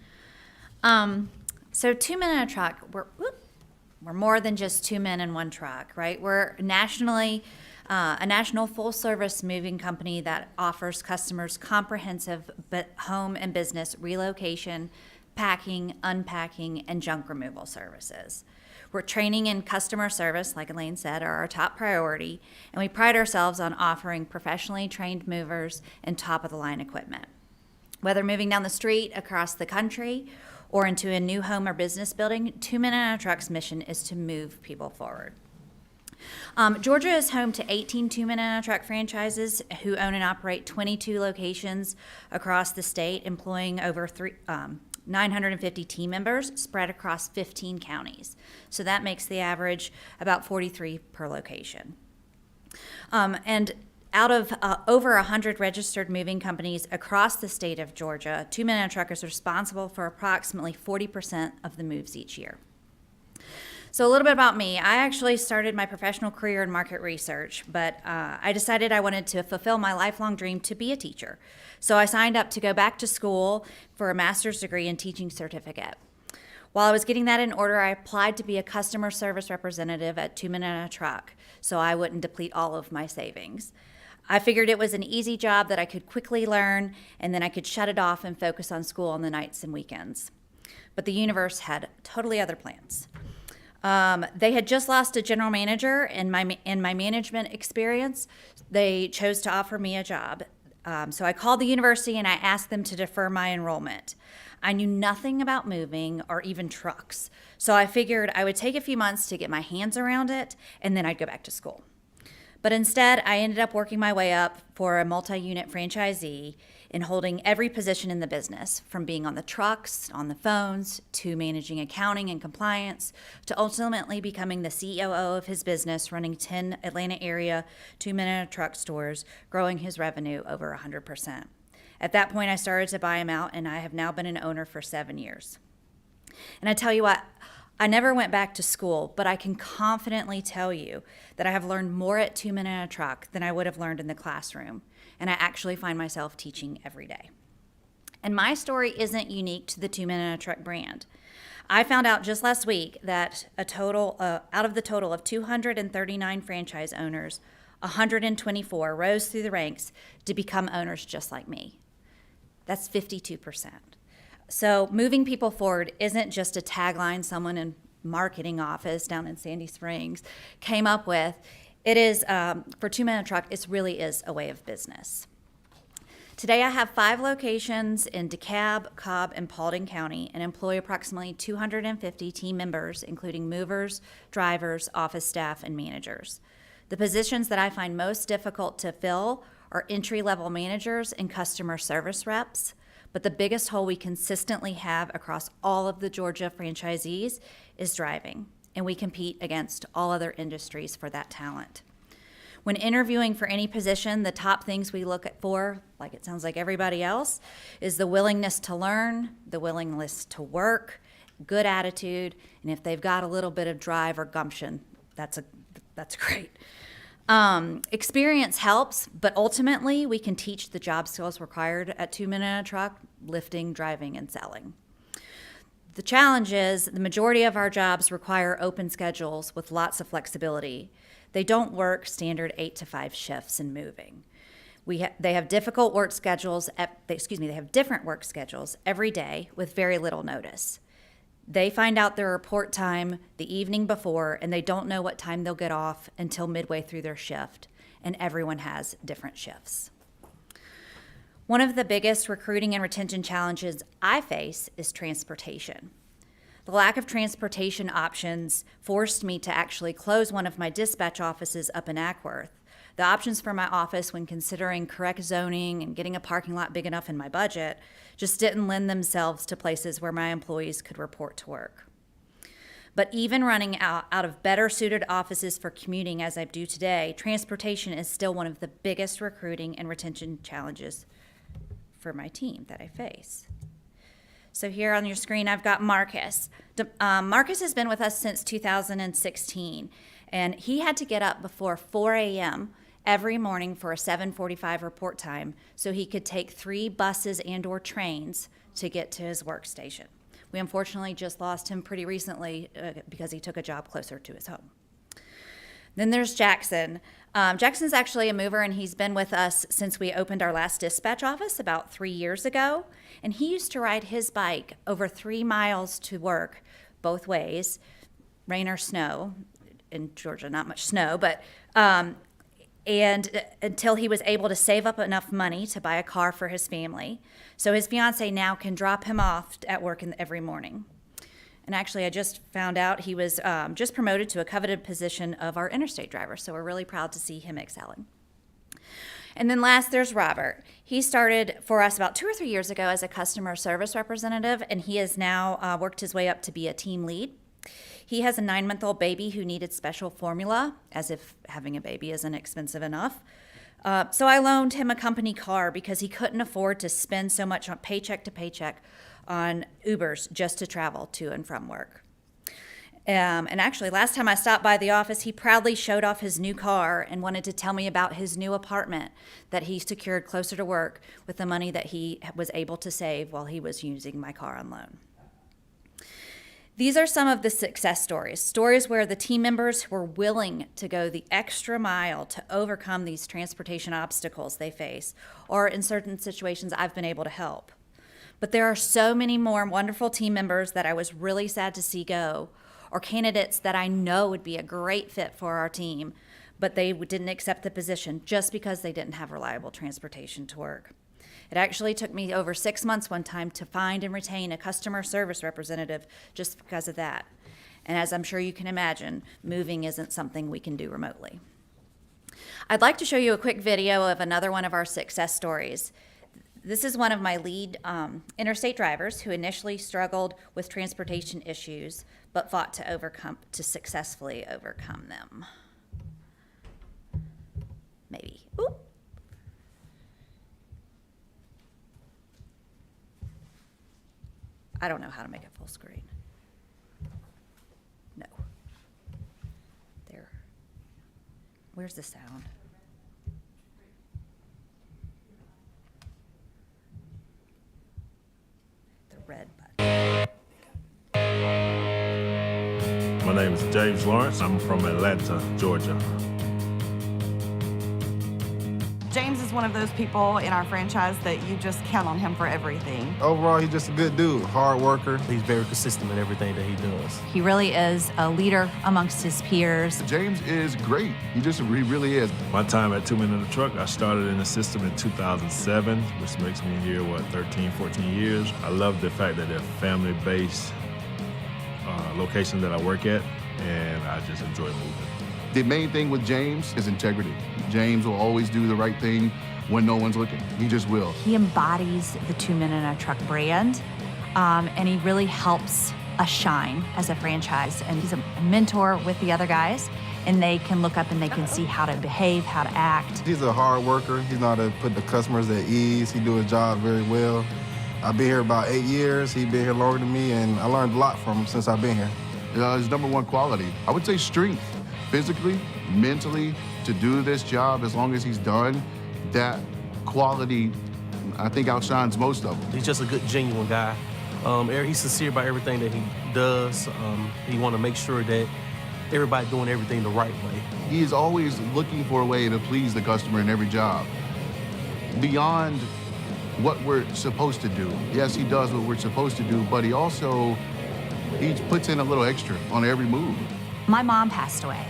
Speaker 11: So 2 Men in a Truck, we're more than just 2 men in one truck, right? We're nationally a national full-service moving company that offers customers comprehensive home and business relocation, packing, unpacking, and junk removal services. We're training and customer service, like Elaine said, are our top priority, and we pride ourselves on offering professionally trained movers and top-of-the-line equipment. Whether moving down the street, across the country, or into a new home or business building, 2 Men in a Truck's mission is to move people forward. Georgia is home to 18 2 Men in a Truck franchises who own and operate 22 locations across the state, employing over 950 team members spread across 15 counties. So that makes the average about 43 per location. And out of over 100 registered moving companies across the state of Georgia, 2 Men in a Truck is responsible for approximately 40% of the moves each year. So a little bit about me. I actually started my professional career in market research, but I decided I wanted to fulfill my lifelong dream to be a teacher. So I signed up to go back to school for a master's degree in teaching certificate. While I was getting that in order, I applied to be a customer service representative at 2 Men and a Truck, so I wouldn't deplete all of my savings. I figured it was an easy job that I could quickly learn, and then I could shut it off and focus on school on the nights and weekends. But the universe had totally other plans. They had just lost a general manager in my management experience. They chose to offer me a job. So I called the university and I asked them to defer my enrollment. I knew nothing about moving or even trucks. So I figured I would take a few months to get my hands around it and then I'd go back to school. But instead, I ended up working my way up for a multi-unit franchisee in holding every position in the business, from being on the trucks, on the phones, to managing accounting and compliance, to ultimately becoming the COO of his business, running 10 Atlanta area 2 Men and a Truck stores, growing his revenue over 100%. At that point, I started to buy him out, and I have now been an owner for 7 years. And I tell you what, I never went back to school, but I can confidently tell you that I have learned more at 2 Men and a Truck than I would have learned in the classroom, and I actually find myself teaching every day. And my story isn't unique to the 2 Men and a Truck brand. I found out just last week that out of the total of 239 franchise owners, 124 rose through the ranks to become owners just like me. That's 52%. So moving people forward isn't just a tagline someone in marketing office down in Sandy Springs came up with. It is, for 2 Men and a Truck, it really is a way of business. Today I have 5 locations in DeKalb, Cobb, and Paulding County and employ approximately 250 team members, including movers, drivers, office staff, and managers. The positions that I find most difficult to fill are entry-level managers and customer service reps, but the biggest hole we consistently have across all of the Georgia franchisees is driving, and we compete against all other industries for that talent. When interviewing for any position, the top things we look at for, like it sounds like everybody else, is the willingness to learn, the willingness to work, good attitude, and if they've got a little bit of drive or gumption, that's great. Experience helps, but ultimately we can teach the job skills required at 2 Men and a Truck, lifting, driving, and selling. The challenge is the majority of our jobs require open schedules with lots of flexibility. They don't work standard 8 to 5 shifts in moving. They have difficult work schedules. They have different work schedules every day with very little notice. They find out their report time the evening before, and they don't know what time they'll get off until midway through their shift, and everyone has different shifts. One of the biggest recruiting and retention challenges I face is transportation. The lack of transportation options forced me to actually close one of my dispatch offices up in Ackworth. The options for my office when considering correct zoning and getting a parking lot big enough in my budget just didn't lend themselves to places where my employees could report to work. But even running out of better suited offices for commuting as I do today, transportation is still one of the biggest recruiting and retention challenges for my team that I face. So here on your screen, I've got Marcus. Marcus has been with us since 2016, and he had to get up before 4 a.m. every morning for a 7:45 report time so he could take 3 buses and or trains to get to his workstation. We unfortunately just lost him pretty recently because he took a job closer to his home. Then there's Jackson. Jackson's actually a mover, and he's been with us since we opened our last dispatch office about 3 years ago. And he used to ride his bike over 3 miles to work both ways, rain or snow. In Georgia, not much snow, but and until he was able to save up enough money to buy a car for his family. So his fiance now can drop him off at work every morning. And actually, I just found out he was just promoted to a coveted position of our interstate driver, so we're really proud to see him excelling. And then last, there's Robert. He started for us about 2 or 3 years ago as a customer service representative, and he has now worked his way up to be a team lead. He has a 9-month-old baby who needed special formula, as if having a baby isn't expensive enough. So I loaned him a company car because he couldn't afford to spend so much on paycheck to paycheck on Ubers just to travel to and from work. And actually, last time I stopped by the office, he proudly showed off his new car and wanted to tell me about his new apartment that he secured closer to work with the money that he was able to save while he was using my car on loan. These are some of the success stories where the team members were willing to go the extra mile to overcome these transportation obstacles they face, or in certain situations I've been able to help. But there are so many more wonderful team members that I was really sad to see go, or candidates that I know would be a great fit for our team, but they didn't accept the position just because they didn't have reliable transportation to work. It actually took me over 6 months one time to find and retain a customer service representative just because of that. And as I'm sure you can imagine, moving isn't something we can do remotely. I'd like to show you a quick video of another one of our success stories. This is one of my lead interstate drivers who initially struggled with transportation issues, but fought to successfully overcome them. Maybe. Ooh. I don't know how to make it full screen. No. There. Where's the sound? The red button.
Speaker 14: My name is James Lawrence. I'm from Atlanta, Georgia.
Speaker 15: James is one of those people in our franchise that you just count on him for everything.
Speaker 16: Overall, he's just a good dude, hard worker. He's very consistent in everything that he does.
Speaker 11: He really is a leader amongst his peers.
Speaker 16: James is great. He really is.
Speaker 14: My time at 2 Men in the Truck, I started in the system in 2007, which makes me here, 13, 14 years. I love the fact that they're family-based location that I work at, and I just enjoy moving.
Speaker 16: The main thing with James is integrity. James will always do the right thing when no one's looking. He just will.
Speaker 11: He embodies the 2 Men in a Truck brand, and he really helps us shine as a franchise. And he's a mentor with the other guys, and they can look up and they can see how to behave, how to act.
Speaker 16: He's a hard worker. He's not to put the customers at ease. He do his job very well. I've been here about 8 years. He's been here longer than me, and I learned a lot from him since I've been here. His number one quality, I would say strength. Physically, mentally, to do this job as long as he's done, that quality, I think, outshines most of them.
Speaker 17: He's just a good, genuine guy. He's sincere about everything that he does. He want to make sure that everybody doing everything the right way.
Speaker 16: He is always looking for a way to please the customer in every job. Beyond what we're supposed to do. Yes, he does what we're supposed to do, but he puts in a little extra on every move.
Speaker 11: My mom passed away,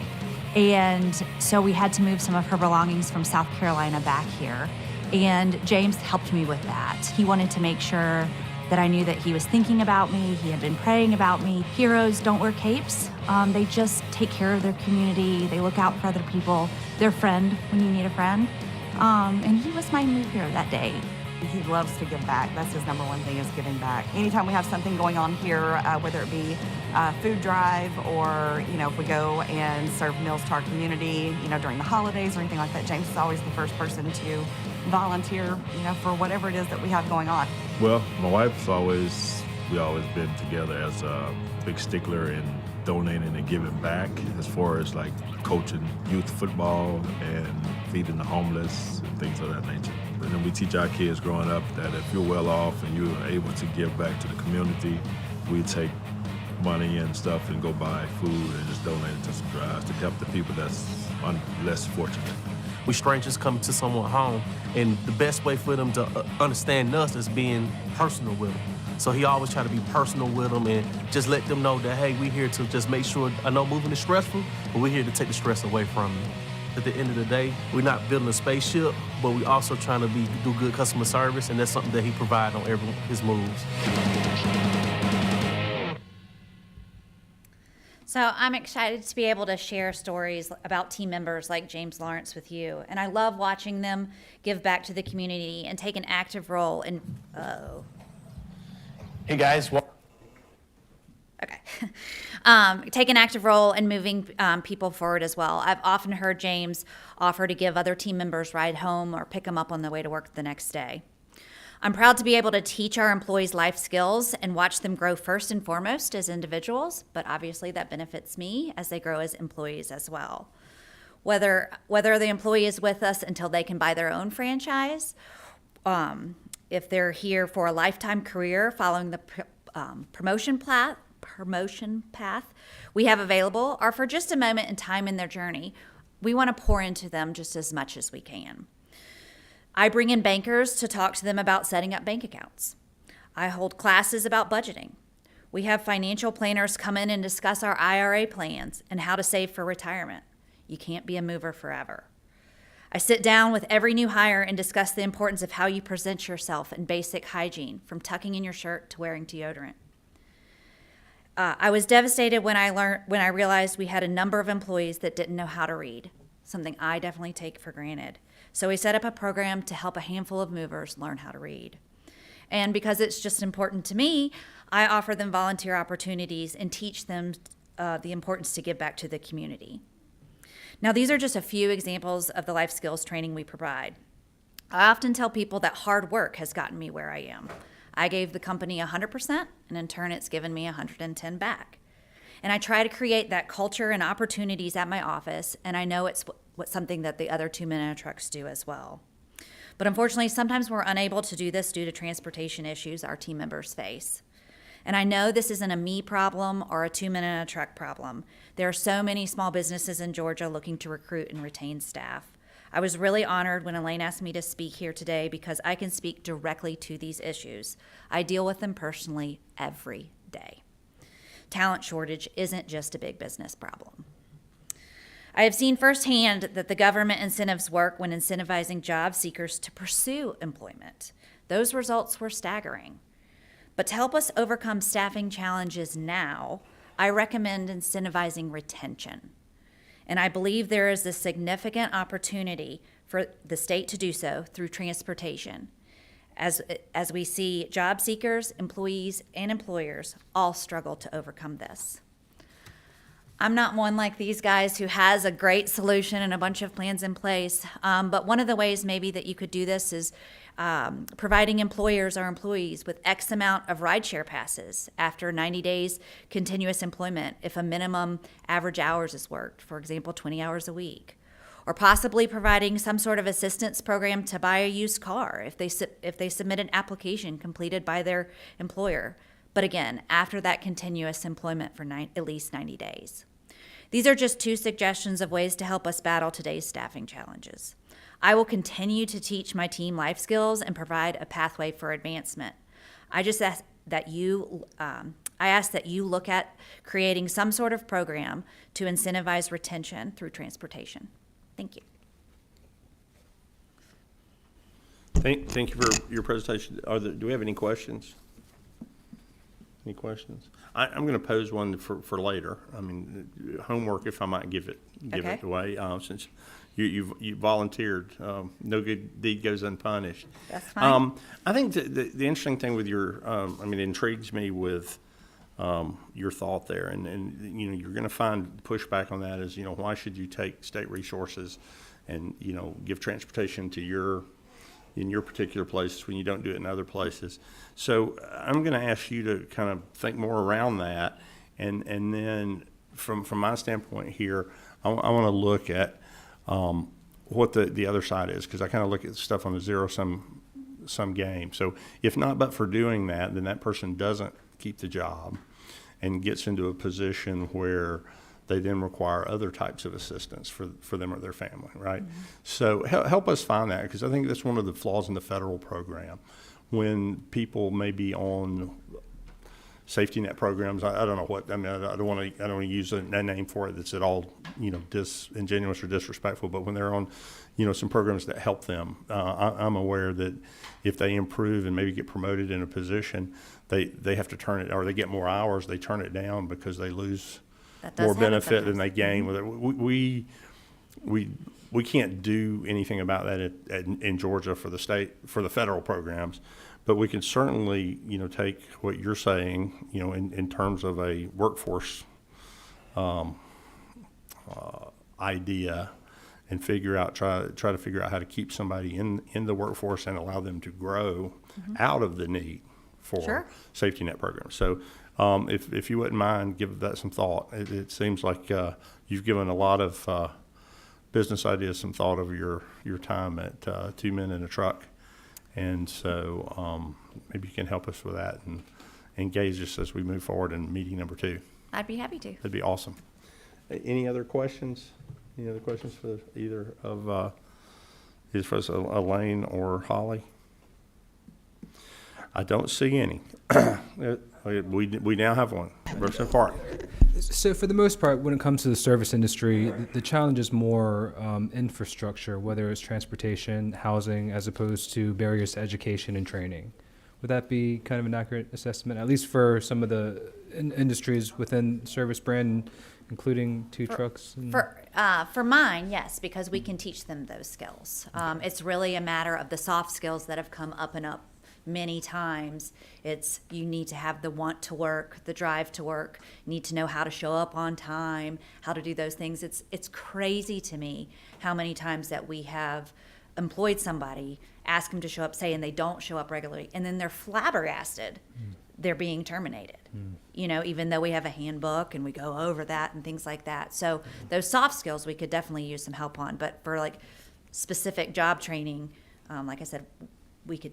Speaker 11: and so we had to move some of her belongings from South Carolina back here, and James helped me with that. He wanted to make sure that I knew that he was thinking about me, he had been praying about me. Heroes don't wear capes. They just take care of their community, they look out for other people, they're friend when you need a friend, and he was my move hero that day.
Speaker 15: He loves to give back. That's his number one thing, is giving back. Anytime we have something going on here, whether it be a food drive or, if we go and serve meals to our community, during the holidays or anything like that, James is always the first person to volunteer, for whatever it is that we have going on.
Speaker 14: Well, my wife's we always been together as a big stickler in donating and giving back, as far as like coaching youth football and feeding the homeless and things of that nature. And then we teach our kids growing up that if you're well off and you're able to give back to the community, we take money and stuff and go buy food and just donate it to some drives to help the people that's less fortunate.
Speaker 17: We strangers come to someone's home, and the best way for them to understand us is being personal with them. So he always try to be personal with them and just let them know that, hey, we're here to just make sure, I know moving is stressful, but we're here to take the stress away from you. At the end of the day, we're not building a spaceship, but we also trying to do good customer service, and that's something that he provides on every his moves.
Speaker 11: So I'm excited to be able to share stories about team members like James Lawrence with you. And I love watching them give back to the community and take an active role in,
Speaker 17: Hey guys,
Speaker 11: take an active role in moving people forward as well. I've often heard James offer to give other team members ride home or pick them up on the way to work the next day. I'm proud to be able to teach our employees life skills and watch them grow first and foremost as individuals, but obviously that benefits me as they grow as employees as well. Whether the employee is with us until they can buy their own franchise, if they're here for a lifetime career following the promotion path we have available, or for just a moment in time in their journey, we want to pour into them just as much as we can. I bring in bankers to talk to them about setting up bank accounts. I hold classes about budgeting. We have financial planners come in and discuss our IRA plans and how to save for retirement. You can't be a mover forever. I sit down with every new hire and discuss the importance of how you present yourself in basic hygiene, from tucking in your shirt to wearing deodorant. I was devastated when I realized we had a number of employees that didn't know how to read, something I definitely take for granted. So we set up a program to help a handful of movers learn how to read. And because it's just important to me, I offer them volunteer opportunities and teach them the importance to give back to the community. Now, these are just a few examples of the life skills training we provide. I often tell people that hard work has gotten me where I am. I gave the company 100%, and in turn, it's given me 110 back. And I try to create that culture and opportunities at my office, and I know it's something that the other 2 men in a trucks do as well. But unfortunately, sometimes we're unable to do this due to transportation issues our team members face. And I know this isn't a me problem or a 2 men in a truck problem. There are so many small businesses in Georgia looking to recruit and retain staff. I was really honored when Elaine asked me to speak here today because I can speak directly to these issues. I deal with them personally every day. Talent shortage isn't just a big business problem. I have seen firsthand that the government incentives work when incentivizing job seekers to pursue employment. Those results were staggering. But to help us overcome staffing challenges now, I recommend incentivizing retention. And I believe there is a significant opportunity for the state to do so through transportation, as we see job seekers, employees, and employers all struggle to overcome this. I'm not one like these guys who has a great solution and a bunch of plans in place, but one of the ways maybe that you could do this is providing employers or employees with X amount of rideshare passes after 90 days continuous employment if a minimum average hours is worked, for example, 20 hours a week. Or possibly providing some sort of assistance program to buy a used car if they submit an application completed by their employer. But again, after that continuous employment for at least 90 days. These are just 2 suggestions of ways to help us battle today's staffing challenges. I will continue to teach my team life skills and provide a pathway for advancement. I ask that you look at creating some sort of program to incentivize retention through transportation. Thank you.
Speaker 1: Thank you for your presentation. Do we have any questions? Any questions? I'm going to pose one for later. I mean, homework, if I might give it away, since you volunteered. No good deed goes unpunished.
Speaker 11: That's fine.
Speaker 1: I think the interesting thing with your, it intrigues me with your thought there, and you're going to find pushback on that is, why should you take state resources and, give transportation to in your particular places when you don't do it in other places. So I'm going to ask you to kind of think more around that, and then from my standpoint here, I want to look at what the other side is, because I kind of look at stuff on a zero-sum game. So if not but for doing that, then that person doesn't keep the job and gets into a position where they then require other types of assistance for them or their family, right? Mm-hmm. So help us find that, because I think that's one of the flaws in the federal program. When people may be on safety net programs, I don't know what, I don't want to use a name for it that's at all, disingenuous or disrespectful, but when they're on, some programs that help them, I'm aware that if they improve and maybe get promoted in a position, they have to turn it, or they get more hours, they turn it down because they lose more benefit than they gain with it. We can't do anything about that in Georgia for the federal programs, but we can certainly, take what you're saying, in terms of a workforce idea and try to figure out how to keep somebody in the workforce and allow them to grow out of the need for
Speaker 11: Sure.
Speaker 1: safety net programs. So if you wouldn't mind, give that some thought. It seems like you've given a lot of business ideas some thought over your time at 2 Men in a Truck. And so maybe you can help us with that and engage us as we move forward in meeting number 2.
Speaker 11: I'd be happy to.
Speaker 1: That'd be awesome. Any other questions? Any other questions for either of Elaine or Holly? I don't see any. We now have one. Representative Park.
Speaker 5: So for the most part, when it comes to the service industry, the challenge is more infrastructure, whether it's transportation, housing, as opposed to barriers to education and training. Would that be kind of an accurate assessment, at least for some of the industries within Service Brand, including trucks?
Speaker 11: For mine, yes, because we can teach them those skills. It's really a matter of the soft skills that have come up and up many times. It's you need to have the want to work, the drive to work, you need to know how to show up on time, how to do those things. It's crazy to me how many times that we have employed somebody, ask them to show up, say, and they don't show up regularly, and then they're flabbergasted they're being terminated. You know, even though we have a handbook and we go over that and things like that. So those soft skills we could definitely use some help on, but for like specific job training, like I said, we could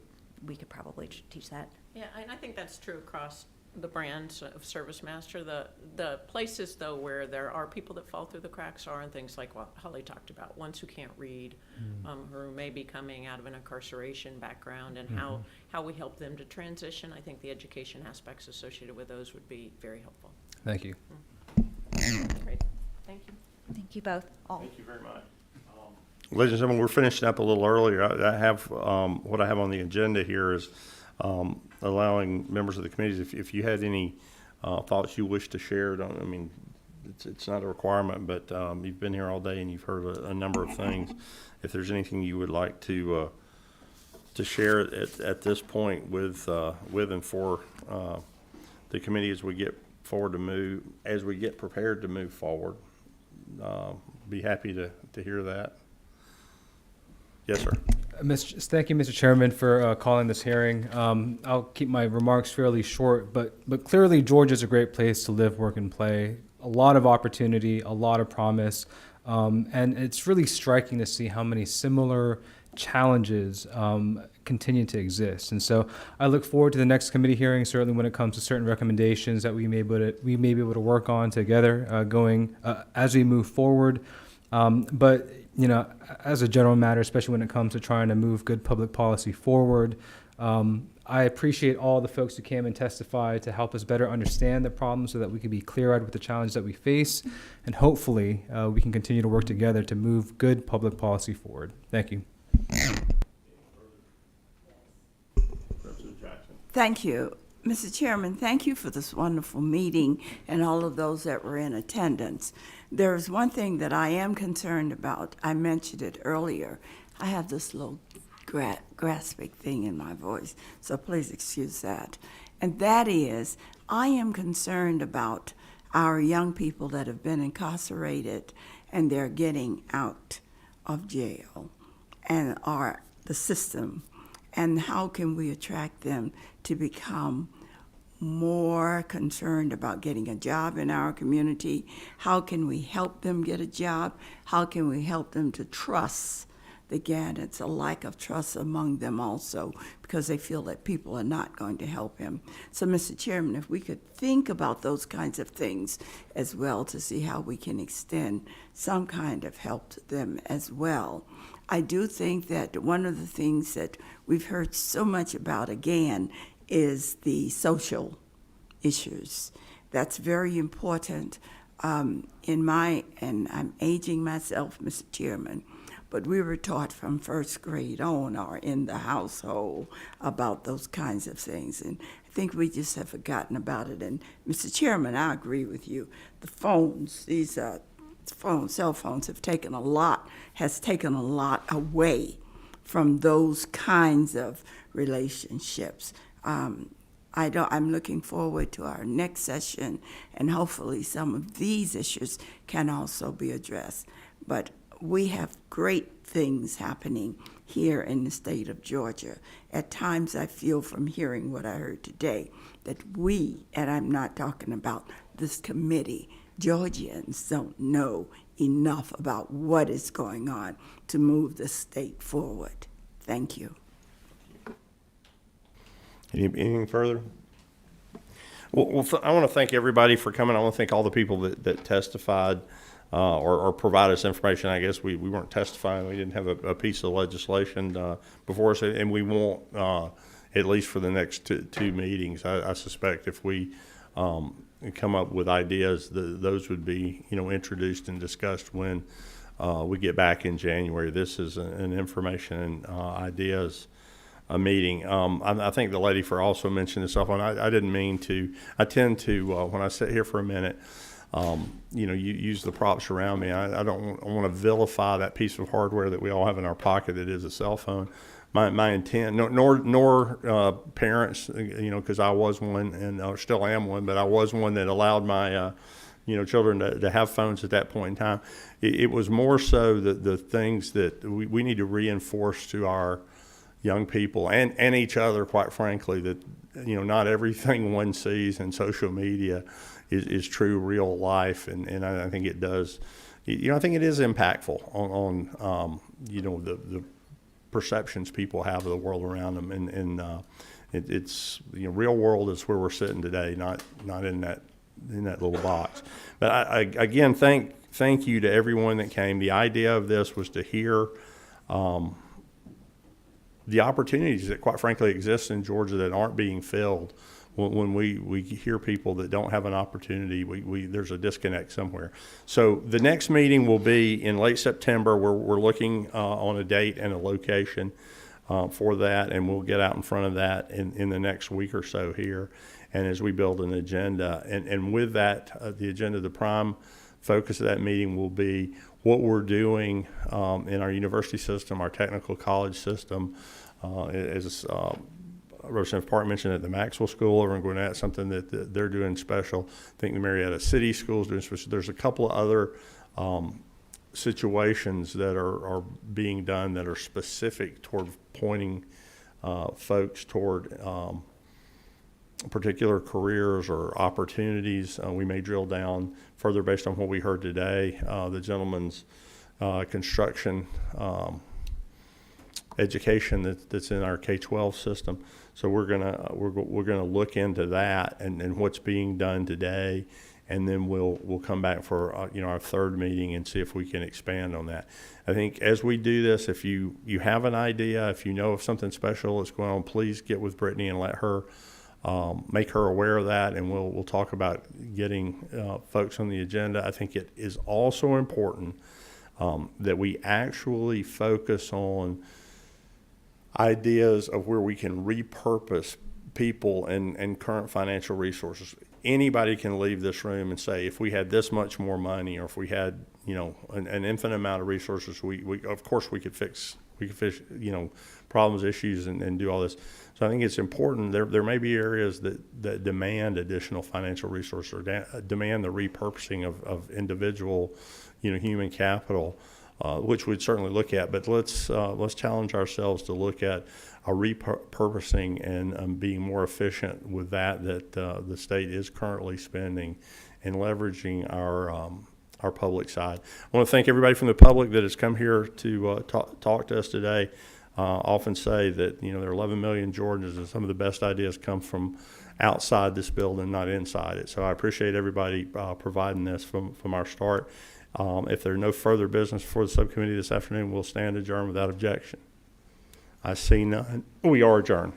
Speaker 11: probably teach that.
Speaker 13: Yeah, and I think that's true across the brands of Service Master. The places, though, where there are people that fall through the cracks are in things like what Holly talked about, ones who can't read, who may be coming out of an incarceration background, and how we help them to transition. I think the education aspects associated with those would be very helpful.
Speaker 5: Thank you.
Speaker 13: Great. Thank you.
Speaker 11: Thank you both. All.
Speaker 1: Thank you very much. Ladies and gentlemen, we're finishing up a little earlier. I have what I have on the agenda here is allowing members of the committees, if you had any thoughts you wish to share. I mean, it's not a requirement, but you've been here all day and you've heard a number of things. If there's anything you would like to share at this point with and for the committee as we get prepared to move forward, be happy to hear that. Yes, sir.
Speaker 5: Thank you, Mr. Chairman, for calling this hearing. I'll keep my remarks fairly short, but clearly Georgia is a great place to live, work, and play. A lot of opportunity, a lot of promise, and it's really striking to see how many similar challenges continue to exist. And so I look forward to the next committee hearing, certainly when it comes to certain recommendations that we may be able to work on together going as we move forward. But you know, as a general matter, especially when it comes to trying to move good public policy forward, I appreciate all the folks who came and testified to help us better understand the problems so that we can be clear-eyed with the challenges that we face, and hopefully we can continue to work together to move good public policy forward. Thank you.
Speaker 7: Thank you. Mr. Chairman, thank you for this wonderful meeting and all of those that were in attendance. There's one thing that I am concerned about. I mentioned it earlier. I have this little grasping thing in my voice, so please excuse that. And that is, I am concerned about our young people that have been incarcerated and they're getting out of jail and are the system. And how can we attract them to become more concerned about getting a job in our community? How can we help them get a job? How can we help them to trust? Again, it's a lack of trust among them also because they feel that people are not going to help him. So, Mr. Chairman, if we could think about those kinds of things as well to see how we can extend some kind of help to them as well. I do think that one of the things that we've heard so much about, again, is the social issues. That's very important. And I'm aging myself, Mr. Chairman, but we were taught from first grade on or in the household about those kinds of things. And I think we just have forgotten about it. And Mr. Chairman, I agree with you. The phones, these cell phones have taken a lot away from those kinds of relationships. I'm looking forward to our next session, and hopefully some of these issues can also be addressed. But we have great things happening here in the state of Georgia. At times I feel from hearing what I heard today that we, and I'm not talking about this committee, Georgians don't know enough about what is going on to move the state forward. Thank you.
Speaker 1: Anything further? Well, I want to thank everybody for coming. I want to thank all the people that testified or provided us information. I guess we weren't testifying. We didn't have a piece of legislation before us, and we won't, at least for the next two meetings. I suspect if we come up with ideas, those would be, introduced and discussed when we get back in January. This is an information and ideas meeting. I think the lady for also mentioned this and I didn't mean to. I tend to, when I sit here for a minute, you use the props around me. I don't want to vilify that piece of hardware that we all have in our pocket that is a cell phone. My intent, nor parents, because I was one and still am one, but I was one that allowed my children to have phones at that point in time. It was more so the things that we need to reinforce to our young people and each other, quite frankly, that not everything one sees in social media is true real life, and I think it does. I think it is impactful on the perceptions people have of the world around them, and it's real world is where we're sitting today, not in that little box. But I again thank you to everyone that came. The idea of this was to hear the opportunities that, quite frankly, exist in Georgia that aren't being filled. When we hear people that don't have an opportunity, there's a disconnect somewhere. So the next meeting will be in late September, where we're looking on a date and a location for that, and we'll get out in front of that in the next week or so here, and as we build an agenda. And with that, the agenda, the prime focus of that meeting will be what we're doing in our university system, our technical college system, as Representative Park mentioned at the Maxwell School over in Gwinnett, something that they're doing special. I think the Marietta City School is doing special. There's a couple of other situations that are being done that are specific toward pointing folks toward particular careers or opportunities. We may drill down further based on what we heard today. The gentleman's construction education that's in our K-12 system. So we're gonna look into that and what's being done today, and then we'll come back for our third meeting and see if we can expand on that. I think as we do this, if you have an idea, if you know of something special that's going on, please get with Brittany and let her make her aware of that, and we'll talk about getting folks on the agenda. I think it is also important that we actually focus on ideas of where we can repurpose people and current financial resources. Anybody can leave this room and say, if we had this much more money, or if we had an infinite amount of resources, we of course we could fix problems, issues, and do all this. So I think it's important. There may be areas that demand additional financial resources or demand the repurposing of individual human capital, which we'd certainly look at. But let's challenge ourselves to look at a repurposing and being more efficient with that the state is currently spending, and leveraging our public side. I want to thank everybody from the public that has come here to talk to us today. Often say that there are 11 million Georgians, and some of the best ideas come from outside this building, not inside it. So I appreciate everybody providing this from our start. If there are no further business for the subcommittee this afternoon, we'll stand adjourned without objection. I see none. We are adjourned.